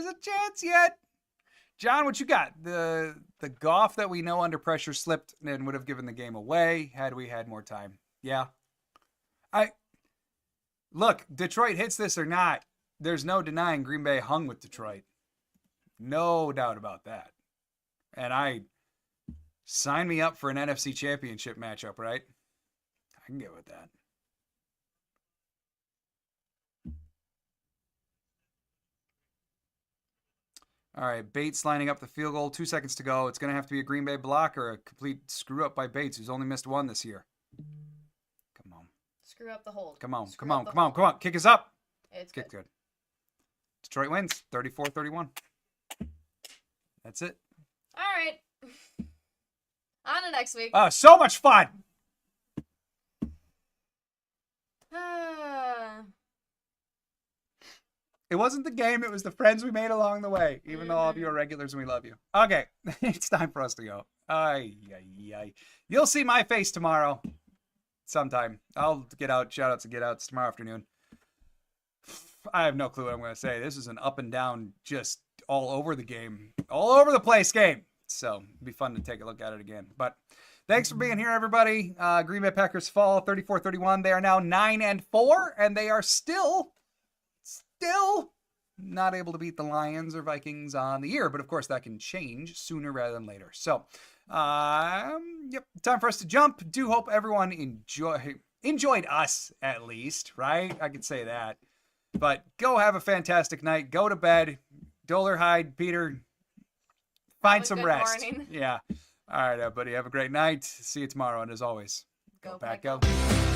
a chance yet. John, what you got? The Goff that we know under pressure slipped and would have given the game away had we had more time. Yeah. Look, Detroit hits this or not, there's no denying Green Bay hung with Detroit. No doubt about that. And sign me up for an NFC Championship matchup, right? I can get with that. All right, Bates lining up the field goal. 2 seconds to go. It's going to have to be a Green Bay block or a complete screw up by Bates, who's only missed 1 this year. Come on. Screw up the hold. Come on. Kick is up. It's Kick good. Detroit wins 34-31. That's it. All right. On to next week. Oh, so much fun. It wasn't the game. It was the friends we made along the way, even though all of you are regulars and we love you. Okay, it's time for us to go. You'll see my face tomorrow sometime. I'll get out. Shout-outs to get-outs tomorrow afternoon. I have no clue what I'm going to say. This is an up and down, just all over the game, all over the place game. So it'd be fun to take a look at it again. But thanks for being here, everybody. Green Bay Packers fall 34-31. They are now 9-4, and they are still not able to beat the Lions or Vikings on the year. But of course, that can change sooner rather than later. So, time for us to jump. Do hope everyone enjoyed us at least, right? I could say that. But go have a fantastic night. Go to bed. Doler, Hyde, Peter, find some rest. Morning. Yeah. All right, everybody. Have a great night. See you tomorrow. And as always, Go Pack, Pack, go.